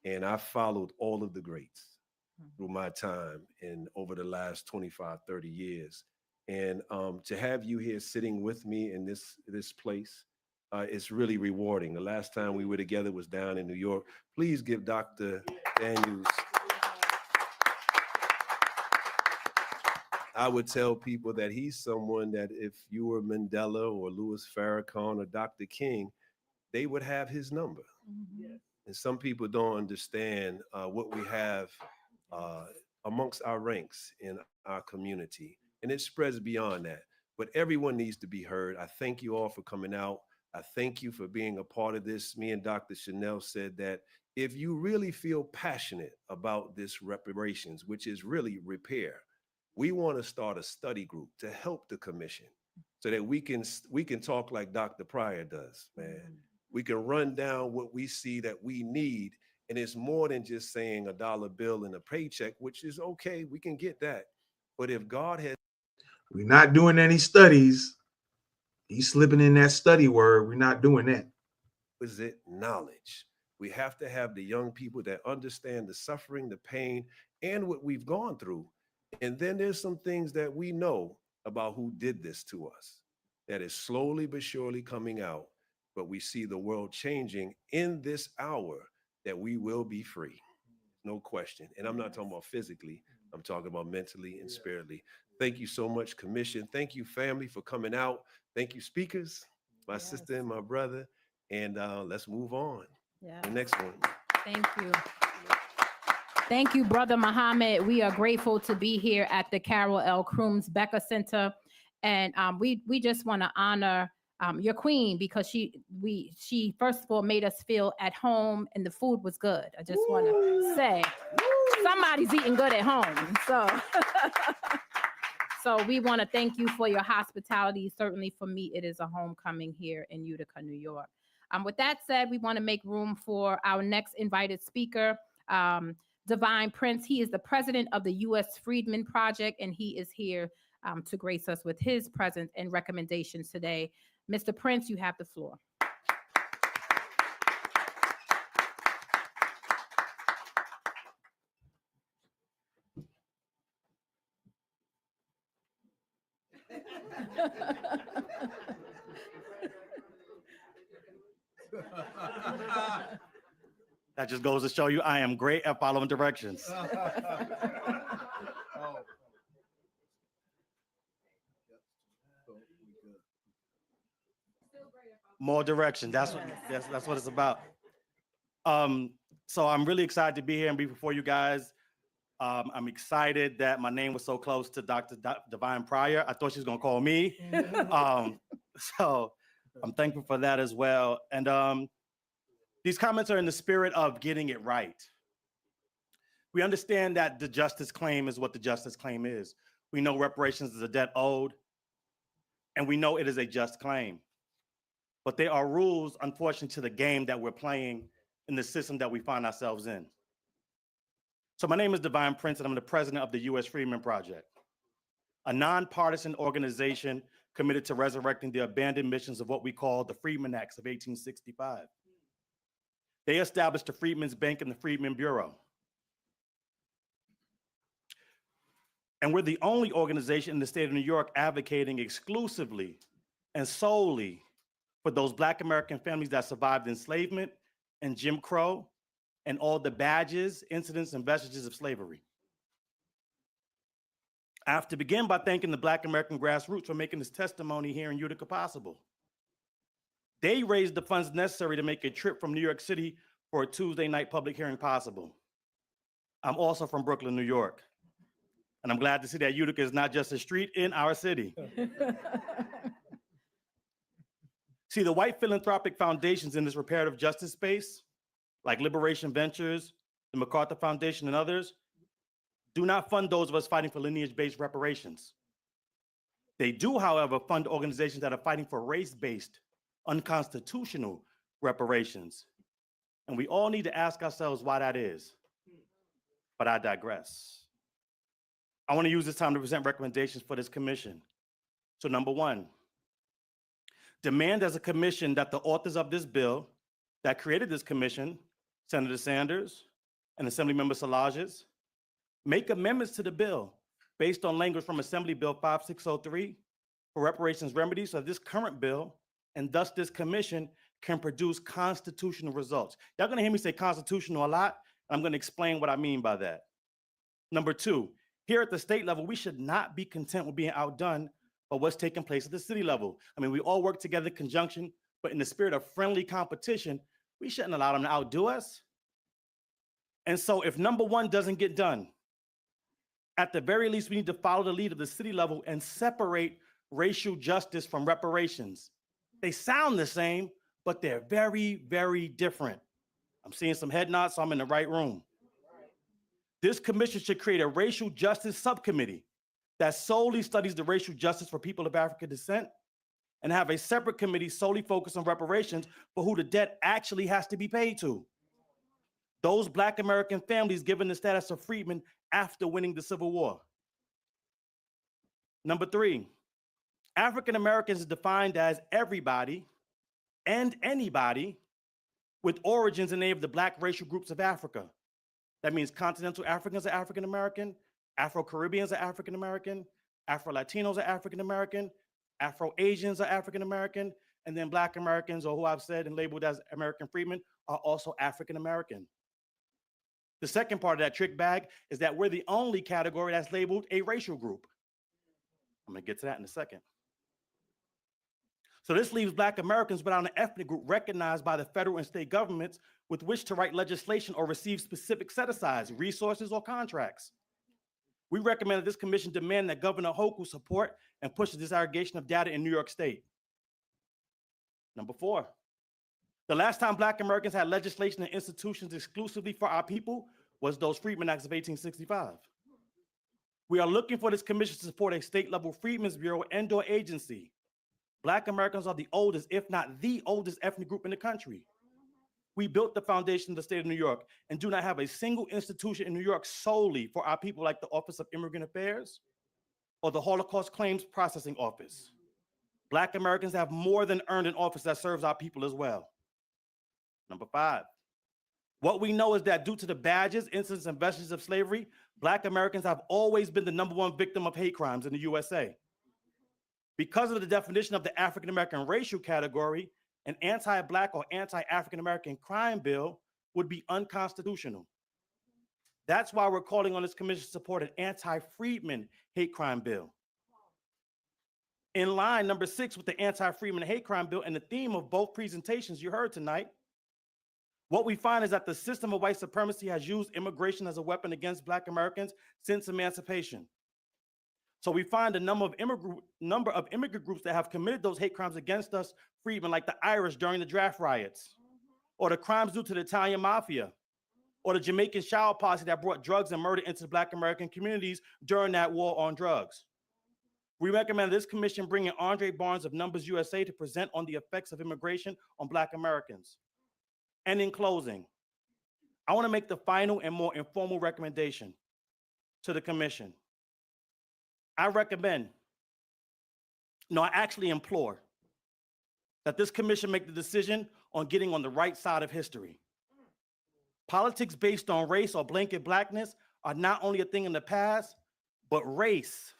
And I followed all of the greats through my time and over the last 25, 30 years. And to have you here sitting with me in this place, it's really rewarding. The last time we were together was down in New York. Please give Dr. Daniels. I would tell people that he's someone that if you were Mandela or Louis Farrakhan or Dr. King, they would have his number. Mhm. And some people don't understand what we have amongst our ranks in our community. And it spreads beyond that. But everyone needs to be heard. I thank you all for coming out. I thank you for being a part of this. Me and Dr. Chanel said that if you really feel passionate about this reparations, which is really repair, we want to start a study group to help the commission so that we can talk like Dr. Pryor does, man. We can run down what we see that we need. And it's more than just saying a dollar bill and a paycheck, which is okay. We can get that. But if God has, We're not doing any studies. He's slipping in that study word. We're not doing that. is it knowledge? We have to have the young people that understand the suffering, the pain, and what we've gone through. And then there's some things that we know about who did this to us that is slowly but surely coming out. But we see the world changing in this hour that we will be free. No question. And I'm not talking about physically, I'm talking about mentally and spiritually. Thank you so much, Commission. Thank you, family, for coming out. Thank you, speakers, my sister and my brother. And let's move on. Yes. The next one. Thank you. Thank you, Brother Muhammad. We are grateful to be here at the Carol L. Crooms Becker Center. And we just want to honor your queen because she first of all made us feel at home and the food was good. I just want to say somebody's eating good at home. So we want to thank you for your hospitality. Certainly for me, it is a homecoming here in Utica, New York. With that said, we want to make room for our next invited speaker, Divine Prince. He is the president of the U.S. Freedmen Project, and he is here to grace us with his presence and recommendations today. Mr. Prince, you have the floor. That just goes to show you I am great at following directions. More direction. That's what it's about. So I'm really excited to be here and be before you guys. I'm excited that my name was so close to Dr. Divine Pryor. I thought she was gonna call me. So I'm thankful for that as well. And these comments are in the spirit of getting it right. We understand that the justice claim is what the justice claim is. We know reparations is a debt owed, and we know it is a just claim. But there are rules, unfortunately, to the game that we're playing in the system that we find ourselves in. So my name is Divine Prince, and I'm the president of the U.S. Freedmen Project, a nonpartisan organization committed to resurrecting the abandoned missions of what we call the Freedmen Acts of 1865. They established the Freedmen's Bank and the Freedmen Bureau. And we're the only organization in the state of New York advocating exclusively and solely for those Black American families that survived enslavement and Jim Crow and all the badges, incidents, and vestiges of slavery. I have to begin by thanking the Black American grassroots for making this testimony here in Utica possible. They raised the funds necessary to make a trip from New York City for a Tuesday night public hearing possible. I'm also from Brooklyn, New York, and I'm glad to see that Utica is not just a street in our city. See, the white philanthropic foundations in this reparative justice space, like Liberation Ventures, the MacArthur Foundation, and others, do not fund those of us fighting for lineage-based reparations. They do, however, fund organizations that are fighting for race-based, unconstitutional reparations. And we all need to ask ourselves why that is. But I digress. I want to use this time to present recommendations for this commission. So number one, demand as a commission that the authors of this bill that created this commission, Senator Sanders and Assemblymember Salages, make amendments to the bill based on language from Assembly Bill 5603 for reparations remedies so this current bill and thus this commission can produce constitutional results. Y'all gonna hear me say constitutional a lot, and I'm gonna explain what I mean by that. Number two, here at the state level, we should not be content with being outdone by what's taking place at the city level. I mean, we all work together in conjunction, but in the spirit of friendly competition, we shouldn't allow them to outdo us. And so if number one doesn't get done, at the very least, we need to follow the lead of the city level and separate racial justice from reparations. They sound the same, but they're very, very different. I'm seeing some head nods, so I'm in the right room. This commission should create a racial justice subcommittee that solely studies the racial justice for people of African descent and have a separate committee solely focused on reparations for who the debt actually has to be paid to. Those Black American families given the status of freedmen after winning the Civil War. Number three, African Americans is defined as everybody and anybody with origins in any of the Black racial groups of Africa. That means continental Africans are African American, Afro-Caribbeans are African American, Afro-Latinos are African American, Afro-Asians are African American, and then Black Americans, or who I've said and labeled as American freedmen, are also African American. The second part of that trick bag is that we're the only category that's labeled a racial group. I'm gonna get to that in a second. So this leaves Black Americans without an ethnic group recognized by the federal and state governments with which to write legislation or receive specific set-asides, resources, or contracts. We recommend that this commission demand that Governor Hochul support and push the disaggregation of data in New York State. Number four, the last time Black Americans had legislation and institutions exclusively for our people was those Freedmen Acts of 1865. We are looking for this commission to support a state-level Freedmen's Bureau and/or agency. Black Americans are the oldest, if not the oldest ethnic group in the country. We built the foundation of the state of New York and do not have a single institution in New York solely for our people like the Office of Immigrant Affairs or the Holocaust Claims Processing Office. Black Americans have more than earned an office that serves our people as well. Number five, what we know is that due to the badges, incidents, and vestiges of slavery, Black Americans have always been the #1 victim of hate crimes in the USA. Because of the definition of the African American racial category, an anti-Black or anti-African American crime bill would be unconstitutional. That's why we're calling on this commission to support an anti-Freedmen hate crime bill. In line number 6 with the anti-Freedmen hate crime bill and the theme of both presentations you heard tonight, what we find is that the system of white supremacy has used immigration as a weapon against Black Americans since emancipation. So we find a number of immigrant groups that have committed those hate crimes against us freedmen, like the Irish during the draft riots, or the crimes due to the Italian mafia, or the Jamaican shower posse that brought drugs and murder into the Black American communities during that war on drugs. We recommend this commission bring in Andre Barnes of Numbers USA to present on the effects of immigration on Black Americans. And in closing, I want to make the final and more informal recommendation to the commission. I recommend No, I actually implore that this commission make the decision on getting on the right side of history. Politics based on race or blanket blackness are not only a thing in the past, but race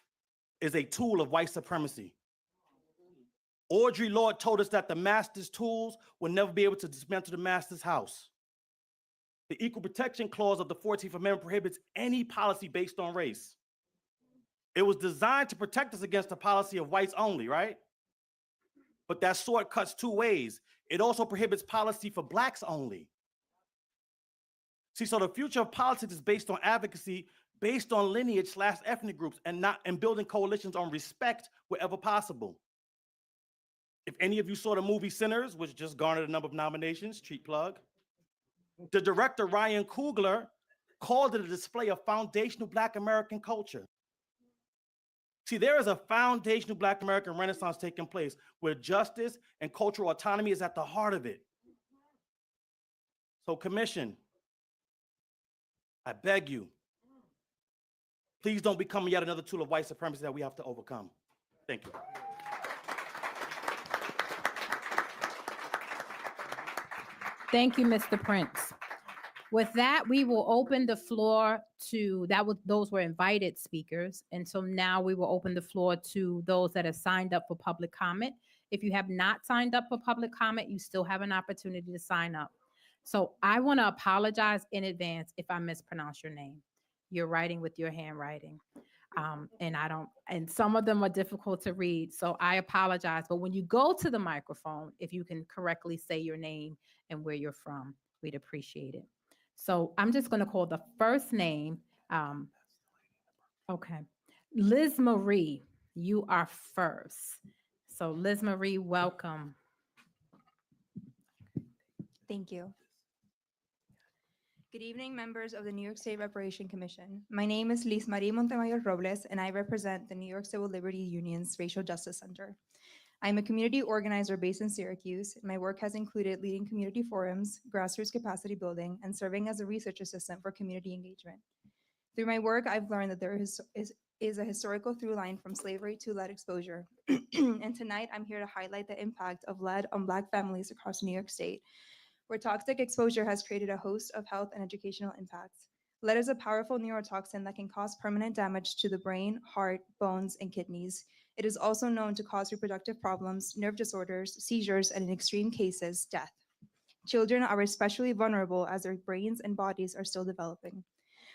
is a tool of white supremacy. Audre Lorde told us that the master's tools will never be able to dismantle the master's house. The Equal Protection Clause of the 14th Amendment prohibits any policy based on race. It was designed to protect us against the policy of whites only, right? But that sword cuts two ways. It also prohibits policy for blacks only. See, so the future of politics is based on advocacy, based on lineage/ethnic groups, and building coalitions on respect wherever possible. If any of you saw the movie Sinners, which just garnered a number of nominations, cheap plug, the director Ryan Coogler called it a display of foundational Black American culture. See, there is a foundational Black American Renaissance taking place where justice and cultural autonomy is at the heart of it. So, Commission, I beg you, please don't become yet another tool of white supremacy that we have to overcome. Thank you. Thank you, Mr. Prince. With that, we will open the floor to those were invited speakers. And so now we will open the floor to those that have signed up for public comment. If you have not signed up for public comment, you still have an opportunity to sign up. So I want to apologize in advance if I mispronounce your name. You're writing with your handwriting. And some of them are difficult to read. So I apologize. But when you go to the microphone, if you can correctly say your name and where you're from, we'd appreciate it. So I'm just going to call the first name. Okay. Liz Marie, you are first. So Liz Marie, welcome. Thank you. Good evening, members of the New York State Reparation Commission. My name is Liz Marie Montemayor Robles, and I represent the New York Civil Liberty Union's Racial Justice Center. I'm a community organizer based in Syracuse. My work has included leading community forums, grassroots capacity building, and serving as a research assistant for community engagement. Through my work, I've learned that there is a historical through line from slavery to lead exposure. And tonight, I'm here to highlight the impact of lead on Black families across New York State, where toxic exposure has created a host of health and educational impacts. Lead is a powerful neurotoxin that can cause permanent damage to the brain, heart, bones, and kidneys. It is also known to cause reproductive problems, nerve disorders, seizures, and in extreme cases, death. Children are especially vulnerable as their brains and bodies are still developing.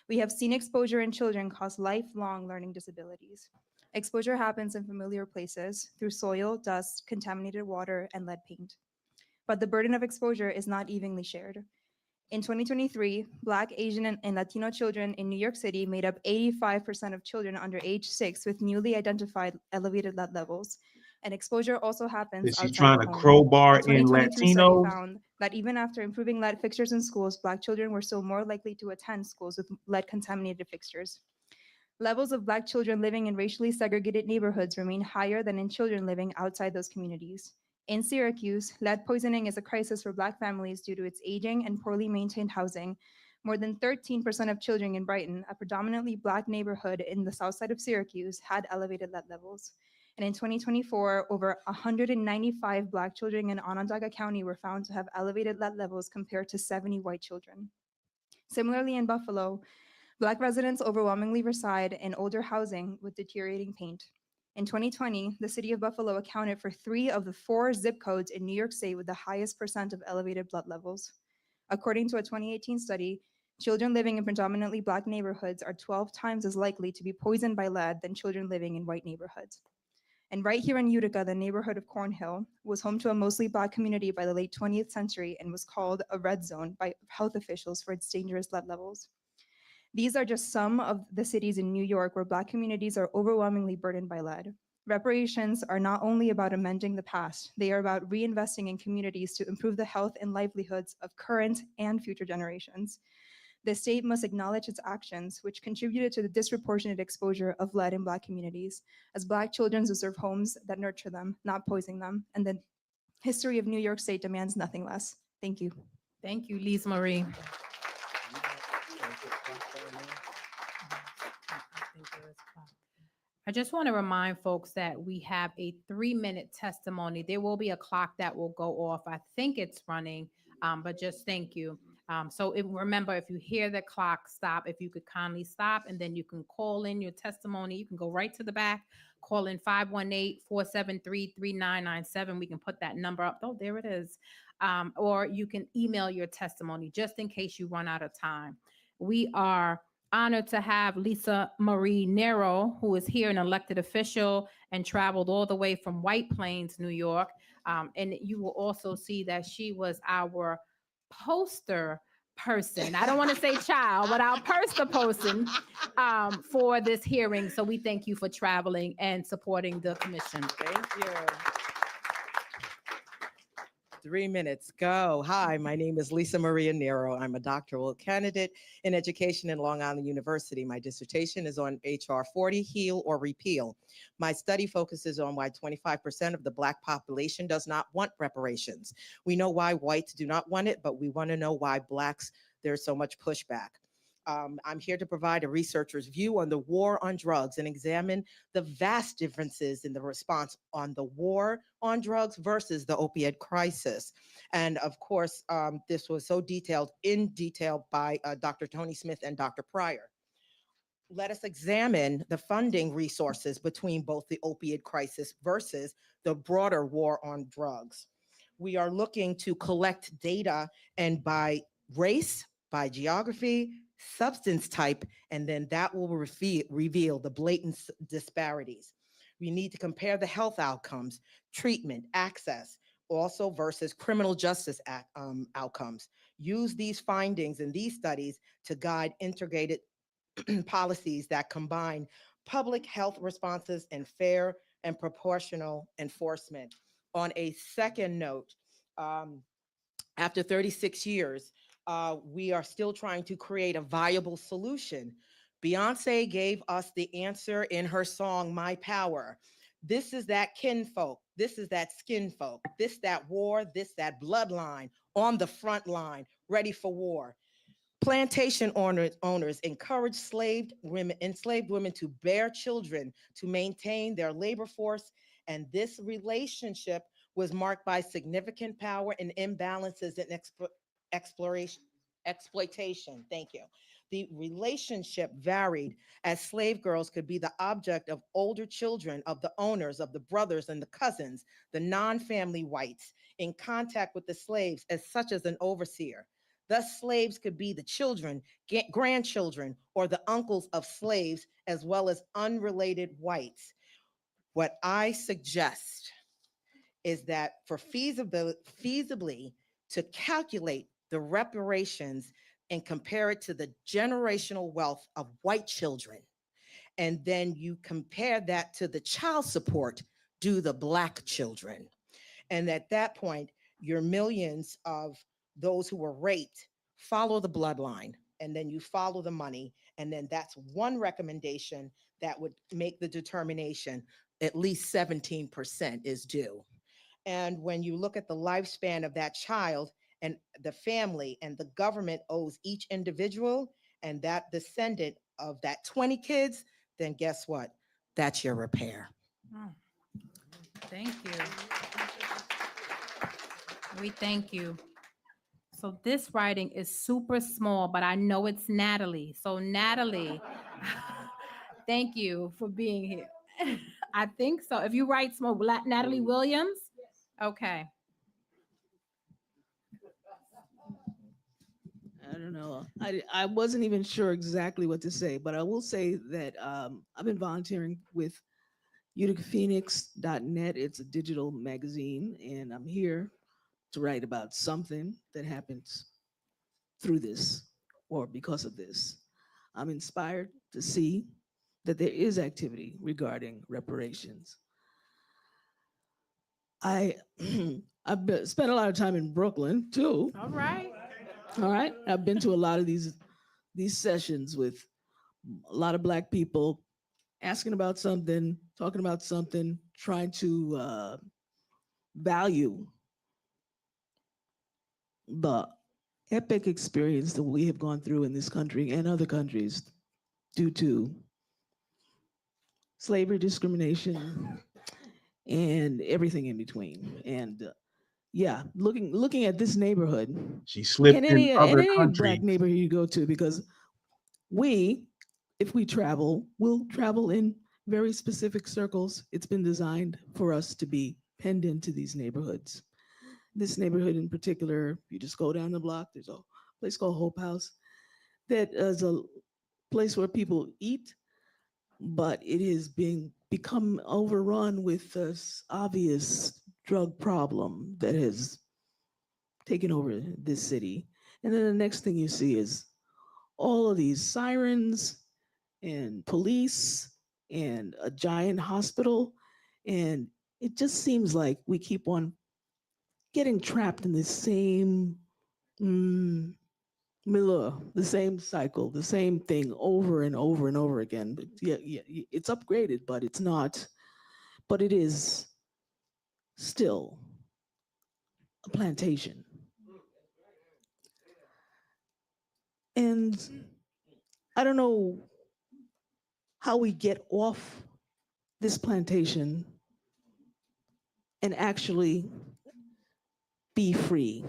We have seen exposure in children cause lifelong learning disabilities. Exposure happens in familiar places through soil, dust, contaminated water, and lead paint. But the burden of exposure is not evenly shared. In 2023, Black, Asian, and Latino children in New York City made up 85% of children under age 6 with newly identified elevated lead levels. And exposure also happens Is she outside trying the to home. crowbar A in 2022 study Latinos? found that even after improving lead fixtures in schools, Black children were still more likely to attend schools with lead-contaminated fixtures. Levels of Black children living in racially segregated neighborhoods remain higher than in children living outside those communities. In Syracuse, lead poisoning is a crisis for Black families due to its aging and poorly maintained housing. More than 13% of children in Brighton, a predominantly Black neighborhood in the south side of Syracuse, had elevated lead levels. And in 2024, over 195 Black children in Onondaga County were found to have elevated lead levels compared to 70 white children. Similarly, in Buffalo, Black residents overwhelmingly reside in older housing with deteriorating paint. In 2020, the city of Buffalo accounted for 3 of the 4 zip codes in New York State with the highest percent of elevated blood levels. According to a 2018 study, children living in predominantly Black neighborhoods are 12 times as likely to be poisoned by lead than children living in white neighborhoods. And right here in Utica, the neighborhood of Cornhill was home to a mostly Black community by the late 20th century and was called a red zone by health officials for its dangerous lead levels. These are just some of the cities in New York where Black communities are overwhelmingly burdened by lead. Reparations are not only about amending the past, they are about reinvesting in communities to improve the health and livelihoods of current and future generations. The state must acknowledge its actions, which contributed to the disproportionate exposure of lead in Black communities, as Black children deserve homes that nurture them, not poison them, and the history of New York State demands nothing less. Thank you. Thank you, Liz Marie. I just want to remind folks that we have a 3-minute testimony. There will be a clock that will go off. I think it's running, but just thank you. Remember, if you hear the clock stop, if you could kindly stop, and then you can call in your testimony. You can go right to the back, call in 518-473-3997. We can put that number up. Oh, there it is. Or you can email your testimony just in case you run out of time. We are honored to have Lisa Marie Nero, who is here, an elected official, and traveled all the way from White Plains, New York. And you will also see that she was our poster person. I don't want to say child, but our poster person for this hearing. So we thank you for traveling and supporting the commission. Thank you. 3 minutes, go. Hi, my name is Lisa Maria Nero. I'm a doctoral candidate in education in Long Island University. My dissertation is on HR 40, Heal or Repeal. My study focuses on why 25% of the Black population does not want reparations. We know why whites do not want it, but we want to know why Blacks, there's so much pushback. I'm here to provide a researcher's view on the war on drugs and examine the vast differences in the response on the war on drugs versus the opioid crisis. And of course, this was so in detail by Dr. Tony Smith and Dr. Pryor. Let us examine the funding resources between both the opioid crisis versus the broader war on drugs. We are looking to collect data and by race, by geography, substance type, and then that will reveal the blatant disparities. We need to compare the health outcomes, treatment, access, also versus criminal justice outcomes. Use these findings in these studies to guide integrated policies that combine public health responses and fair and proportional enforcement. On a second note, after 36 years, we are still trying to create a viable solution. Beyonce gave us the answer in her song, My Power. This is that kinfolk. This is that skin folk. This, that war, this, that bloodline on the front line, ready for war. Plantation owners encourage enslaved women to bear children to maintain their labor force. And this relationship was marked by significant power and imbalances in exploitation. Thank you. The relationship varied as slave girls could be the object of older children of the owners, of the brothers and the cousins, the non-family whites in contact with the slaves as such as an overseer. Thus, slaves could be the children, grandchildren, or the uncles of slaves, as well as unrelated whites. What I suggest is that for feasibly to calculate the reparations and compare it to the generational wealth of white children, and then you compare that to the child support due the Black children. And at that point, your millions of those who were raped follow the bloodline, and then you follow the money, and then that's one recommendation that would make the determination at least 17% is due. And when you look at the lifespan of that child and the family, and the government owes each individual and that descendant of that 20 kids, then guess what? That's your repair. Oh, thank you. We thank you. So this writing is super small, but I know it's Natalie. So Natalie, thank you for being here. I think so. If you write small, Natalie Williams? Okay. I don't know. I wasn't even sure exactly what to say, but I will say that I've been volunteering with uticaphoenix.net. It's a digital magazine, and I'm here to write about something that happens through this or because of this. I'm inspired to see that there is activity regarding reparations. I've spent a lot of time in Brooklyn too. All right. All right. I've been to a lot of these sessions with a lot of Black people asking about something, talking about something, trying to value the epic experience that we have gone through in this country and other countries due to slavery, discrimination, and everything in between. And yeah, looking at this neighborhood, She slipped in in other any black countries. neighborhood you go to, because if we travel, we'll travel in very specific circles. It's been designed for us to be penned into these neighborhoods. This neighborhood in particular, you just go down the block, there's a place called Hope House that is a place where people eat, but it is become overrun with this obvious drug problem that has taken over this city. And then the next thing you see is all of these sirens and police and a giant hospital. And it just seems like we keep on getting trapped in the same milieu, the same cycle, the same thing over and over and over again. But yeah, it's upgraded, but it's not, but it is still a plantation. And I don't know how we get off this plantation and actually be free.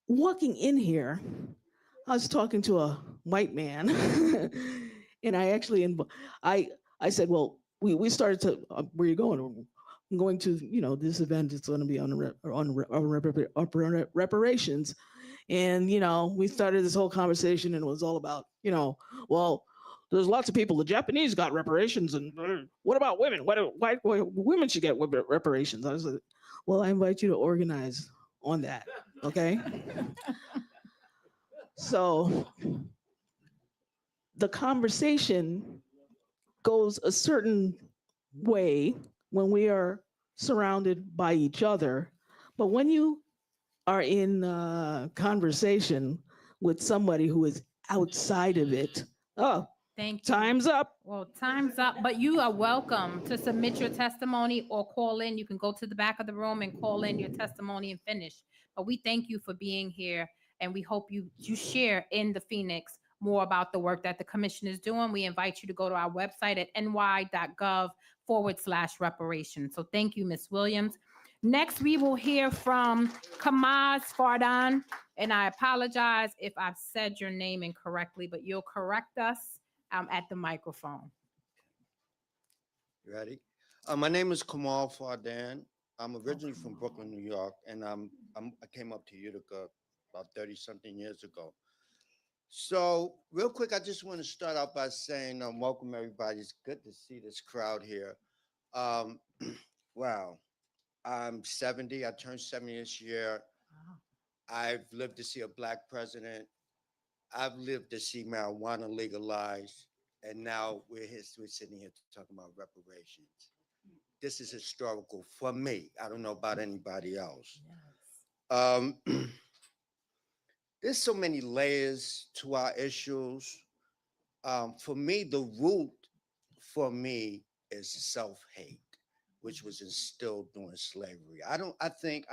Walking in here, I was talking to a white man, and I actually, I said, well, we started to, where are you going? I'm going to, this event. It's going to be on reparations. And, we started this whole conversation, and it was all about, well, there's lots of people. The Japanese got reparations, and what about women? Why women should get reparations? I was like, well, I invite you to organize on that, okay? So the conversation goes a certain way when we are surrounded by each other, but when you are in conversation with somebody who is outside of it, oh, Thank you. time's up. Well, time's up, but you are welcome to submit your testimony or call in. You can go to the back of the room and call in your testimony and finish. But we thank you for being here, and we hope you share in the Phoenix more about the work that the commission is doing. We invite you to go to our website at ny.gov/reparations. So thank you, Ms. Williams. Next, we will hear from Kamaz Fardan, and I apologize if I've said your name incorrectly, but you'll correct us at the microphone. You ready? My name is Kamal Fardan. I'm originally from Brooklyn, New York, and I came up to Utica about 30-something years ago. So real quick, I just want to start out by saying welcome, everybody. It's good to see this crowd here. Wow. I'm 70. I turned 70 this year. Wow. I've lived to see a Black president. I've lived to see marijuana legalized. And now we're sitting here talking about reparations. This is historical for me. I don't know about anybody else. Yes. There's so many layers to our issues. For me, the root for me is self-hate, which was instilled during slavery. I don't think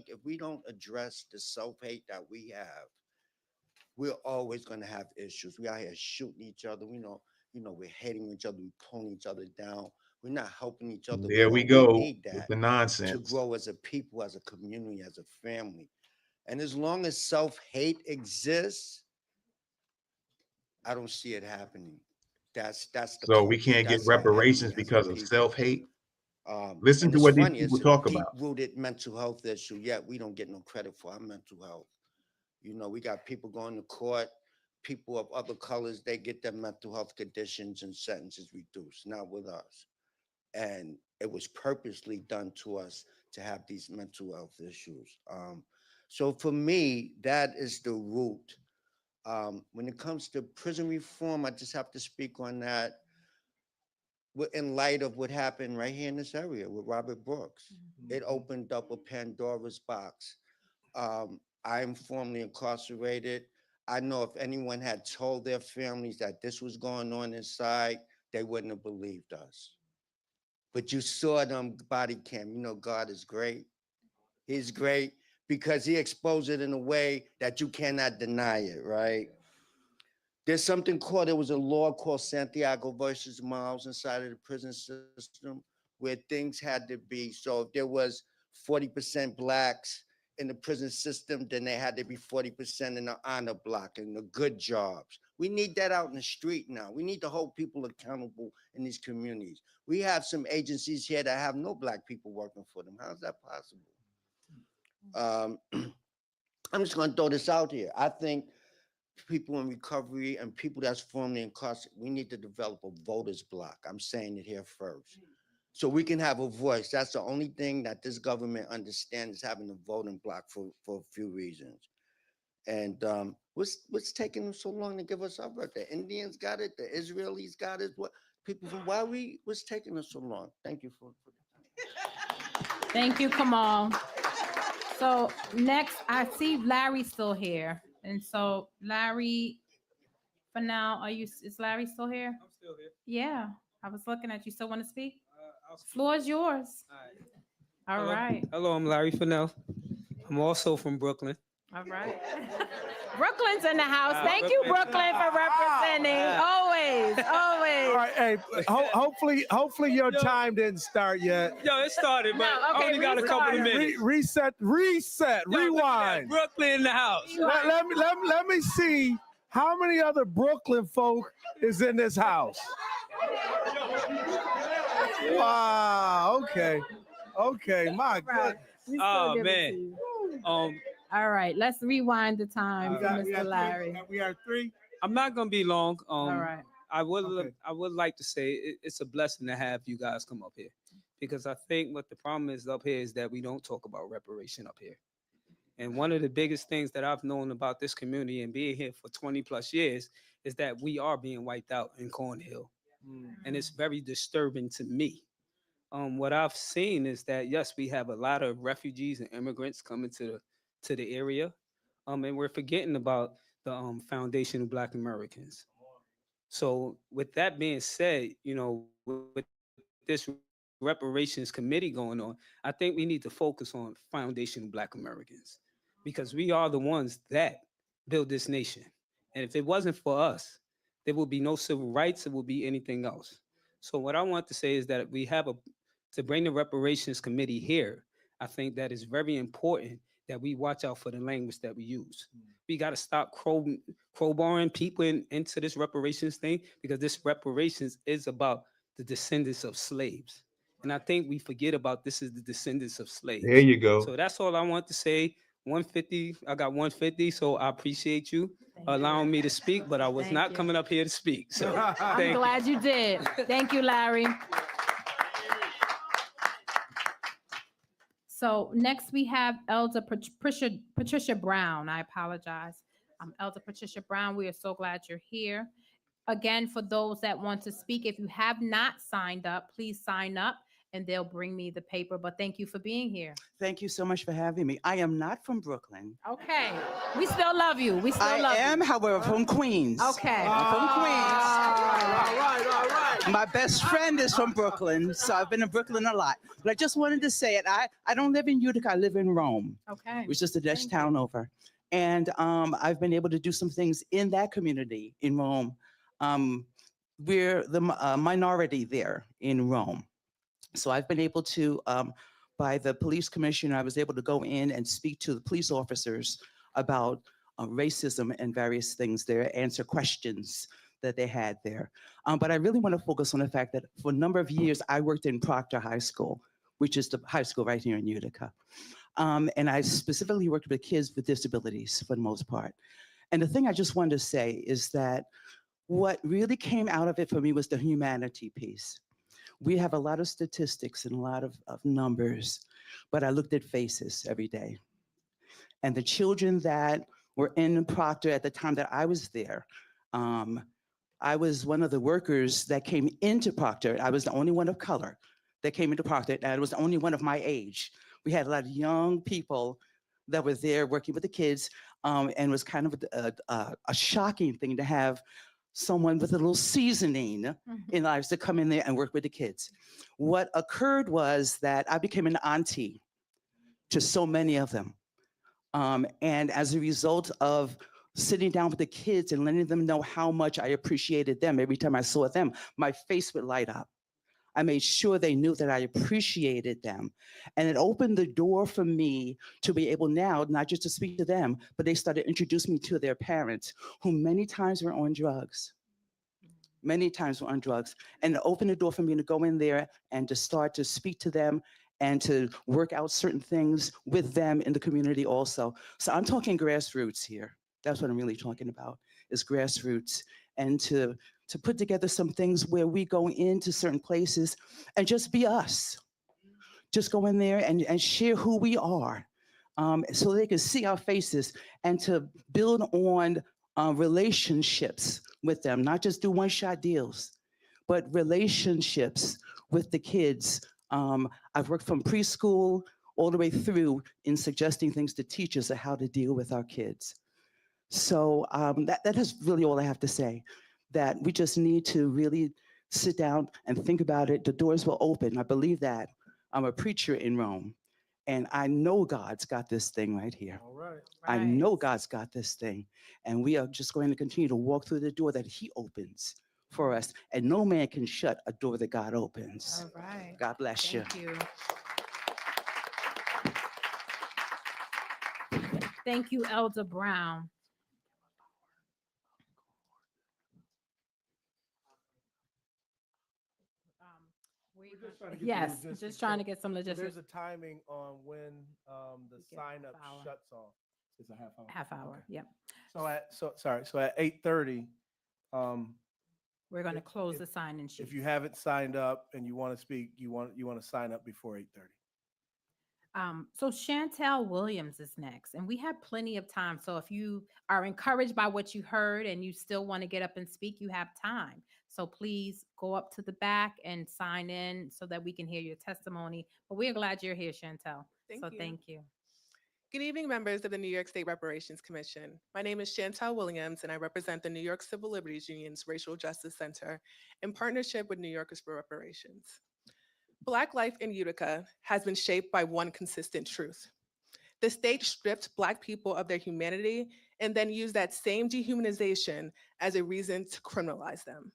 if we don't address the self-hate that we have, we're always going to have issues. We out here shooting each other. We're hating each other. We're pulling each other down. We're not helping each other. There we go. We need that with the nonsense to grow as a people, as a community, as a family. And as long as self-hate exists, I don't see it happening. That's the so we can't get reparations because of self-hate. Listen to what these people talk about. Deep-rooted mental health issue. Yet we don't get no credit for our mental health. We got people going to court. People of other colors, they get their mental health conditions and sentences reduced. Not with us. And it was purposely done to us to have these mental health issues. So for me, that is the root. When it comes to prison reform, I just have to speak on that in light of what happened right here in this area with Robert Brooks. Mm-hmm. It opened up a Pandora's box. I'm formerly incarcerated. I know if anyone had told their families that this was going on inside, they wouldn't have believed us. But you saw them body cam. God is great. He's great because he exposed it in a way that you cannot deny it, right? There's something called, there was a law called Santiago versus Miles inside of the prison system where things had to be, so if there was 40% blacks in the prison system, then they had to be 40% in the honor block and the good jobs. We need that out in the street now. We need to hold people accountable in these communities. We have some agencies here that have no black people working for them. How's that possible? I'm just gonna throw this out here. I think people in recovery and people that's formerly incarcerated, we need to develop a voters block. I'm saying it here first. So we can have a voice. That's the only thing that this government understands, is having a voting block for a few reasons. And what's taking them so long to give us our vote? The Indians got it, the Israelis got it. What people from what's taking us so long? Thank you for Thank you, Kamal. So next, I see Larry still here. And so Larry, for now, is Larry still here? I'm still here. Yeah, I was looking at you. Still want to speak? Floor is yours. All Hello. right. Hello, I'm Larry Fennell. I'm also from Brooklyn. All right. Brooklyn's in the house. Thank you, Brooklyn, for representing. Always, always. All right, hey, hopefully your time didn't start yet. Yo, it started, but No, okay, I only got a couple of minutes. Reset, rewind. Brooklyn in the house. Let me see how many other Brooklyn folk is in this house. Wow. Okay. My goodness. Oh man. All right, let's rewind the time for Mr. Larry. We are 3. I'm not gonna be long. All right. I would like to say it's a blessing to have you guys come up here, because I think what the problem is up here is that we don't talk about reparation up here. And one of the biggest things that I've known about this community and being here for 20 plus years is that we are being wiped out in Cornhill. And it's very disturbing to me. What I've seen is that, yes, we have a lot of refugees and immigrants coming to the area. And we're forgetting about the Foundation of Black Americans. So with that being said, with this reparations committee going on, I think we need to focus on Foundation of Black Americans, because we are the ones that build this nation. And if it wasn't for us, there will be no civil rights, it will be anything else. So what I want to say is that we have to bring the reparations committee here. I think that is very important that we watch out for the language that we use. We got to stop crowbarring people into this reparations thing, because this reparations is about the descendants of slaves. And I think we forget about this is the descendants of slaves. There you go. So that's all I want to say. 150, I got 150, so I appreciate you allowing me to speak, but I was not coming up here to speak. So I'm glad you did. Thank you, Larry. So next we have Elder Patricia Brown. I apologize. Elder Patricia Brown, we are so glad you're here. Again, for those that want to speak, if you have not signed up, please sign up and they'll bring me the paper. But thank you for being here. Thank you so much for having me. I am not from Brooklyn. Okay. We still love you. We still love you. I am, however, from Queens. Okay. I'm from Queens. All right. My best friend is from Brooklyn, so I've been in Brooklyn a lot. But I just wanted to say it. I don't live in Utica. I live in Rome. Okay. Which is the next town over. And I've been able to do some things in that community in Rome. We're the minority there in Rome. So I've been able to, by the police commissioner, I was able to go in and speak to the police officers about racism and various things there, answer questions that they had there. But I really want to focus on the fact that for a number of years, I worked in Proctor High School, which is the high school right here in Utica. And I specifically worked with kids with disabilities for the most part. And the thing I just wanted to say is that what really came out of it for me was the humanity piece. We have a lot of statistics and a lot of numbers, but I looked at faces every day. And the children that were in Proctor at the time that I was there, I was one of the workers that came into Proctor. I was the only one of color that came into Proctor, and I was the only one of my age. We had a lot of young people that were there working with the kids, and it was kind of a shocking thing to have someone with a little seasoning in lives to come in there and work with the kids. What occurred was that I became an auntie to so many of them. And as a result of sitting down with the kids and letting them know how much I appreciated them. Every time I saw them, my face would light up. I made sure they knew that I appreciated them. And it opened the door for me to be able now, not just to speak to them, but they started introducing me to their parents, who many times were on drugs. Many times were on drugs. And it opened the door for me to go in there and to start to speak to them and to work out certain things with them in the community also. So I'm talking grassroots here. That's what I'm really talking about, is grassroots. And to put together some things where we go into certain places and just be us. Just go in there and share who we are, so they can see our faces, and to build on relationships with them, not just do one-shot deals, but relationships with the kids. I've worked from preschool all the way through in suggesting things to teachers of how to deal with our kids. So that is really all I have to say, that we just need to really sit down and think about it. The doors will open. I believe that. I'm a preacher in Rome, and I know God's got this thing right here. All right. I know God's got this thing, and we are just going to continue to walk through the door that he opens for us, and no man can shut a door that God opens. All right. God bless you. Thank you. Thank you, Elder Brown. Yes, just trying to get some logistics. There's a timing on when the sign up hour. shuts off. It's a half hour. Half hour, Okay. yep. So at 8:30, We're going to close the sign-in sheet. if you haven't signed up and you want to speak, you want to sign up before 8:30. So Chantel Williams is next, and we have plenty of time. So if you are encouraged by what you heard and you still want to get up and speak, you have time. So please go up to the back and sign in so that we can hear your testimony. But we're glad you're here, Chantel. Thank you. Good evening, members of the New York State Reparations Commission. My name is Chantel Williams, and I represent the New York Civil Liberties Union's Racial Justice Center in partnership with New Yorkers for Reparations. Black life in Utica has been shaped by one consistent truth. The state stripped Black people of their humanity and then used that same dehumanization as a reason to criminalize them.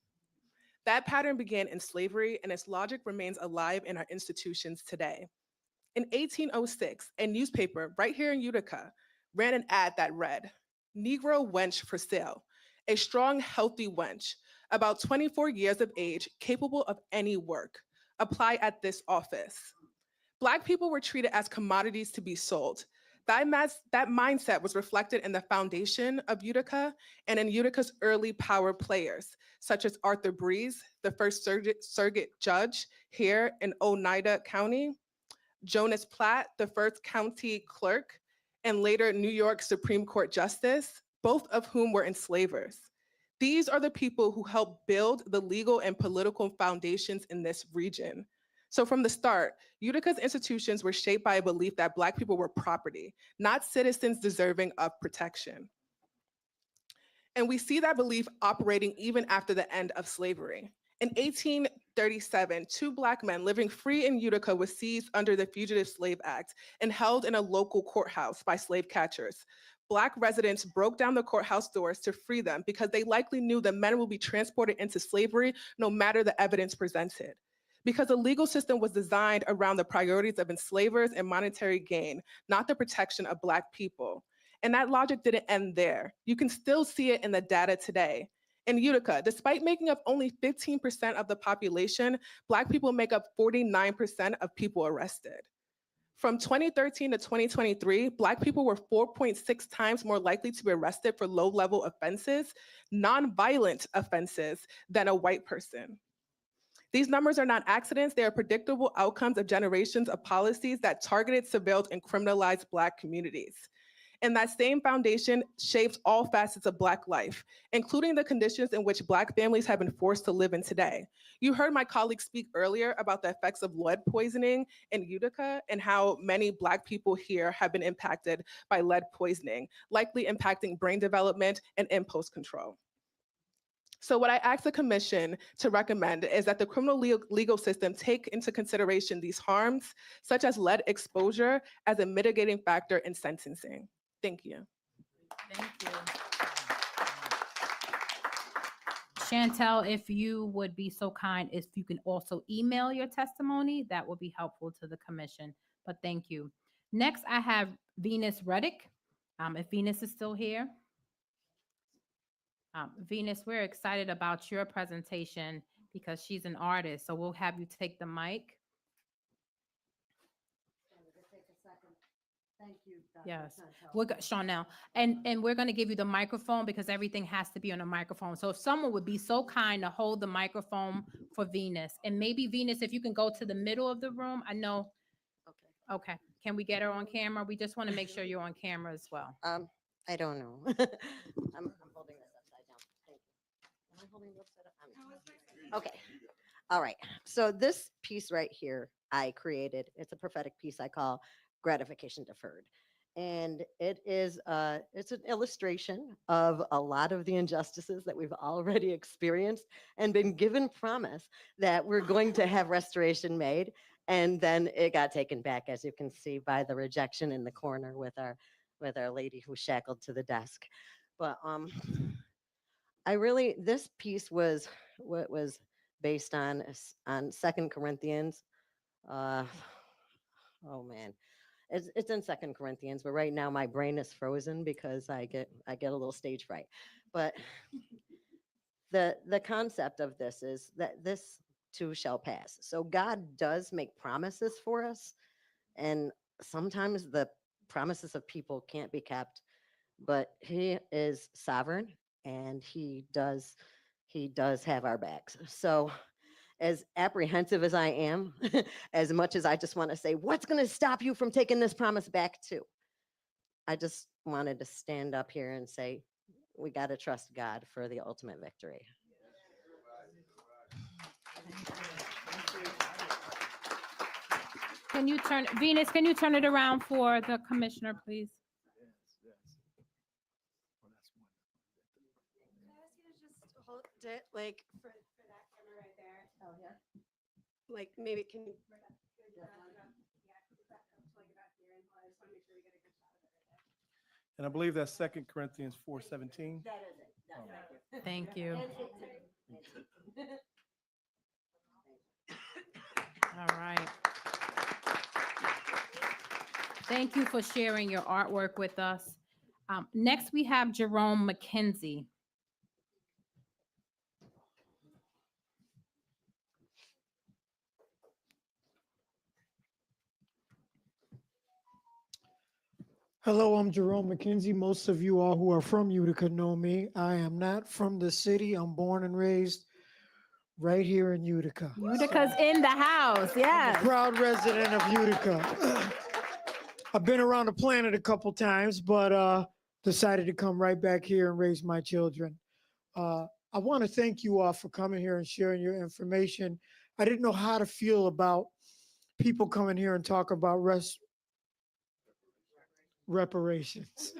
That pattern began in slavery, and its logic remains alive in our institutions today. In 1806, a newspaper right here in Utica ran an ad that read, "Negro wench for sale, a strong, healthy wench, about 24 years of age, capable of any work. Apply at this office." Black people were treated as commodities to be sold. That mindset was reflected in the foundation of Utica and in Utica's early power players, such as Arthur Breeze, the first surrogate judge here in Oneida County, Jonas Platt, the first county clerk, and later New York Supreme Court Justice, both of whom were enslavers. These are the people who helped build the legal and political foundations in this region. So from the start, Utica's institutions were shaped by a belief that Black people were property, not citizens deserving of protection. And we see that belief operating even after the end of slavery. In 1837, 2 Black men living free in Utica were seized under the Fugitive Slave Act and held in a local courthouse by slave catchers. Black residents broke down the courthouse doors to free them because they likely knew the men would be transported into slavery no matter the evidence presented. Because the legal system was designed around the priorities of enslavers and monetary gain, not the protection of Black people. And that logic didn't end there. You can still see it in the data today. In Utica, despite making up only 15% of the population, Black people make up 49% of people arrested. From 2013 to 2023, Black people were 4.6 times more likely to be arrested for low-level offenses, non-violent offenses, than a white person. These numbers are not accidents, they are predictable outcomes of generations of policies that targeted, surveilled, and criminalized Black communities. And that same foundation shapes all facets of Black life, including the conditions in which Black families have been forced to live in today. You heard my colleague speak earlier about the effects of lead poisoning in Utica and how many Black people here have been impacted by lead poisoning, likely impacting brain development and impulse control. So what I ask the commission to recommend is that the criminal legal system take into consideration these harms, such as lead exposure, as a mitigating factor in sentencing. Thank you. Thank you. Chantel, if you would be so kind, if you can also email your testimony, that would be helpful to the commission. But thank you. Next, I have Venus Reddick. If Venus is still here. Venus, we're excited about your presentation because she's an artist. So we'll have you take the mic. Thank you, Dr. Yes, Chantel. we're Chanel, and we're going to give you the microphone because everything has to be on a microphone. So if someone would be so kind to hold the microphone for Venus, and maybe Venus, if you can go to the middle of the room. I know. Okay. Can we get her on camera? We just want to make sure you're on camera as well. I don't know. I'm holding this upside down. Thank you. Am I holding it upside down? Okay. All right. So this piece right here, I created. It's a prophetic piece I call Gratification Deferred. And it's an illustration of a lot of the injustices that we've already experienced and been given promise that we're going to have restoration made. And then it got taken back, as you can see by the rejection in the corner with our lady who shackled to the desk. But this piece was what was based on 2 Corinthians. Oh man, it's in 2 Corinthians, but right now my brain is frozen because I get a little stage fright. But the concept of this is that this too shall pass. So God does make promises for us, and sometimes the promises of people can't be kept, but He is sovereign and he does have our backs. So as apprehensive as I am, as much as I just want to say, what's going to stop you from taking this promise back too? I just wanted to stand up here and say, we got to trust God for the ultimate victory. Can you turn, Venus, can you turn it around for the commissioner, please? Just hold it like for that camera right there. Oh, yeah. Like maybe can you? And I believe that's 2 Corinthians 4:17. That is it. Thank you. All right. Thank you for sharing your artwork with us. Next, we have Jerome McKenzie. Hello, I'm Jerome McKenzie. Most of you all who are from Utica know me. I am not from the city. I'm born and raised right here in Utica. Utica's in the house, yes. I'm a proud resident of Utica. I've been around the planet a couple times, but decided to come right back here and raise my children. I want to thank you all for coming here and sharing your information. I didn't know how to feel about people coming here and talk about reparations.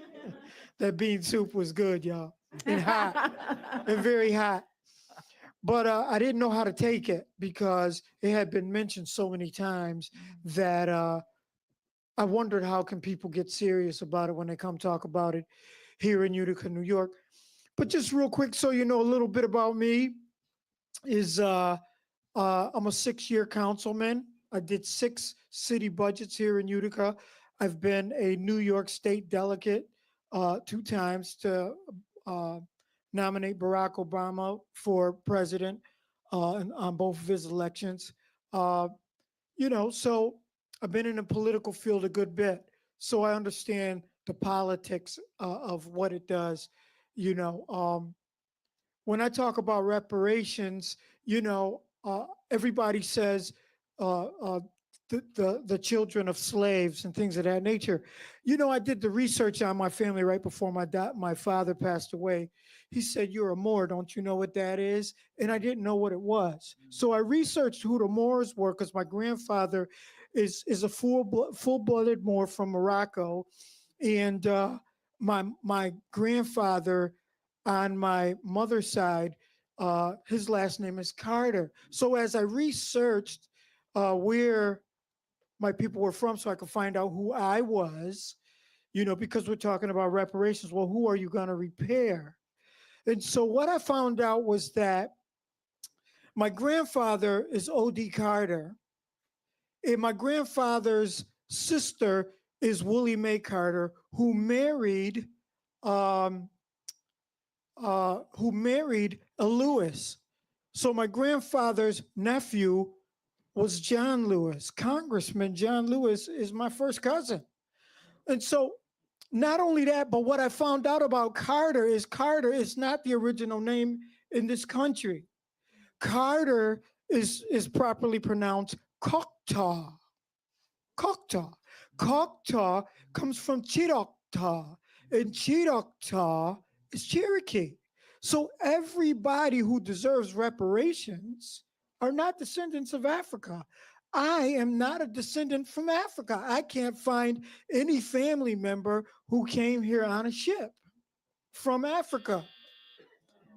That bean soup was good, y'all, and hot, and very hot. But I didn't know how to take it because it had been mentioned so many times that I wondered how can people get serious about it when they come talk about it here in Utica, New York. But just real quick, so you know a little bit about me, is I'm a 6-year councilman. I did 6 city budgets here in Utica. I've been a New York State delegate 2 times to nominate Barack Obama for president on both of his elections. You know, so I've been in the political field a good bit, so I understand the politics of what it does. You know, when I talk about reparations, you know, everybody says the children of slaves and things of that nature. You know, I did the research on my family right before my father passed away. He said, "You're a Moor, don't you know what that is?" And I didn't know what it was. So I researched who the Moors were because my grandfather is a full-blooded Moor from Morocco, and my grandfather on my mother's side, his last name is Carter. So as I researched where my people were from so I could find out who I was, you know, because we're talking about reparations. Well, who are you going to repair? And so what I found out was that my grandfather is O.D. Carter, and my grandfather's sister is Willie Mae Carter, who married a Lewis. So my grandfather's nephew was John Lewis. Congressman John Lewis is my first cousin. And so not only that, but what I found out about Carter is not the original name in this country. Carter is properly pronounced Choctaw. Choctaw. Choctaw comes from Chiroctaw, and Chiroctaw is Cherokee. So everybody who deserves reparations are not descendants of Africa. I am not a descendant from Africa. I can't find any family member who came here on a ship from Africa.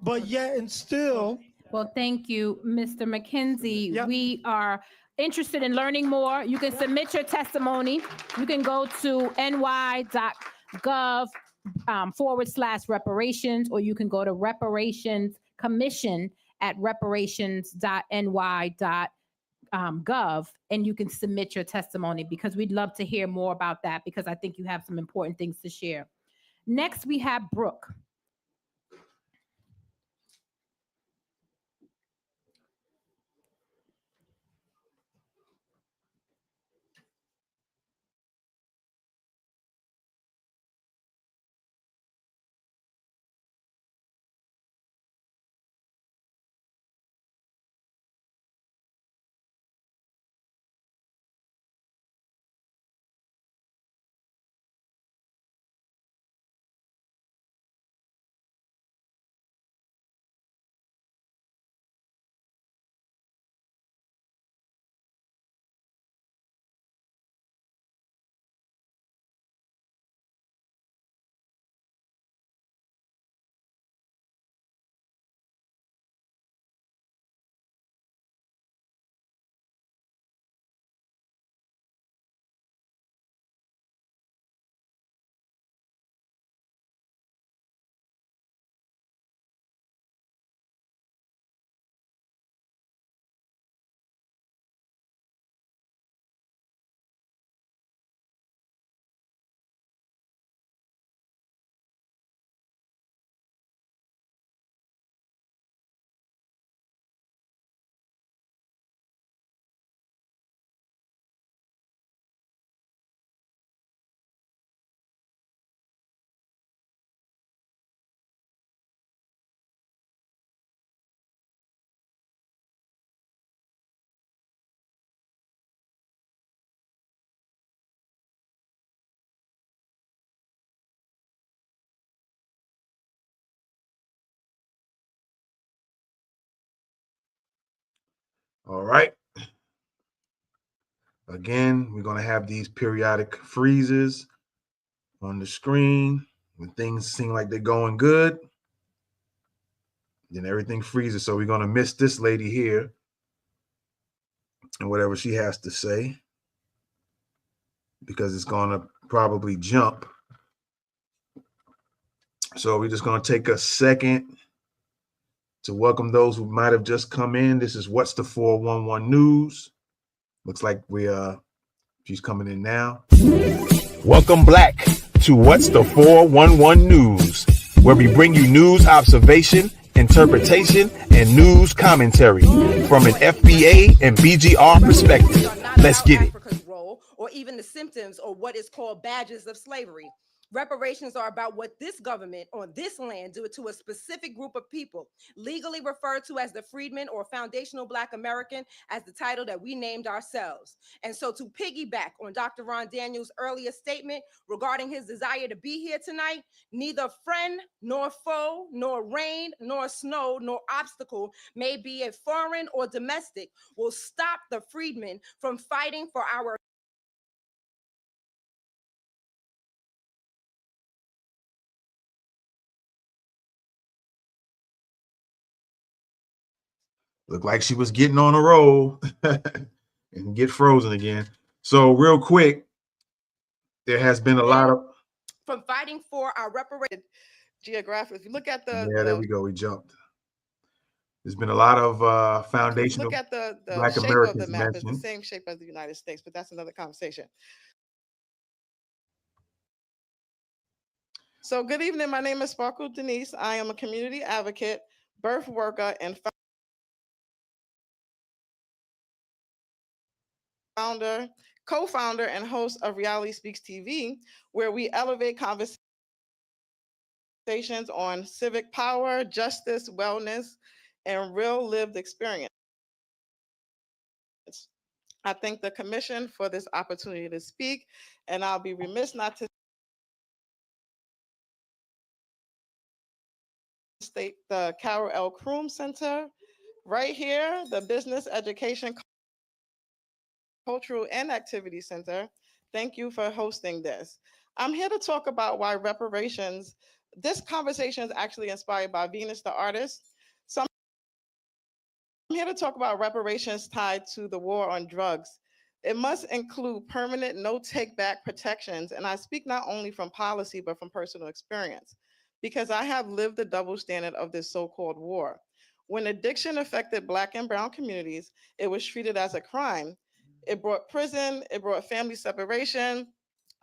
But yet and still. Well, thank you, Mr. McKenzie. We are interested in learning more. You can submit your testimony. You can go to ny.gov/reparations, or you can go to Reparations Commission at reparations.ny.gov, and you can submit your testimony, because we'd love to hear more about that, because I think you have some important things to share. Next, we have Brooke. All right. Again, we're going to have these periodic freezes on the screen when things seem like they're going good. Then everything freezes. So we're going to miss this lady here and whatever she has to say, because it's going to probably jump. So we're just going to take a second to welcome those who might have just come in. This is What's the 411 News. Looks like she's coming in now. Welcome back to What's the 411 News, where we bring you news observation, interpretation, and news commentary from an FBA and BGR perspective. Let's get it. Or even the symptoms or what is called badges of slavery. Reparations are about what this government on this land do to a specific group of people, legally referred to as the freedmen or foundational Black American, as the title that we named ourselves. And so to piggyback on Dr. Ron Daniels' earlier statement regarding his desire to be here tonight, neither friend nor foe, nor rain, nor snow, nor obstacle, may be it foreign or domestic, will stop the freedmen from fighting for our Looked like she was getting on a roll and get frozen again. So real quick, there has been a lot of from fighting for our reparations. geographic. If you look at the, Yeah, there we go. We jumped. There's been a lot of if you foundational look at the Black shape of the Americans map, it's the mentioned. same shape as the United States, but that's another conversation. So good evening. My name is Sparkle Denise. I am a community advocate, birth worker, and co-founder and host of Reality Speaks TV, where we elevate conversations on civic power, justice, wellness, and real lived experience. I thank the commission for this opportunity to speak, and I'll be remiss not to state the Carol L. Kroom Center right here, the Business Education, Cultural and Activity Center. Thank you for hosting this. I'm here to talk about why reparations, this conversation is actually inspired by Venus the artist. So I'm here to talk about reparations tied to the war on drugs. It must include permanent no take back protections. And I speak not only from policy, but from personal experience, because I have lived the double standard of this so-called war. When addiction affected Black and Brown communities, it was treated as a crime. It brought prison, it brought family separation,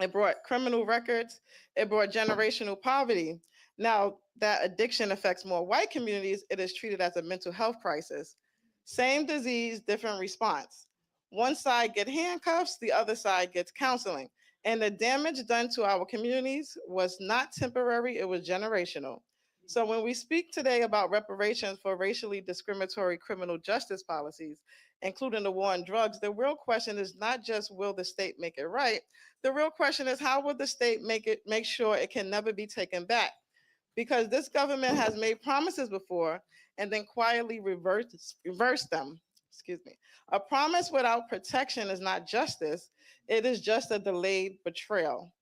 it brought criminal records, it brought generational poverty. Now that addiction affects more white communities, it is treated as a mental health crisis. Same disease, different response. One side gets handcuffs, the other side gets counseling. And the damage done to our communities was not temporary, it was generational. So when we speak today about reparations for racially discriminatory criminal justice policies, including the war on drugs, the real question is not just will the state make it right? The real question is how will the state make sure it can never be taken back? Because this government has made promises before and then quietly reversed them. Excuse me. A promise without protection is not justice. It is just a delayed betrayal.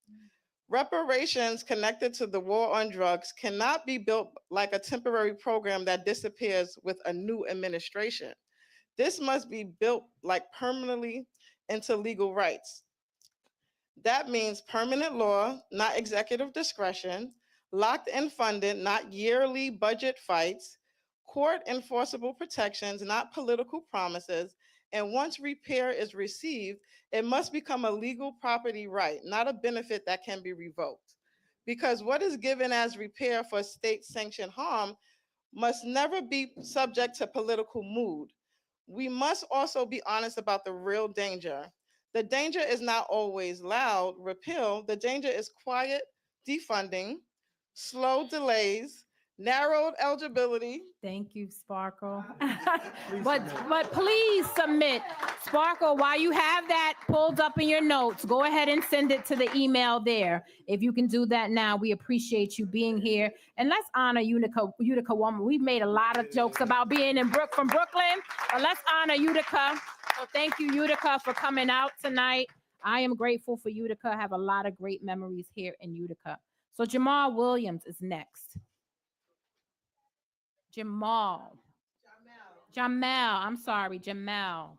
Reparations connected to the war on drugs cannot be built like a temporary program that disappears with a new administration. This must be built like permanently into legal rights. That means permanent law, not executive discretion, locked in funded, not yearly budget fights, court enforceable protections, not political promises. And once repair is received, it must become a legal property right, not a benefit that can be revoked. Because what is given as repair for state sanctioned harm must never be subject to political mood. We must also be honest about the real danger. The danger is not always loud repeal. The danger is quiet defunding, slow delays, narrowed eligibility. Thank you, Sparkle. but please submit. Sparkle, while you have that pulled up in your notes, go ahead and send it to the email there. If you can do that now, we appreciate you being here. And let's honor Utica woman. We've made a lot of jokes about being from Brooklyn, but let's honor Utica. So thank you, Utica, for coming out tonight. I am grateful for Utica. I have a lot of great memories here in Utica. So Jamal Williams is next. Jamal. I'm sorry, Jamal.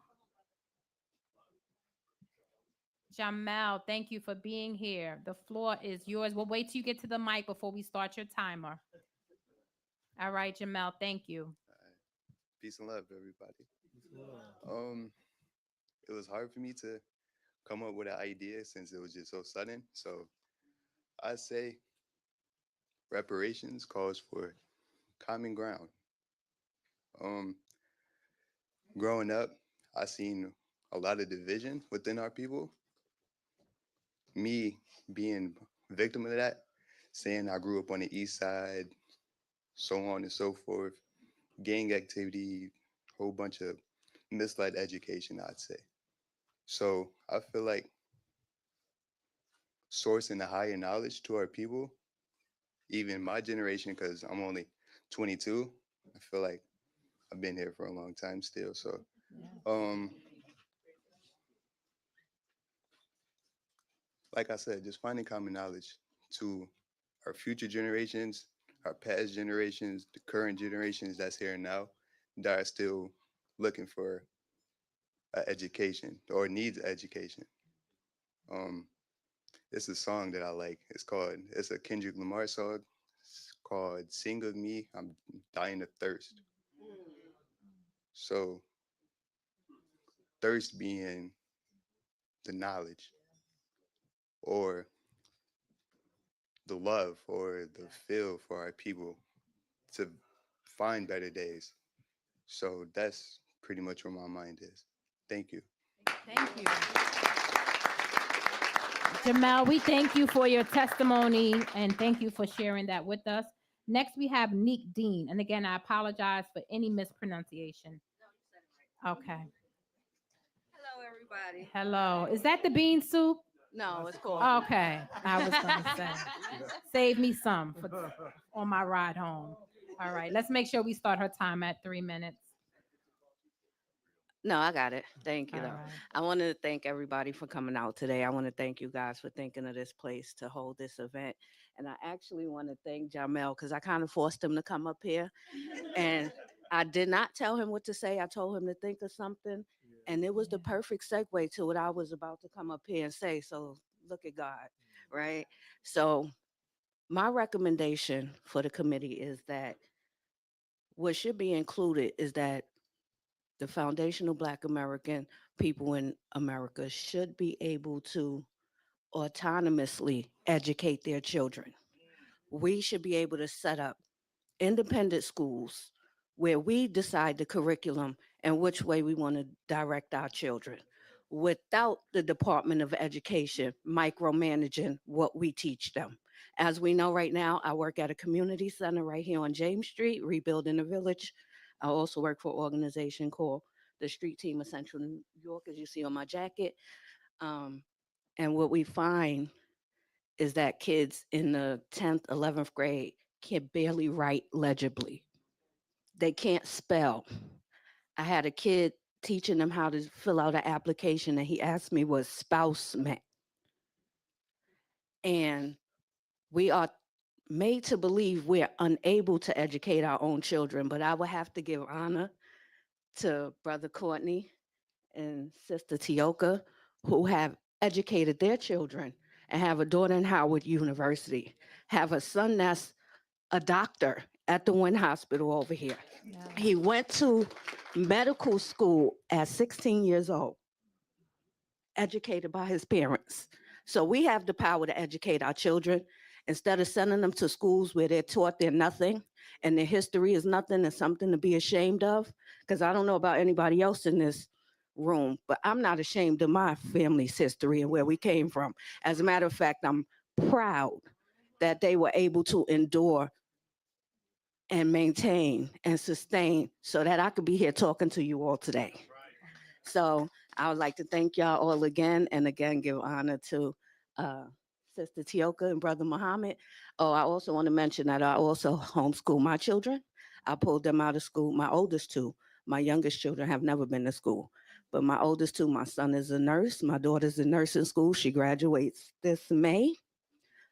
Jamal, thank you for being here. The floor is yours. We'll wait till you get to the mic before we start your timer. All right, Jamal, thank you. Peace and love, everybody. It was hard for me to come up with an idea since it was just so sudden. So I say reparations calls for common ground. Growing up, I seen a lot of division within our people. Me being a victim of that, saying I grew up on the east side, so on and so forth, gang activity, whole bunch of misled education, I'd say. So I feel like sourcing the higher knowledge to our people, even my generation, because I'm only 22, I feel like I've been here for a long time still. So like I said, just finding common knowledge to our future generations, our past generations, the current generations that's here now that are still looking for education or needs education. It's a song that I like. It's a Kendrick Lamar song. It's called called Sing of Me, I'm Dying of Thirst. So thirst being the knowledge or the love or the feel for our people to find better days. So that's pretty much where my mind is. Thank you. Thank you. Jamel, we thank you for your testimony and thank you for sharing that with us. Next, we have Neek Dean. And again, I apologize for any mispronunciation. Okay. Hello, everybody. Hello. Is that the bean soup? No, it's coffee. Okay. I was going to say, save me some on my ride home. All right. Let's make sure we start her time at 3 minutes. No, I got it. Thank you, All though. right. I want to thank everybody for coming out today. I want to thank you guys for thinking of this place to hold this event. And I actually want to thank Jamel because I kind of forced him to come up here. And I did not tell him what to say. I told him to think of something. And it was the perfect segue to what I was about to come up here and say. So look at God, right? So my recommendation for the committee is that what should be included is that the foundational Black American people in America should be able to autonomously educate their children. We should be able to set up independent schools where we decide the curriculum and which way we want to direct our children without the Department of Education micromanaging what we teach them. As we know right now, I work at a community center right here on James Street, rebuilding the village. I also work for an organization called the Street Team of Central New York, as you see on my jacket. And what we find is that kids in the 10th, 11th grade can barely write legibly. They can't spell. I had a kid teaching them how to fill out an application, and he asked me what spouse meant. And we are made to believe we're unable to educate our own children, but I would have to give honor to Brother Courtney and Sister Tioka, who have educated their children and have a daughter in Howard University, have a son that's a doctor at the Wynn Hospital over here. He went to medical school at 16 years old, educated by his parents. So we have the power to educate our children instead of sending them to schools where they're taught they're nothing and their history is nothing and something to be ashamed of. Because I don't know about anybody else in this room, but I'm not ashamed of my family's history and where we came from. As a matter of fact, I'm proud that they were able to endure and maintain and sustain so that I could be here talking to you all today. So I would like to thank y'all all again and again give honor to Sister Tioka and Brother Muhammad. Oh, I also want to mention that I also homeschool my children. I pulled them out of school. My oldest two, my youngest children have never been to school. But my oldest two, my son is a nurse. My daughter's in nursing school. She graduates this May.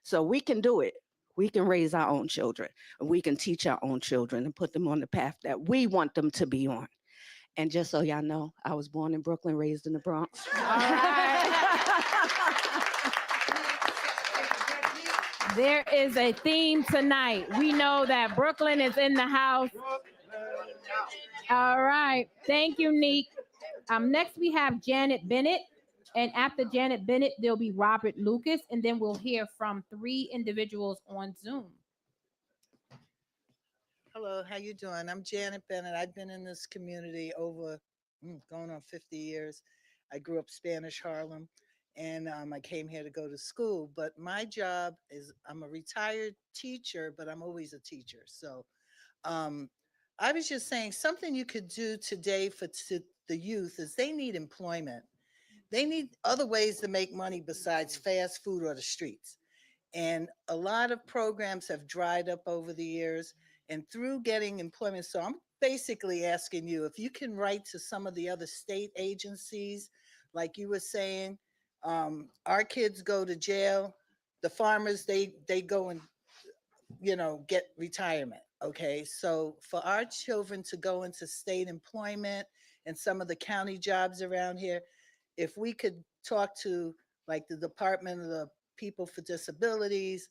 So we can do it. We can raise our own children, and we can teach our own children and put them on the path that we want them to be on. And just so y'all know, I was born in Brooklyn, raised in the Bronx. There is a theme tonight. We know that Brooklyn is in the house. All right. Thank you, Neek. Next, we have Janet Bennett. And after Janet Bennett, there'll be Robert Lucas. And then we'll hear from 3 individuals on Zoom. Hello, how you doing? I'm Janet Bennett. I've been in this community over going on 50 years. I grew up Spanish Harlem, and I came here to go to school. But my job is I'm a retired teacher, but I'm always a teacher. So I was just saying something you could do today for the youth is they need employment. They need other ways to make money besides fast food or the streets. And a lot of programs have dried up over the years. And through getting employment, so I'm basically asking you if you can write to some of the other state agencies, like you were saying, our kids go to jail, the farmers, they go and, get retirement. Okay, so for our children to go into state employment and some of the county jobs around here, if we could talk to like the Department of the People for Disabilities,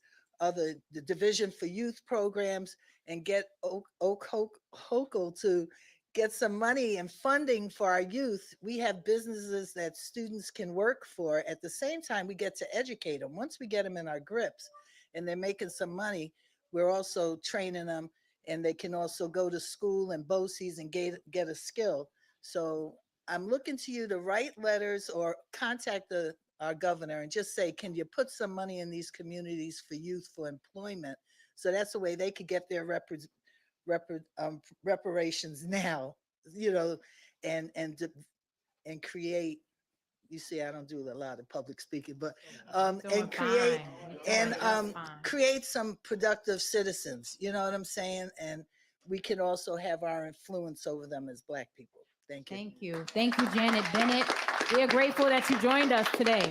the Division for Youth Programs and get Hochul to get some money and funding for our youth. We have businesses that students can work for. At the same time, we get to educate them. Once we get them in our grips and they're making some money, we're also training them, and they can also go to school and BOCES and get a skill. So I'm looking to you to write letters or contact our governor and just say, can you put some money in these communities for youth for employment? So that's the way they could get their reparations now, and create. You see, I don't do a lot of public speaking, but and create some productive citizens. You know what I'm saying? And we can also have our influence over them as Black people. Thank you. Thank you. Thank you, Janet Bennett. We are grateful that you joined us today.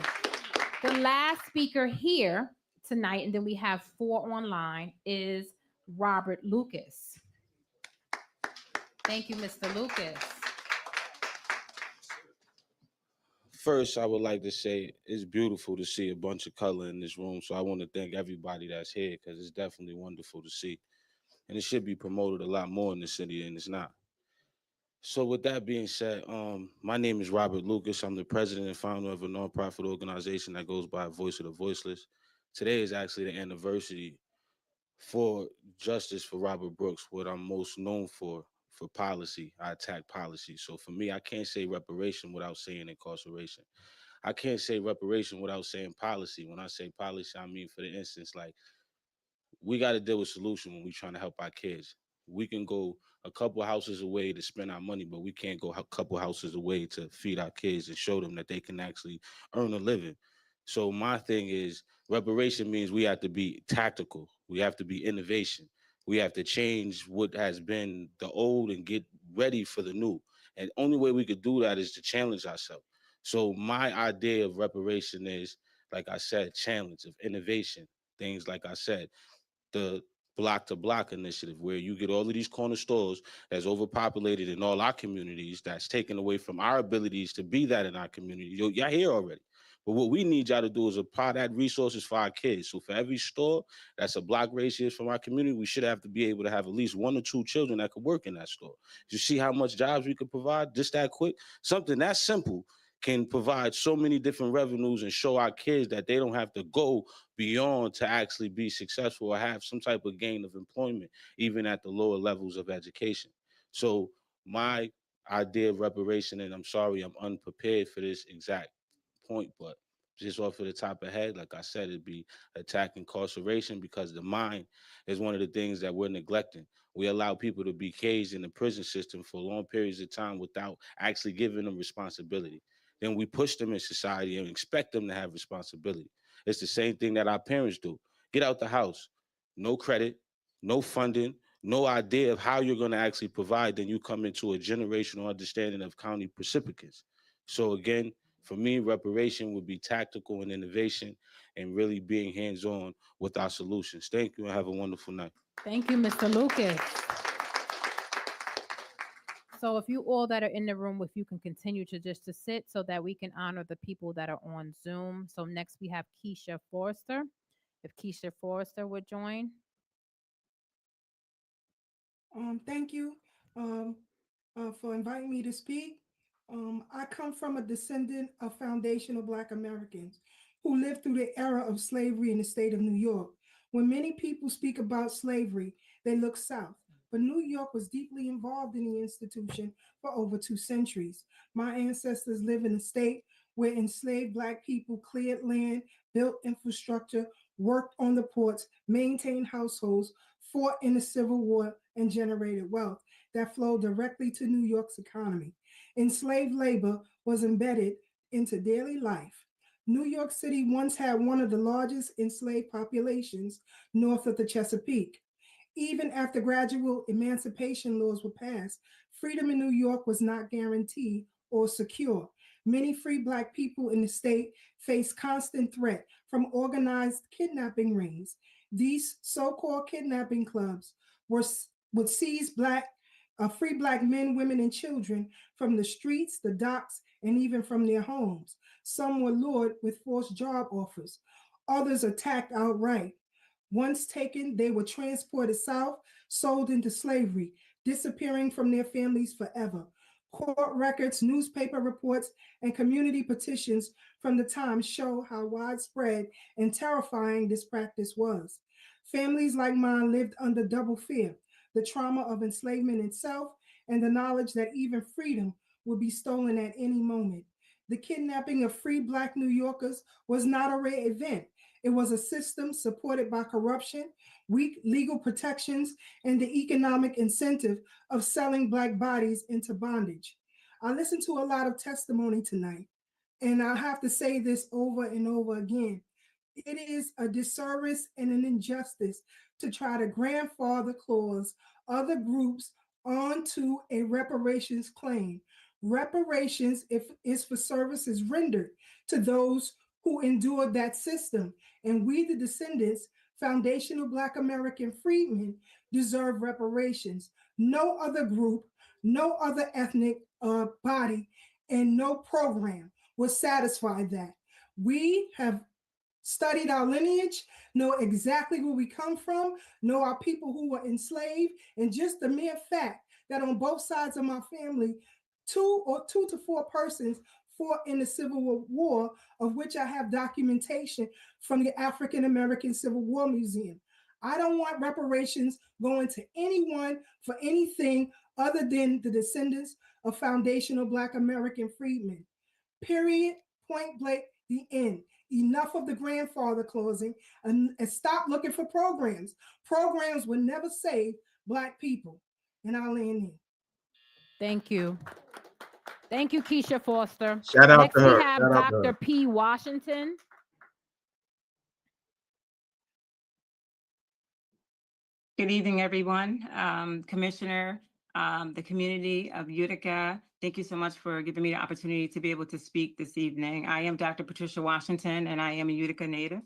The last speaker here tonight, and then we have 4 online, is Robert Lucas. Thank you, Mr. Lucas. First, I would like to say it's beautiful to see a bunch of color in this room. So I want to thank everybody that's here, because it's definitely wonderful to see. And it should be promoted a lot more in the city, and it's not. So with that being said, my name is Robert Lucas. I'm the president and founder of a nonprofit organization that goes by Voice of the Voiceless. Today is actually the anniversary for justice for Robert Brooks, what I'm most known for policy. I attack policy. So for me, I can't say reparation without saying incarceration. I can't say reparation without saying policy. When I say policy, I mean, for the instance, like, we got to deal with solution when we're trying to help our kids. We can go a couple houses away to spend our money, but we can't go a couple houses away to feed our kids and show them that they can actually earn a living. So my thing is, reparation means we have to be tactical. We have to be innovation. We have to change what has been the old and get ready for the new. And the only way we could do that is to challenge ourselves. So my idea of reparation is, like I said, challenge, of innovation. Things like I said, the block to block initiative, where you get all of these corner stores that's overpopulated in all our communities, that's taken away from our abilities to be that in our community. Y'all here already. But what we need y'all to do is apply that resources for our kids. So for every store that's a block radius from our community, we should have to be able to have at least 1 or 2 children that could work in that store. You see how much jobs we could provide just that quick? Something that simple can provide so many different revenues and show our kids that they don't have to go beyond to actually be successful or have some type of gain of employment, even at the lower levels of education. So my idea of reparation, and I'm sorry, I'm unprepared for this exact point, but just off of the top of head, like I said, it'd be attack incarceration, because the mind is one of the things that we're neglecting. We allow people to be caged in the prison system for long periods of time without actually giving them responsibility. Then we push them in society and expect them to have responsibility. It's the same thing that our parents do. Get out the house, no credit, no funding, no idea of how you're going to actually provide. Then you come into a generational understanding of county recipients. So again, for me, reparation would be tactical and innovation, and really being hands-on with our solutions. Thank you, and have a wonderful night. Thank you, Mr. Lucas. So if you all that are in the room, if you can continue to sit so that we can honor the people that are on Zoom. So next we have Keisha Forrester. If Keisha Forrester would join. Thank you for inviting me to speak. I come from a descendant of foundational Black Americans who lived through the era of slavery in the state of New York. When many people speak about slavery, they look south, but New York was deeply involved in the institution for over 2 centuries. My ancestors live in a state where enslaved Black people cleared land, built infrastructure, worked on the ports, maintained households, fought in the Civil War, and generated wealth that flowed directly to New York's economy. Enslaved labor was embedded into daily life. New York City once had one of the largest enslaved populations north of the Chesapeake. Even after gradual emancipation laws were passed, freedom in New York was not guaranteed or secure. Many free Black people in the state faced constant threat from organized kidnapping rings. These so-called kidnapping clubs would seize free Black men, women, and children from the streets, the docks, and even from their homes. Some were lured with forced job offers. Others attacked outright. Once taken, they were transported south, sold into slavery, disappearing from their families forever. Court records, newspaper reports, and community petitions from the time show how widespread and terrifying this practice was. Families like mine lived under double fear, the trauma of enslavement itself and the knowledge that even freedom would be stolen at any moment. The kidnapping of free Black New Yorkers was not a rare event. It was a system supported by corruption, weak legal protections, and the economic incentive of selling Black bodies into bondage. I listened to a lot of testimony tonight, and I have to say this over and over again. It is a disservice and an injustice to try to grandfather clause other groups onto a reparations claim. Reparations is for services rendered to those who endured that system. And we, the descendants, foundational Black American freedmen, deserve reparations. No other group, no other ethnic body, and no program will satisfy that. We have studied our lineage, know exactly where we come from, know our people who were enslaved, and just the mere fact that on both sides of my family, two to four persons fought in the Civil War, of which I have documentation from the African American Civil War Museum. I don't want reparations going to anyone for anything other than the descendants of foundational Black American freedmen. Period, point blank, the end. Enough of the grandfather clausing and stop looking for programs. Programs will never save Black people. And I'll land in. Thank you. Thank you, Keisha Foster. Shout out Next, to we her. have Shout out to Dr. her. P. Washington. Good evening, everyone. Commissioner, the community of Utica, thank you so much for giving me the opportunity to be able to speak this evening. I am Dr. Patricia Washington, and I am a Utica native.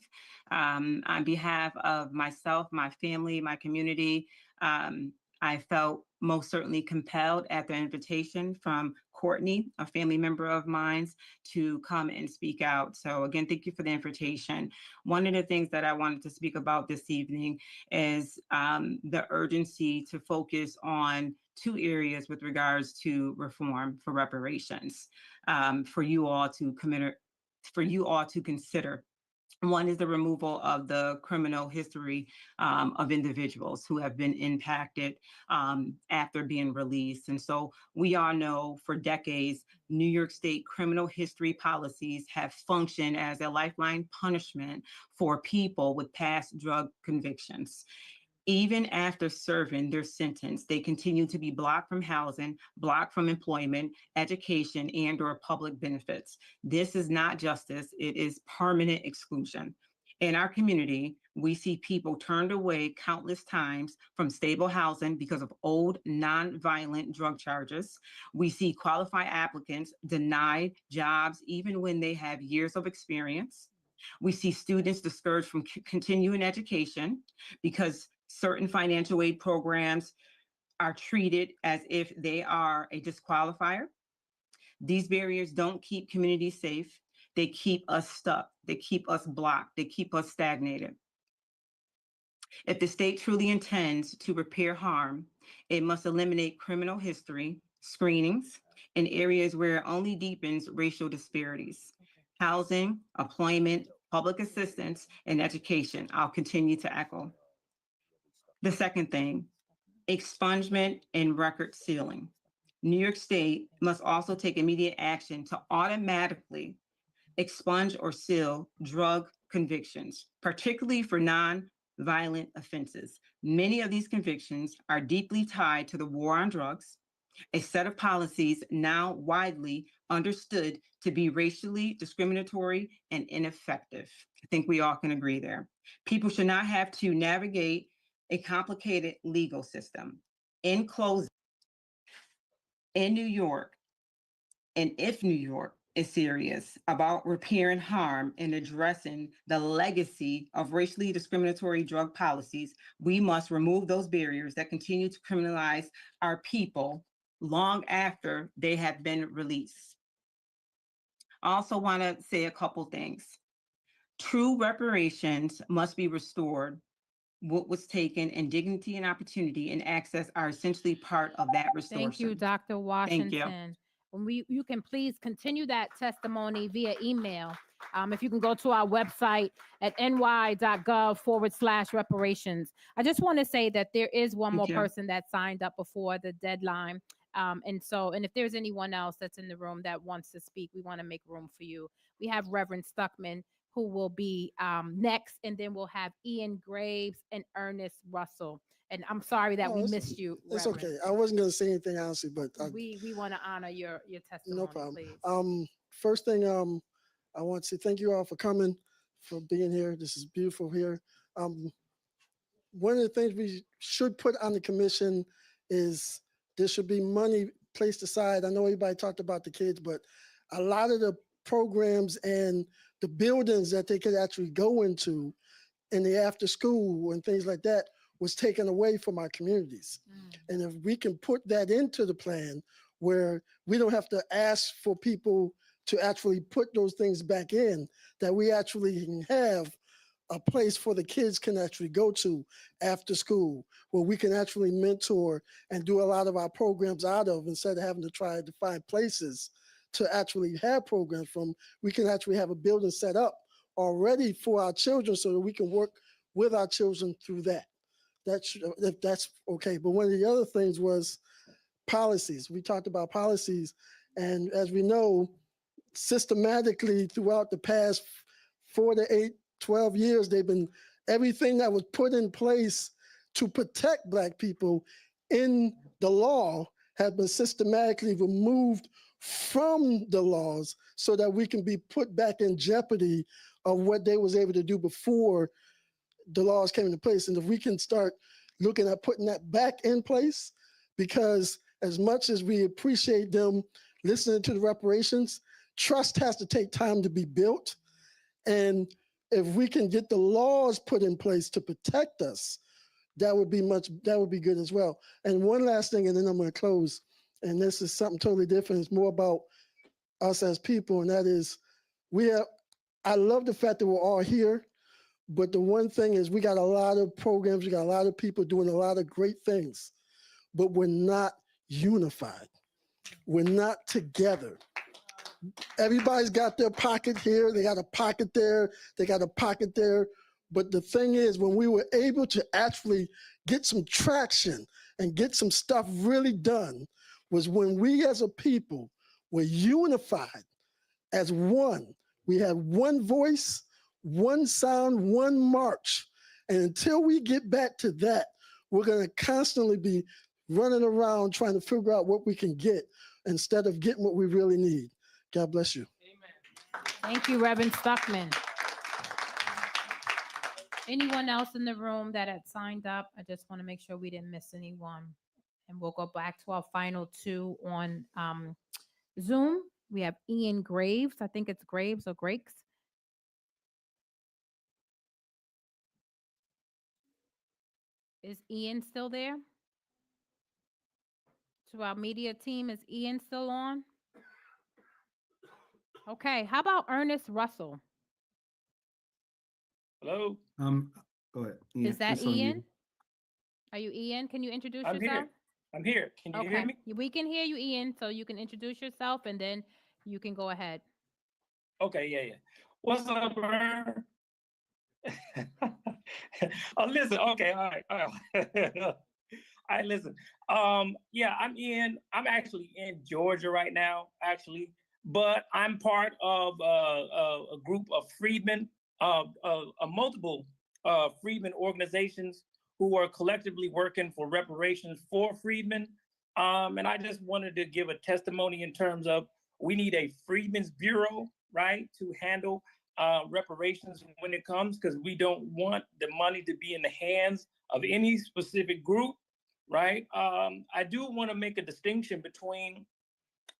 On behalf of myself, my family, my community, I felt most certainly compelled at the invitation from Courtney, a family member of mine, to come and speak out. So again, thank you for the invitation. One of the things that I wanted to speak about this evening is the urgency to focus on two areas with regards to reform for reparations for you all to consider. One is the removal of the criminal history of individuals who have been impacted after being released. And so we all know for decades, New York State criminal history policies have functioned as a lifeline punishment for people with past drug convictions. Even after serving their sentence, they continue to be blocked from housing, blocked from employment, education, and/or public benefits. This is not justice, it is permanent exclusion. In our community, we see people turned away countless times from stable housing because of old, non-violent drug charges. We see qualified applicants denied jobs even when they have years of experience. We see students discouraged from continuing education because certain financial aid programs are treated as if they are a disqualifier. These barriers don't keep communities safe. They keep us stuck. They keep us blocked. They keep us stagnated. If the state truly intends to repair harm, it must eliminate criminal history, screenings, in areas where it only deepens racial disparities. Housing, employment, public assistance, and education. I'll continue to echo. The second thing, expungement and record sealing. New York State must also take immediate action to automatically expunge or seal drug convictions, particularly for non-violent offenses. Many of these convictions are deeply tied to the war on drugs, a set of policies now widely understood to be racially discriminatory and ineffective. I think we all can agree there. People should not have to navigate a complicated legal system. In closing, in New York, and if New York is serious about repairing harm and addressing the legacy of racially discriminatory drug policies, we must remove those barriers that continue to criminalize our people long after they have been released. I also want to say a couple things. True reparations must be restored what was taken, and dignity and opportunity and access are essentially part of that restoration. Thank you, Dr. Thank you. Washington. You can please continue that testimony via email. If you can go to our website at ny.gov/reparations. I just want to say that there is one more Thank you. person that signed up before the deadline. And if there's anyone else that's in the room that wants to speak, we want to make room for you. We have Reverend Stuckman, who will be next, and then we'll have Ian Graves and Ernest Russell. And I'm sorry that we missed you. It's Reverend. okay. I wasn't going to say anything honestly, but We want to honor your testimony. no problem. Please. First thing, I want to say thank you all for coming, for being here. This is beautiful here. One of the things we should put on the commission is there should be money placed aside. I know everybody talked about the kids, but a lot of the programs and the buildings that they could actually go into in the after school and things like that was taken away from our communities. And if we can put that into the plan where we don't have to ask for people to actually put those things back in, that we actually can have a place for the kids can actually go to after school, where we can actually mentor and do a lot of our programs out of, instead of having to try to find places to actually have programs from. We can actually have a building set up already for our children so that we can work with our children through that. If that's okay. But one of the other things was policies. We talked about policies, and as we know, systematically throughout the past 4 to 8, 12 years, they've been, everything that was put in place to protect Black people in the law has been systematically removed from the laws so that we can be put back in jeopardy of what they was able to do before the laws came into place. And if we can start looking at putting that back in place, because as much as we appreciate them listening to the reparations, trust has to take time to be built. And if we can get the laws put in place to protect us, that would be good as well. And one last thing, and then I'm going to close. And this is something totally different. It's more about us as people, and that is, I love the fact that we're all here, but the one thing is we got a lot of programs, we got a lot of people doing a lot of great things, but we're not unified. We're not together. Everybody's got their pocket here, they got a pocket there, they got a pocket there. But the thing is, when we were able to actually get some traction and get some stuff really done, was when we as a people were unified as one. We had one voice, one sound, one march. And until we get back to that, we're going to constantly be running around trying to figure out what we can get instead of getting what we really need. God bless you. Thank you, Reverend Stuckman. Anyone else in the room that had signed up? I just want to make sure we didn't miss anyone. And we'll go back to our final two on Zoom. We have Ian Graves. I think it's Graves or Grakes. Is Ian still there? To our media team, is Ian still on? Okay, how about Ernest Russell? Hello. Go ahead. Is that it's on you. Ian? Are you Ian? Can you introduce I'm yourself? here. I'm here. Can you hear me? We can hear you, Ian, so you can introduce yourself and then you can go ahead. Okay, yeah. What's up, Ern? Oh, listen. Okay, all right. All right, listen. Yeah, I'm Ian. I'm actually in Georgia right now, actually, but I'm part of a group of freedmen, multiple freedmen organizations who are collectively working for reparations for freedmen. And I just wanted to give a testimony in terms of we need a Freedmen's Bureau, right, to handle reparations when it comes, because we don't want the money to be in the hands of any specific group, right? I do want to make a distinction between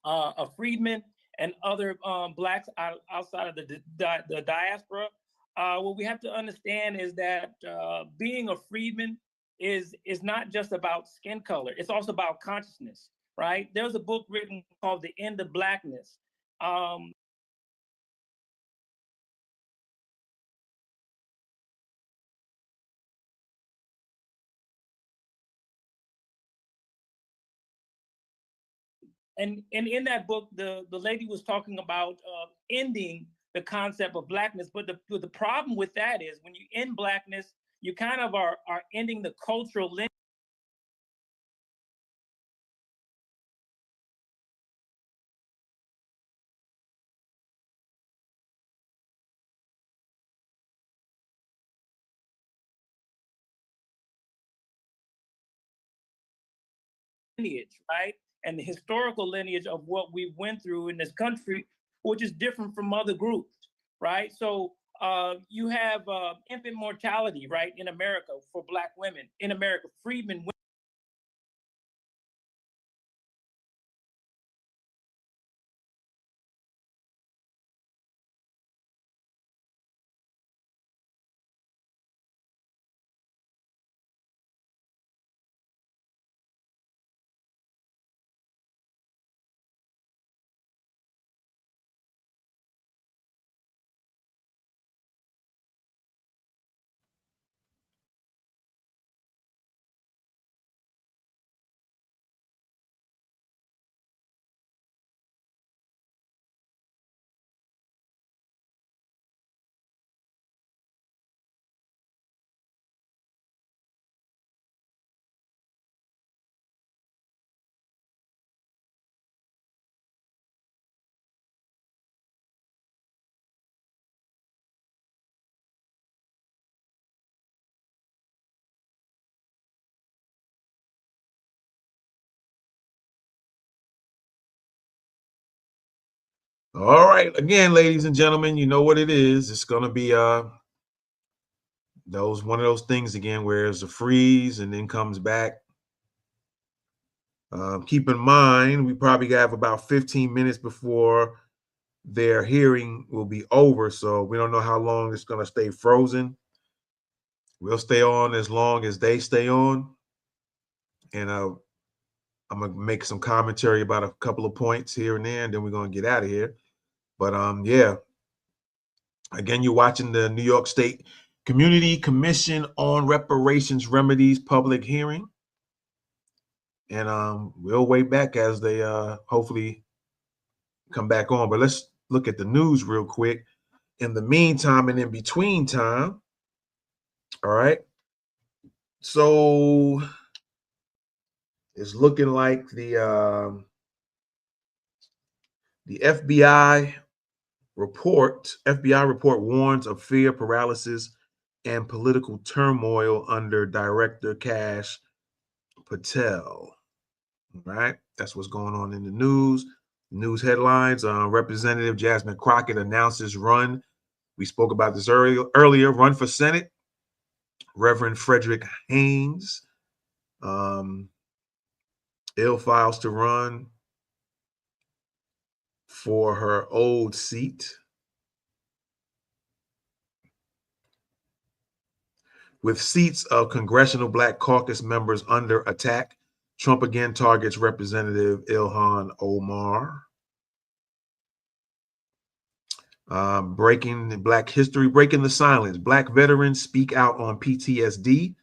a freedman and other Blacks outside of the diaspora. What we have to understand is that being a freedman is not just about skin color. It's also about consciousness, right? There's a book written called The End of Blackness. and in that book, the lady was talking about ending the concept of blackness. But the problem with that is when you end blackness, you kind of are ending the cultural lineage, right? And the historical lineage of what we went through in this country, which is different from other groups, right? So you have infant mortality, right, in America for Black women. In America, freedmen women. All right, again, ladies and gentlemen, you know what it is. It's gonna be one of those things again where it's a freeze and then comes back. Keep in mind, we probably have about 15 minutes before their hearing will be over, so we don't know how long it's gonna stay frozen. We'll stay on as long as they stay on, and I'm gonna make some commentary about a couple of points here and there, and then we're gonna get out of here. But yeah. Again, you're watching the New York State Community Commission on Reparations Remedies public hearing. And we'll wait back as they hopefully come back on. But let's look at the news real quick. In the meantime and in between time, all right. So it's looking like the FBI report warns of fear, paralysis, and political turmoil under Director Kash Patel. Right, that's what's going on in the news. News headlines: Representative Jasmine Crockett announces run. We spoke about this earlier. Run for Senate. Reverend Frederick Haynes ill files to run for her old seat. With seats of Congressional Black Caucus members under attack, Trump again targets Representative Ilhan Omar. Breaking Black history, breaking the silence. Black veterans speak out on PTSD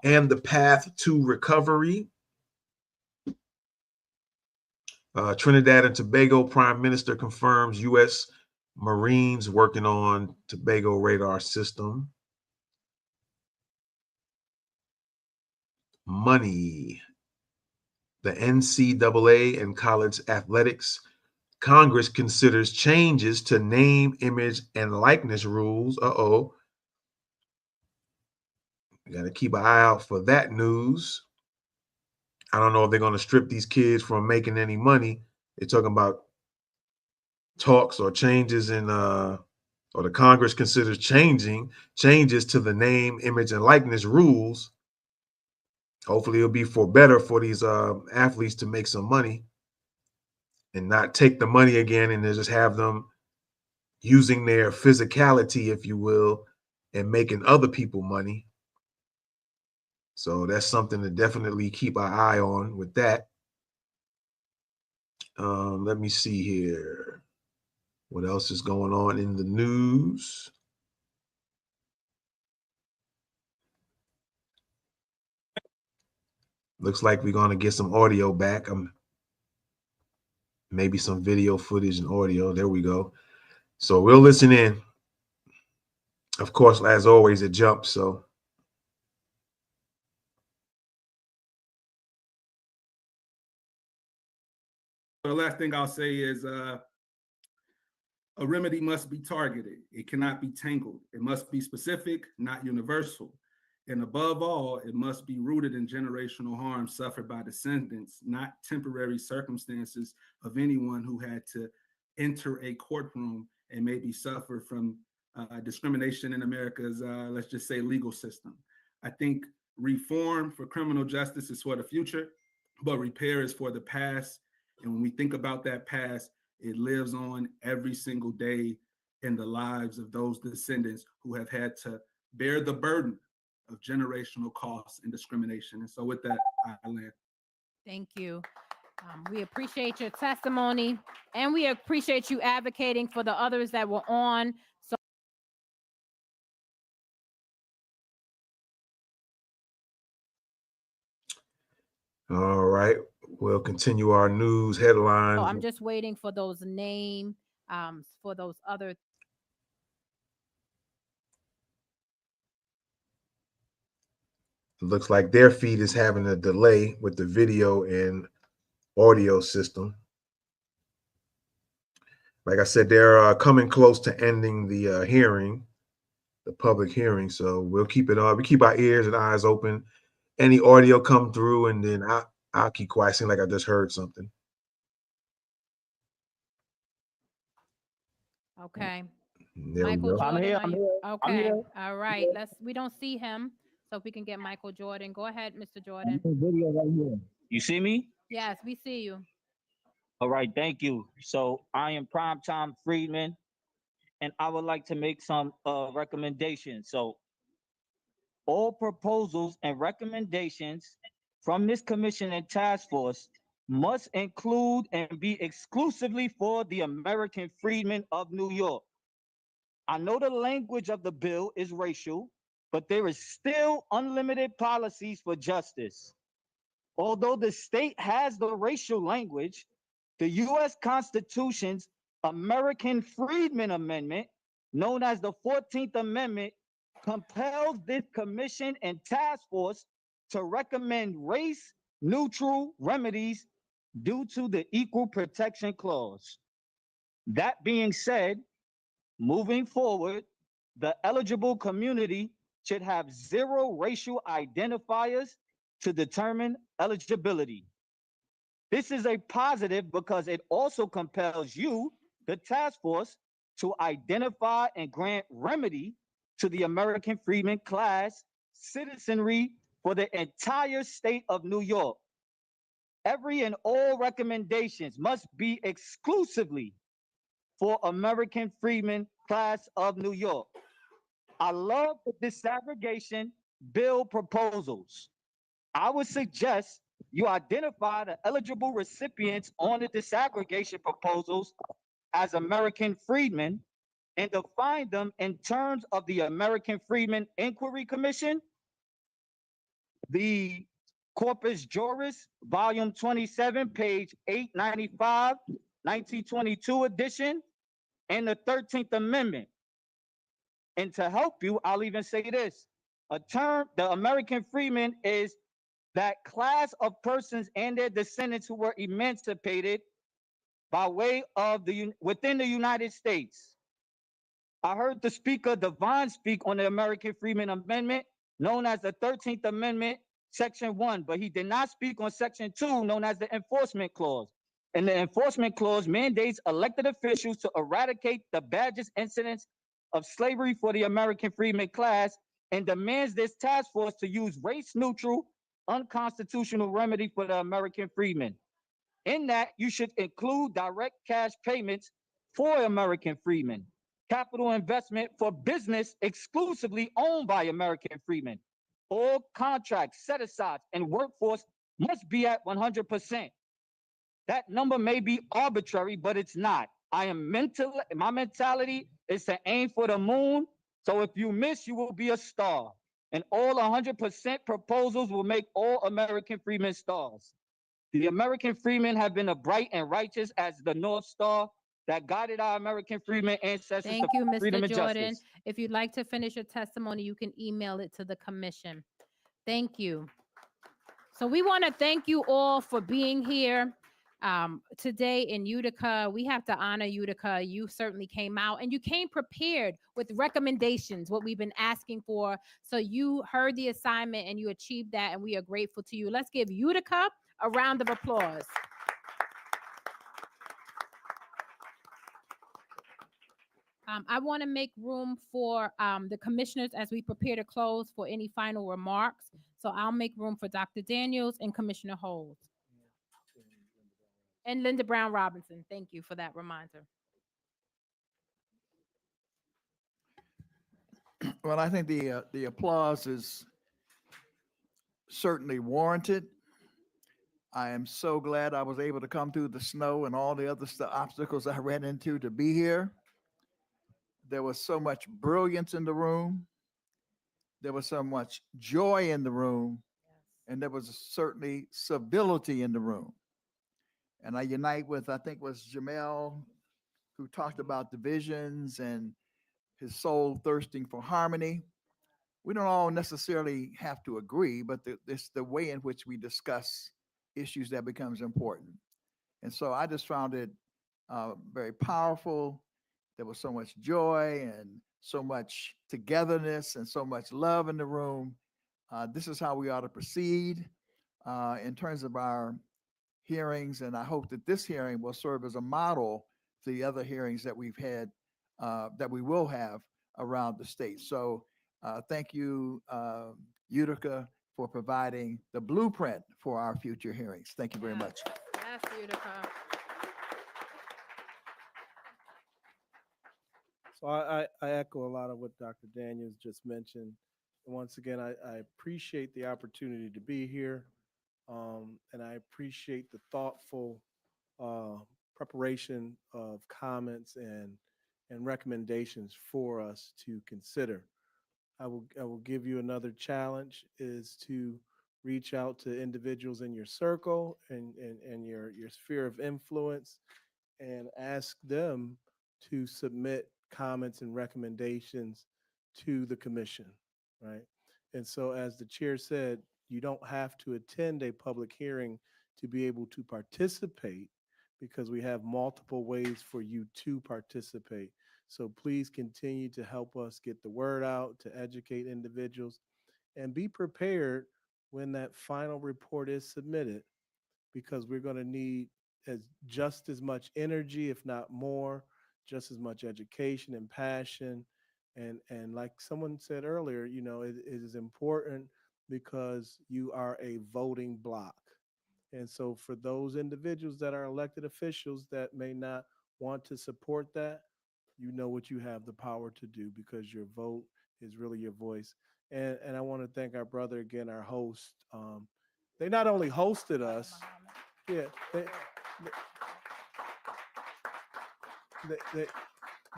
and the path to recovery. Trinidad and Tobago Prime Minister confirms U.S. Marines working on Tobago radar system. Money. The NCAA and college athletics. Congress considers changes to name, image, and likeness rules. Uh-oh. We got to keep an eye out for that news. I don't know if they're going to strip these kids from making any money. They're talking about talks or changes in, or the Congress considers changes to the name, image, and likeness rules. Hopefully it'll be for better for these athletes to make some money and not take the money again and just have them using their physicality, if you will, and making other people money. So that's something to definitely keep our eye on with that. Let me see here. What else is going on in the news? Looks like we're going to get some audio back. maybe some video footage and audio. There we go. So we'll listen in. Of course, as always, it jumps. So the last thing I'll say is a remedy must be targeted. It cannot be tangled. It must be specific, not universal. And above all, it must be rooted in generational harm suffered by descendants, not temporary circumstances of anyone who had to enter a courtroom and maybe suffer from discrimination in America's, let's just say, legal system. I think reform for criminal justice is for the future, but repair is for the past. And when we think about that past, it lives on every single day in the lives of those descendants who have had to bear the burden of generational costs and discrimination. And so with that, I land. Thank you. We appreciate your testimony, and we appreciate you advocating for the others that were on. So all right, we'll continue our news headlines. I'm just waiting for those names for those other. It looks like their feed is having a delay with the video and audio system. Like I said, they're coming close to ending the hearing, the public hearing. So we'll keep it on. We keep our ears and eyes open. Any audio come through, and then I'll keep quiet. Seem like I just heard something. Okay. There we Michael go. Jordan, I'm are you- here. I'm Okay. here. All right. We don't see him, so if we can get Michael Jordan. Go ahead, Mr. Jordan. Video right here. You see me? Yes, we see you. All right, thank you. So I am Primetime Friedman, and I would like to make some recommendations. So all proposals and recommendations from this commission and task force must include and be exclusively for the American freedmen of New York. I know the language of the bill is racial, but there is still unlimited policies for justice. Although the state has the racial language, the U.S. Constitution's American Freedmen Amendment, known as the 14th Amendment, compels this commission and task force to recommend race-neutral remedies due to the Equal Protection Clause. That being said, moving forward, the eligible community should have 0 racial identifiers to determine eligibility. This is a positive because it also compels you, the task force, to identify and grant remedy to the American freedmen class citizenry for the entire state of New York. Every and all recommendations must be exclusively for American freedmen class of New York. I love the disaggregation bill proposals. I would suggest you identify the eligible recipients on the disaggregation proposals as American freedmen and define them in terms of the American Freedmen Inquiry Commission, the Corpus Juris, volume 27, page 895, 1922 edition, and the 13th Amendment. And to help you, I'll even say this. A term, the American freedmen is that class of persons and their descendants who were emancipated by way of within the United States. I heard the speaker Devon speak on the American Freedmen Amendment, known as the 13th Amendment, Section 1, but he did not speak on Section 2, known as the Enforcement Clause. And the Enforcement Clause mandates elected officials to eradicate the badges incidents of slavery for the American freedmen class and demands this task force to use race-neutral, unconstitutional remedy for the American freedmen. In that, you should include direct cash payments for American freedmen, capital investment for business exclusively owned by American freedmen. All contracts, set-asides, and workforce must be at 100%. That number may be arbitrary, but it's not. My mentality is to aim for the moon. So if you miss, you will be a star. And all 100% proposals will make all American freedmen stars. The American freedmen have been as bright and righteous as the North Star that guided our American freedmen ancestors Thank to you, freedom Mr. and Jordan. justice. If you'd like to finish your testimony, you can email it to the commission. Thank you. So we want to thank you all for being here today in Utica. We have to honor Utica. You certainly came out and you came prepared with recommendations, what we've been asking for. So you heard the assignment and you achieved that, and we are grateful to you. Let's give Utica a round of applause. I want to make room for the commissioners as we prepare to close for any final remarks. So I'll make room for Dr. Daniels and Commissioner Holmes. And Linda Brown Robinson. Thank you for that reminder. Well, I think the applause is certainly warranted. I am so glad I was able to come through the snow and all the other obstacles I ran into to be here. There was so much brilliance in the room. There was so much joy in the room. And there was certainly civility in the room. And I unite with, I think it was Jamel, who talked about divisions and his soul thirsting for harmony. We don't all necessarily have to agree, but it's the way in which we discuss issues that becomes important. And so I just found it very powerful. There was so much joy and so much togetherness and so much love in the room. This is how we ought to proceed in terms of our hearings. And I hope that this hearing will serve as a model to the other hearings that we've had, that we will have around the state. So thank you, Utica, for providing the blueprint for our future hearings. Thank you very much. Yes, Utica. So I echo a lot of what Dr. Daniels just mentioned. And once again, I appreciate the opportunity to be here. And I appreciate the thoughtful preparation of comments and recommendations for us to consider. I will give you another challenge, is to reach out to individuals in your circle and your sphere of influence and ask them to submit comments and recommendations to the commission, right? And so as the chair said, you don't have to attend a public hearing to be able to participate, because we have multiple ways for you to participate. So please continue to help us get the word out, to educate individuals, and be prepared when that final report is submitted, because we're going to need just as much energy, if not more, just as much education and passion. And like someone said earlier, you know, it is important because you are a voting block. And so for those individuals that are elected officials that may not want to support that, you know what you have the power to do, because your vote is really your voice. And I want to thank our brother again, our host. They not only hosted us, yeah,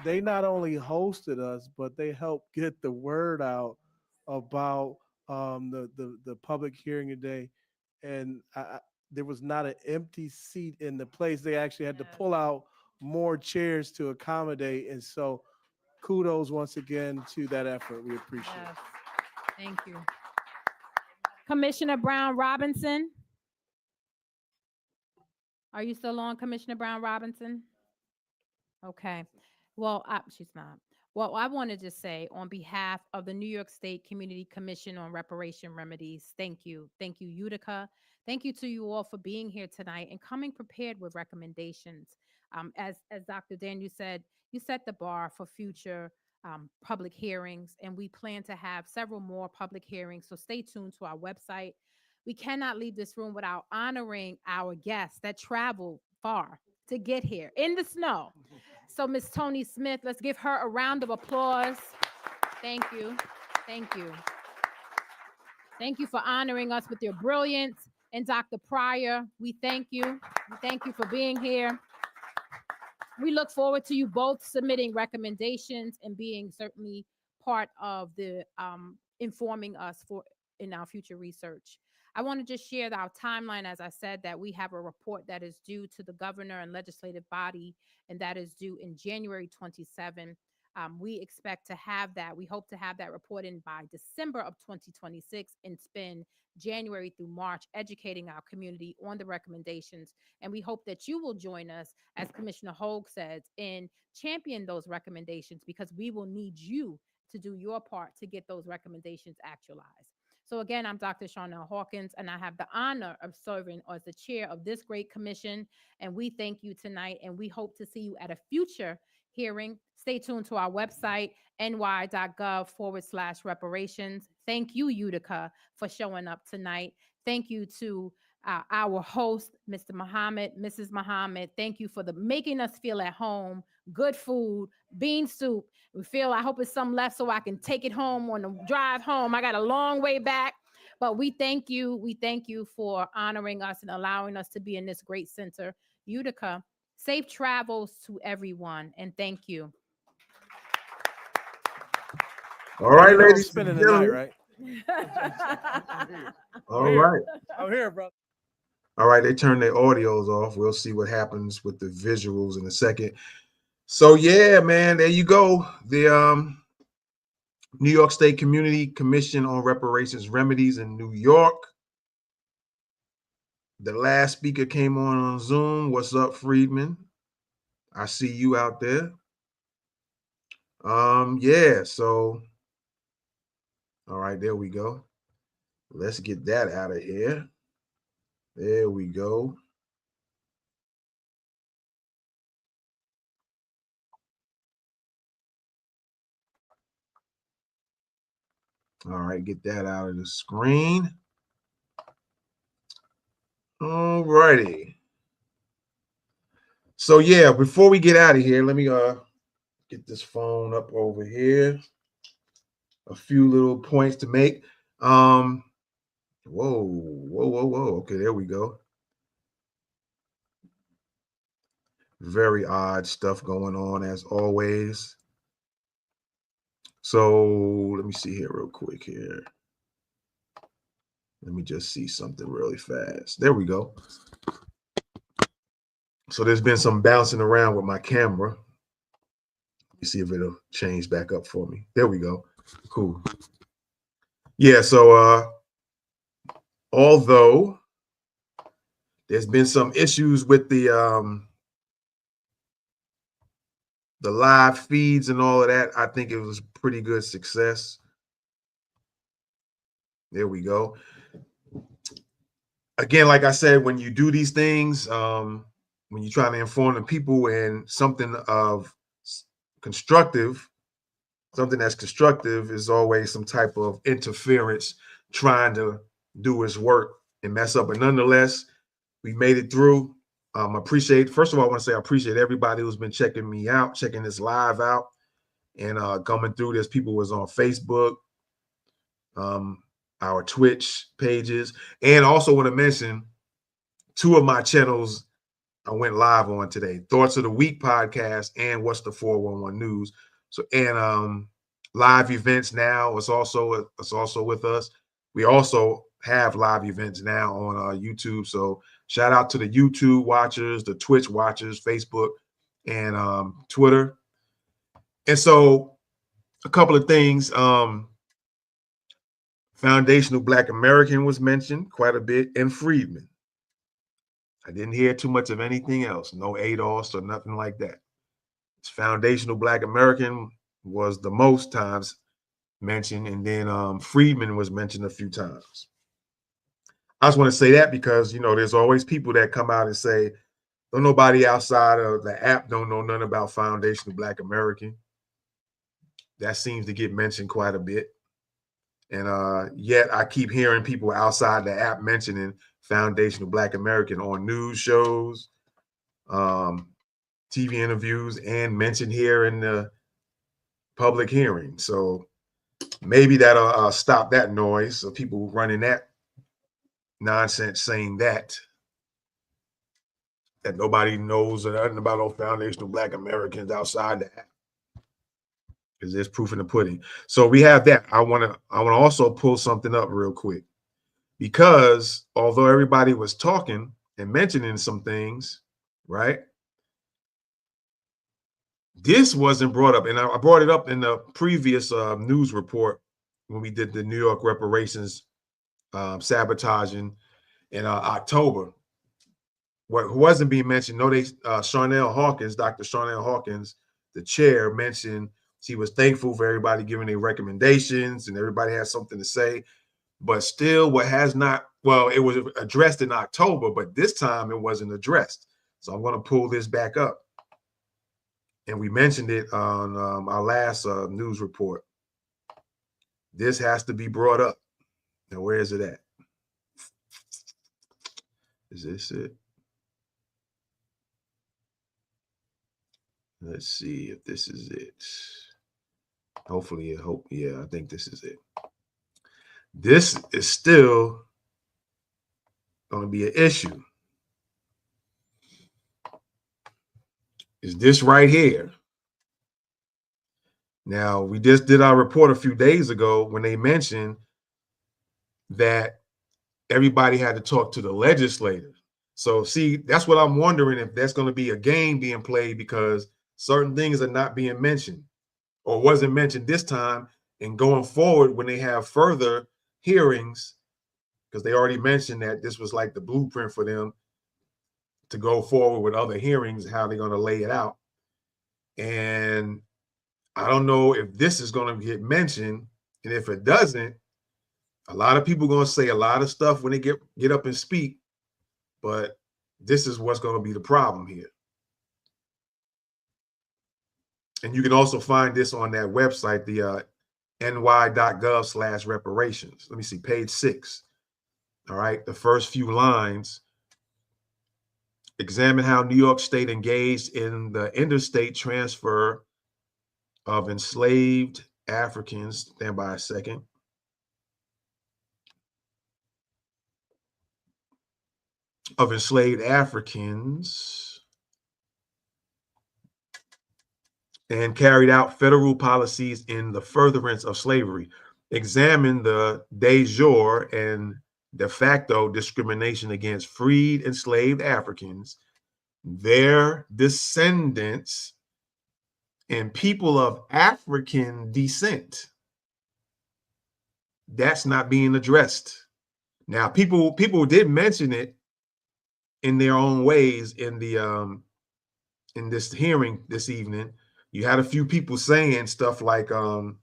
they not only hosted us, but they helped get the word out about the public hearing today. And there was not an empty seat in the place. They actually had to pull out more chairs to accommodate. And so kudos once again to that effort. We appreciate it. Thank you. Commissioner Brown Robinson. Are you still on, Commissioner Brown Robinson? Okay. Well, she's not. Well, I wanted to say on behalf of the New York State Community Commission on Reparation Remedies, thank you. Thank you, Utica. Thank you to you all for being here tonight and coming prepared with recommendations. As Dr. Daniel said, you set the bar for future public hearings, and we plan to have several more public hearings. So stay tuned to our website. We cannot leave this room without honoring our guests that traveled far to get here in the snow. So Miss Tony Smith, let's give her a round of applause. Thank you. Thank you. Thank you for honoring us with your brilliance. And Dr. Pryor, we thank you. We thank you for being here. We look forward to you both submitting recommendations and being certainly part of the informing us in our future research. I want to just share our timeline. As I said, that we have a report that is due to the governor and legislative body, and that is due in January 27. We expect to have that. We hope to have that report in by December of 2026 and spend January through March educating our community on the recommendations. And we hope that you will join us, as Commissioner Hogue says, in champion those recommendations, because we will need you to do your part to get those recommendations actualized. So again, I'm Dr. Charnel Hawkins, and I have the honor of serving as the chair of this great commission. And we thank you tonight, and we hope to see you at a future hearing. Stay tuned to our website, ny.gov/reparations. Thank you, Utica, for showing up tonight. Thank you to our host, Mr. Muhammad, Mrs. Muhammad. Thank you for making us feel at home. Good food, bean soup. I hope it's some left so I can take it home on the drive home. I got a long way back, but we thank you. We thank you for honoring us and allowing us to be in this great center. Utica, safe travels to everyone, and thank you. All right, You know I'm ladies and spending the night, gentlemen. right? All right. I'm here, bro. All right, they turned their audios off. We'll see what happens with the visuals in a second. So yeah, man, there you go. The New York State Community Commission on Reparations Remedies in New York. The last speaker came on Zoom. What's up, Friedman? I see you out there. Yeah, so all right, there we go. Let's get that out of here. There we go. All right, get that out of the screen. All righty. So yeah, before we get out of here, let me get this phone up over here. A few little points to make. Whoa. Okay, there we go. Very odd stuff going on as always. So let me see here real quick here. Let me just see something really fast. There we go. So there's been some bouncing around with my camera. Let me see if it'll change back up for me. There we go. Cool. Yeah, so although there's been some issues with the live feeds and all of that, I think it was pretty good success. There we go. Again, like I said, when you do these things, when you're trying to inform the people and something constructive is always some type of interference trying to do its work and mess up. But nonetheless, we made it through. First of all, I want to say I appreciate everybody who's been checking me out, checking this live out, and coming through this. People was on Facebook, our Twitch pages, and also want to mention 2 of my channels I went live on today: Thoughts of the Week podcast and What's the 411 News. So and live events now. It's also with us. We also have live events now on YouTube. So shout out to the YouTube watchers, the Twitch watchers, Facebook, and Twitter. And so a couple of things. Foundational Black American was mentioned quite a bit, and Friedman. I didn't hear too much of anything else. No ADOS or nothing like that. It's Foundational Black American was the most times mentioned, and then Friedman was mentioned a few times. I just want to say that because, there's always people that come out and say, don't nobody outside of the app don't know nothing about Foundational Black American. That seems to get mentioned quite a bit. And yet I keep hearing people outside the app mentioning Foundational Black American on news shows, TV interviews, and mentioned here in the public hearing. So maybe that'll stop that noise of people running that nonsense saying that nobody knows nothing about those Foundational Black Americans outside the app, because there's proof in the pudding. So we have that. I want to also pull something up real quick, because although everybody was talking and mentioning some things, right? This wasn't brought up, and I brought it up in the previous news report when we did the New York reparations sabotaging in October. What wasn't being mentioned, Charnel Hawkins, Dr. Charnel Hawkins, the chair, mentioned she was thankful for everybody giving their recommendations and everybody has something to say. But still, what has not, well, it was addressed in October, but this time it wasn't addressed. So I'm going to pull this back up. And we mentioned it on our last news report. This has to be brought up. Now, where is it at? Is this it? Let's see if this is it. Hopefully, yeah, I think this is it. This is still going to be an issue. Is this right here? Now, we just did our report a few days ago when they mentioned that everybody had to talk to the legislators. So, see, that's what I'm wondering, if that's going to be a game being played because certain things are not being mentioned or wasn't mentioned this time. And going forward, when they have further hearings, because they already mentioned that this was like the blueprint for them to go forward with other hearings, how they're going to lay it out. And I don't know if this is going to get mentioned. And if it doesn't, a lot of people are going to say a lot of stuff when they get up and speak. But this is what's going to be the problem here. And you can also find this on that website, the ny.gov/reparations. Let me see, page 6. All right, the first few lines. Examine how New York State engaged in the interstate transfer of enslaved Africans. Stand by a second. Of enslaved Africans and carried out federal policies in the furtherance of slavery. Examine the de jure and de facto discrimination against freed enslaved Africans, their descendants, and people of African descent. That's not being addressed. Now, people did mention it in their own ways in the in this hearing this evening. You had a few people saying stuff like they don't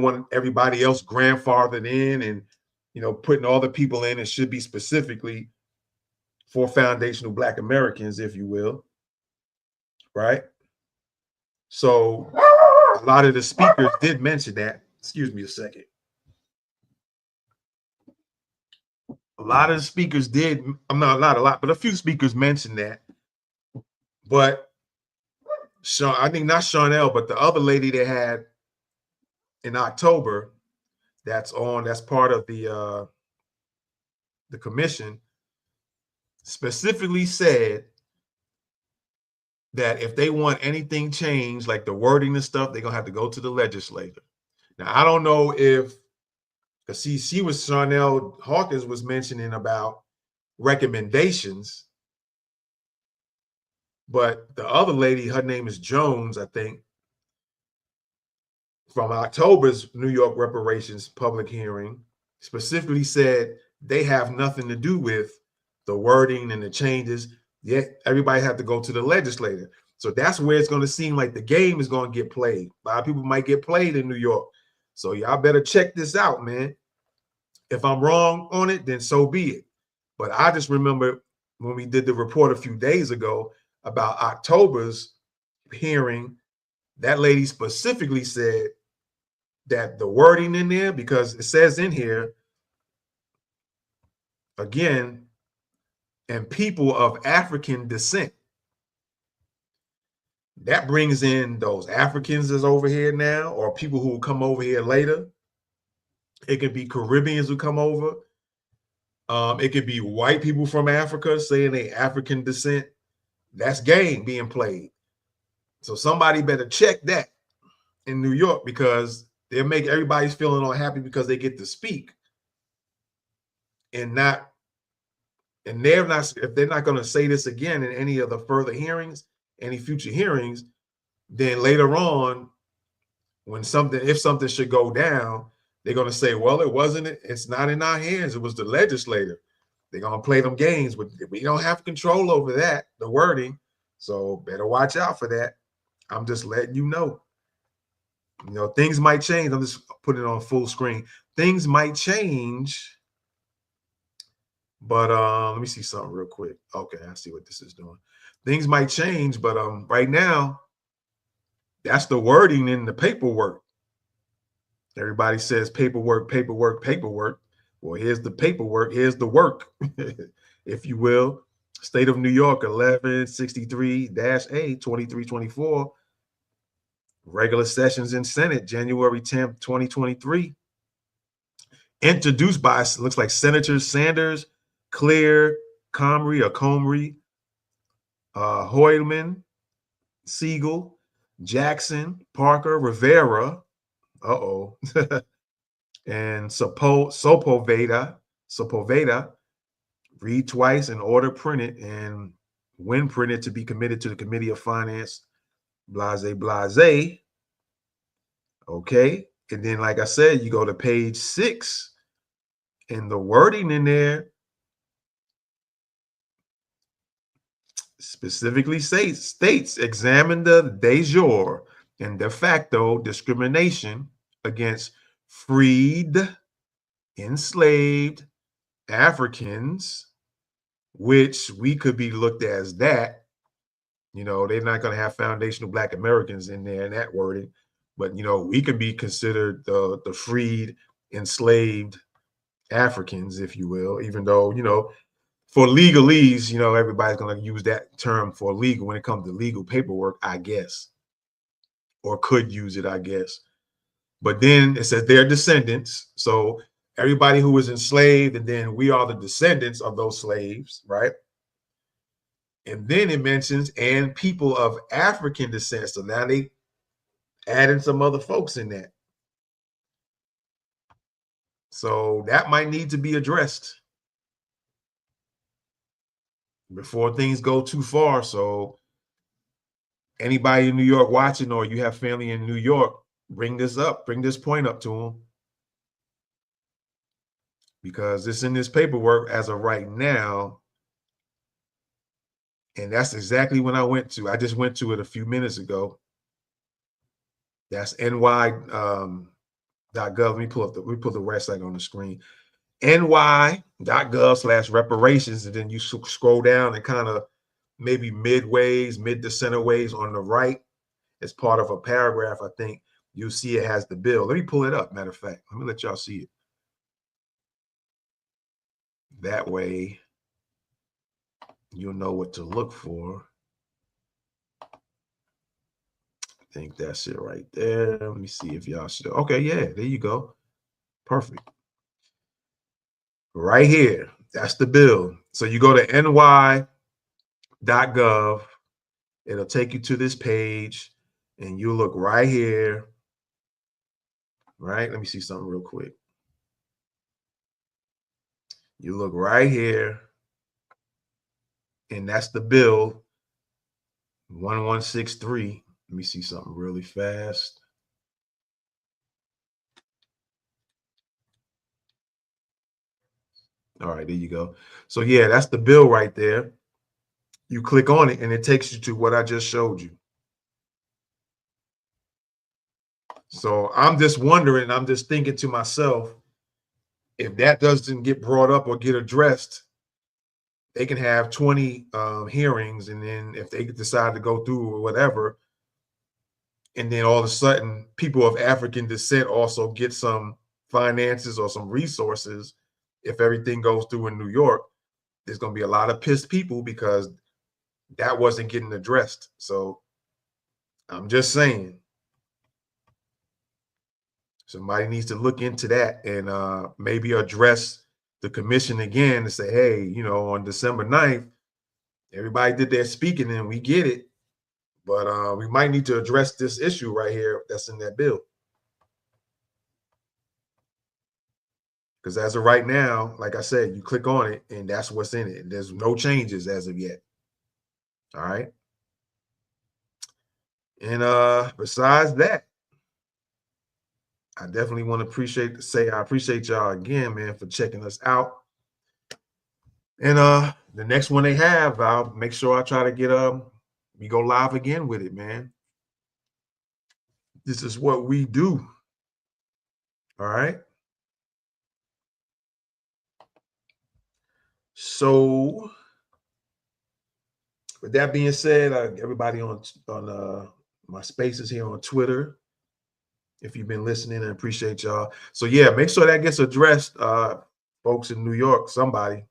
want everybody else grandfathered in, and putting all the people in. It should be specifically for foundational Black Americans, if you will, right? So a lot of the speakers did mention that. Excuse me a second. A lot of the speakers did. Not a lot, but a few speakers mentioned that. But I think not Charnel, but the other lady they had in October, that's part of the commission, specifically said that if they want anything changed, like the wording and stuff, they're gonna have to go to the legislature. Now, I don't know if, because Charnel Hawkins was mentioning about recommendations, but the other lady, her name is Jones, I think, from October's New York reparations public hearing, specifically said they have nothing to do with the wording and the changes. Yet everybody had to go to the legislator. So that's where it's going to seem like the game is going to get played. A lot of people might get played in New York. So y'all better check this out, man. If I'm wrong on it, then so be it. But I just remember when we did the report a few days ago about October's hearing, that lady specifically said that the wording in there, because it says in here, again, and people of African descent. That brings in those Africans that's over here now, or people who will come over here later. It could be Caribbeans who come over. It could be white people from Africa saying they African descent. That's game being played. So somebody better check that in New York, because they'll make everybody's feeling unhappy because they get to speak. and they're not, if they're not going to say this again in any of the further hearings, any future hearings, then later on, when if something should go down, they're going to say, well, it's not in our hands. It was the legislator. They're going to play them games, but we don't have control over that, the wording. So better watch out for that. I'm just letting you know. You know, things might change. I'm just putting it on full screen. Things might change. But let me see something real quick. Okay, I see what this is doing. Things might change, but right now, that's the wording in the paperwork. Everybody says paperwork, paperwork, paperwork. Well, here's the paperwork. Here's the work, if you will. State of New York, 1163-A, 2324. Regular sessions in Senate, January 10th, 2023. Introduced by, looks like Senators Sanders, Clear, Comrie, Hoylman, Siegel, Jackson, Parker, Rivera, and Sepulveda, read twice and order printed, and when printed to be committed to the Committee of Finance, blase, blase. Okay, and then like I said, you go to page 6, and the wording in there specifically states examine the de jure and de facto discrimination against freed, enslaved Africans, which we could be looked at as that. You know, they're not going to have foundational Black Americans in there in that wording, but, you know, we can be considered the freed, enslaved Africans, if you will, even though, you know, for legalese, you know, everybody's going to use that term for legal when it comes to legal paperwork, I guess, or could use it, I guess. But then it says they're descendants. So everybody who was enslaved, and then we are the descendants of those slaves, right? And then it mentions, and people of African descent. So now they adding some other folks in that. So that might need to be addressed before things go too far. So anybody in New York watching, or you have family in New York, bring this up, bring this point up to them. Because it's in this paperwork as of right now. And that's exactly when I went to. I just went to it a few minutes ago. That's ny.gov. Let me pull the website on the screen. ny.gov/reparations. And then you scroll down and kind of maybe mid to center ways on the right, as part of a paragraph, I think you'll see it has the bill. Let me pull it up. Matter of fact, let me let y'all see it. That way, you'll know what to look for. I think that's it right there. Let me see if y'all should. Okay, yeah, there you go. Perfect. Right here, that's the bill. So you go to ny.gov. It'll take you to this page, and you look right here. Right? Let me see something real quick. You look right here, and that's the bill 1163. Let me see something really fast. All right, there you go. So yeah, that's the bill right there. You click on it and it takes you to what I just showed you. So I'm just wondering, I'm just thinking to myself, if that doesn't get brought up or get addressed, they can have 20 hearings, and then if they decide to go through or whatever, and then all of a sudden people of African descent also get some finances or some resources, if everything goes through in New York, there's going to be a lot of pissed people because that wasn't getting addressed. So I'm just saying, somebody needs to look into that and maybe address the commission again and say, hey, you know, on December 9th, everybody did their speaking and we get it, but we might need to address this issue right here that's in that bill. Because as of right now, like I said, you click on it and that's what's in it. There's no changes as of yet. All right. And besides that, I definitely want to I appreciate y'all again, man, for checking us out. And the next one they have, I'll make sure I try to get we go live again with it, man. This is what we do. All right. So with that being said, everybody on my spaces here on Twitter, if you've been listening, I appreciate y'all. So yeah, make sure that gets addressed, folks in New York, somebody.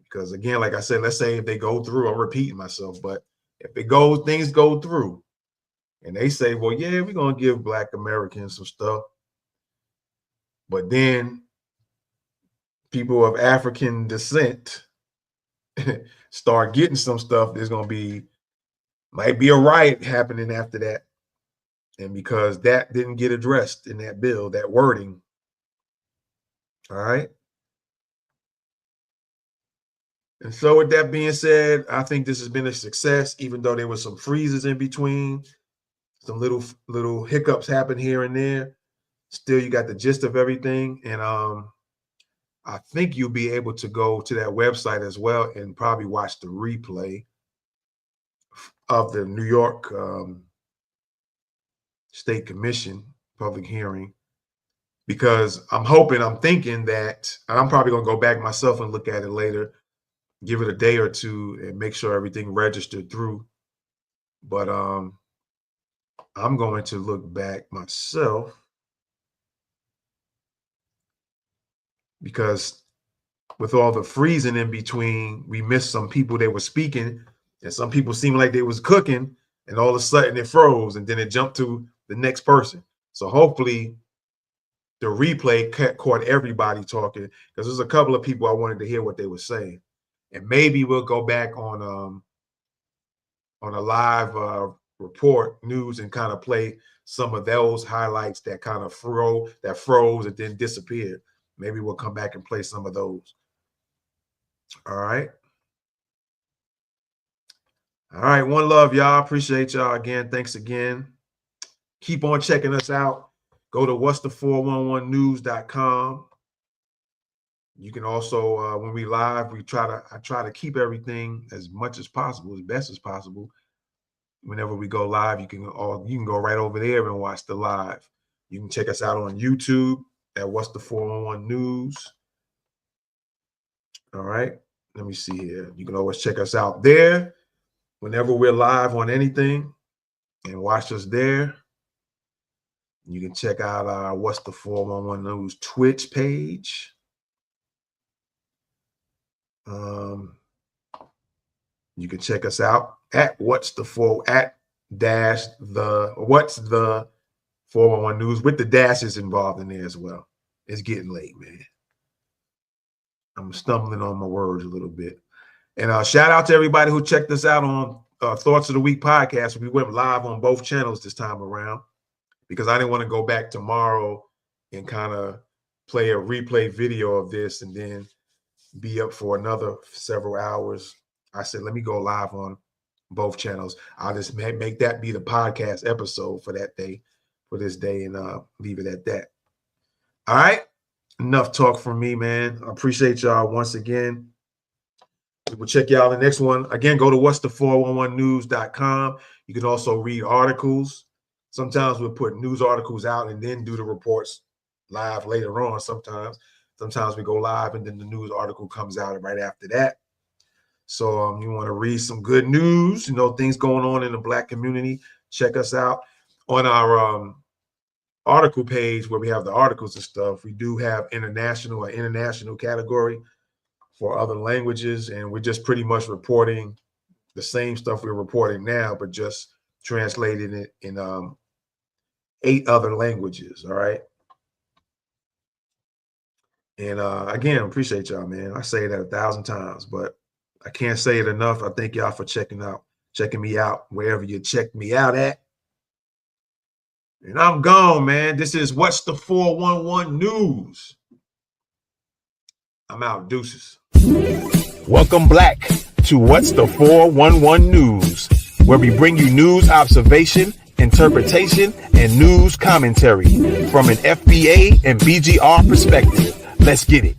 Because again, like I said, let's say if they go through, I'm repeating myself, but if things go through and they say, well, yeah, we're going to give Black Americans some stuff. But then people of African descent start getting some stuff, there's going to might be a riot happening after that. And because that didn't get addressed in that bill, that wording. All right. And so with that being said, I think this has been a success, even though there were some freezes in between, some little hiccups happen here and there. Still, you got the gist of everything. And I think you'll be able to go to that website as well and probably watch the replay of the New York State Commission public hearing, because I'm thinking that, and I'm probably going to go back myself and look at it later, give it a day or two and make sure everything registered through. But I'm going to look back myself, because with all the freezing in between, we missed some people that were speaking, and some people seemed like they was cooking, and all of a sudden it froze, and then it jumped to the next person. So hopefully the replay caught everybody talking, because there's a couple of people I wanted to hear what they were saying. And maybe we'll go back on a live report news and kind of play some of those highlights that kind of froze and then disappeared. Maybe we'll come back and play some of those. All right. All right. One love, y'all. Appreciate y'all again. Thanks again. Keep on checking us out. Go to what's the411news.com. You can also, when we live, I try to keep everything as much as possible, as best as possible. Whenever we go live, you can go right over there and watch the live. You can check us out on YouTube at What's the 411 News. All right. Let me see here. You can always check us out there whenever we're live on anything and watch us there. You can check out our What's the 411 News Twitch page. You can check us out at What's the 411 News with the dashes involved in there as well. It's getting late, man. I'm stumbling on my words a little bit. And shout out to everybody who checked us out on Thoughts of the Week podcast. We went live on both channels this time around, because I didn't want to go back tomorrow and kind of play a replay video of this and then be up for another several hours. I said, let me go live on both channels. I'll just make that be the podcast episode for that day, for this day, and leave it at that. All right. Enough talk from me, man. I appreciate y'all once again. We will check y'all in the next one. Again, go to what's the411news.com. You can also read articles. Sometimes we'll put news articles out and then do the reports live later on. Sometimes we go live and then the news article comes out right after that. So you want to read some good news, things going on in the Black community, check us out on our article page where we have the articles and stuff. We do have international category for other languages, and we're just pretty much reporting the same stuff we're reporting now, but just translating it in 8 other languages. All right. And again, appreciate y'all, man. I say that 1,000 times, but I can't say it enough. I thank y'all for checking me out wherever you check me out at. And I'm gone, man. This is What's the 411 News. I'm out. Deuces. Welcome back to What's the 411 News, where we bring you news observation, interpretation, and news commentary from an FBA and BGR perspective. Let's get it.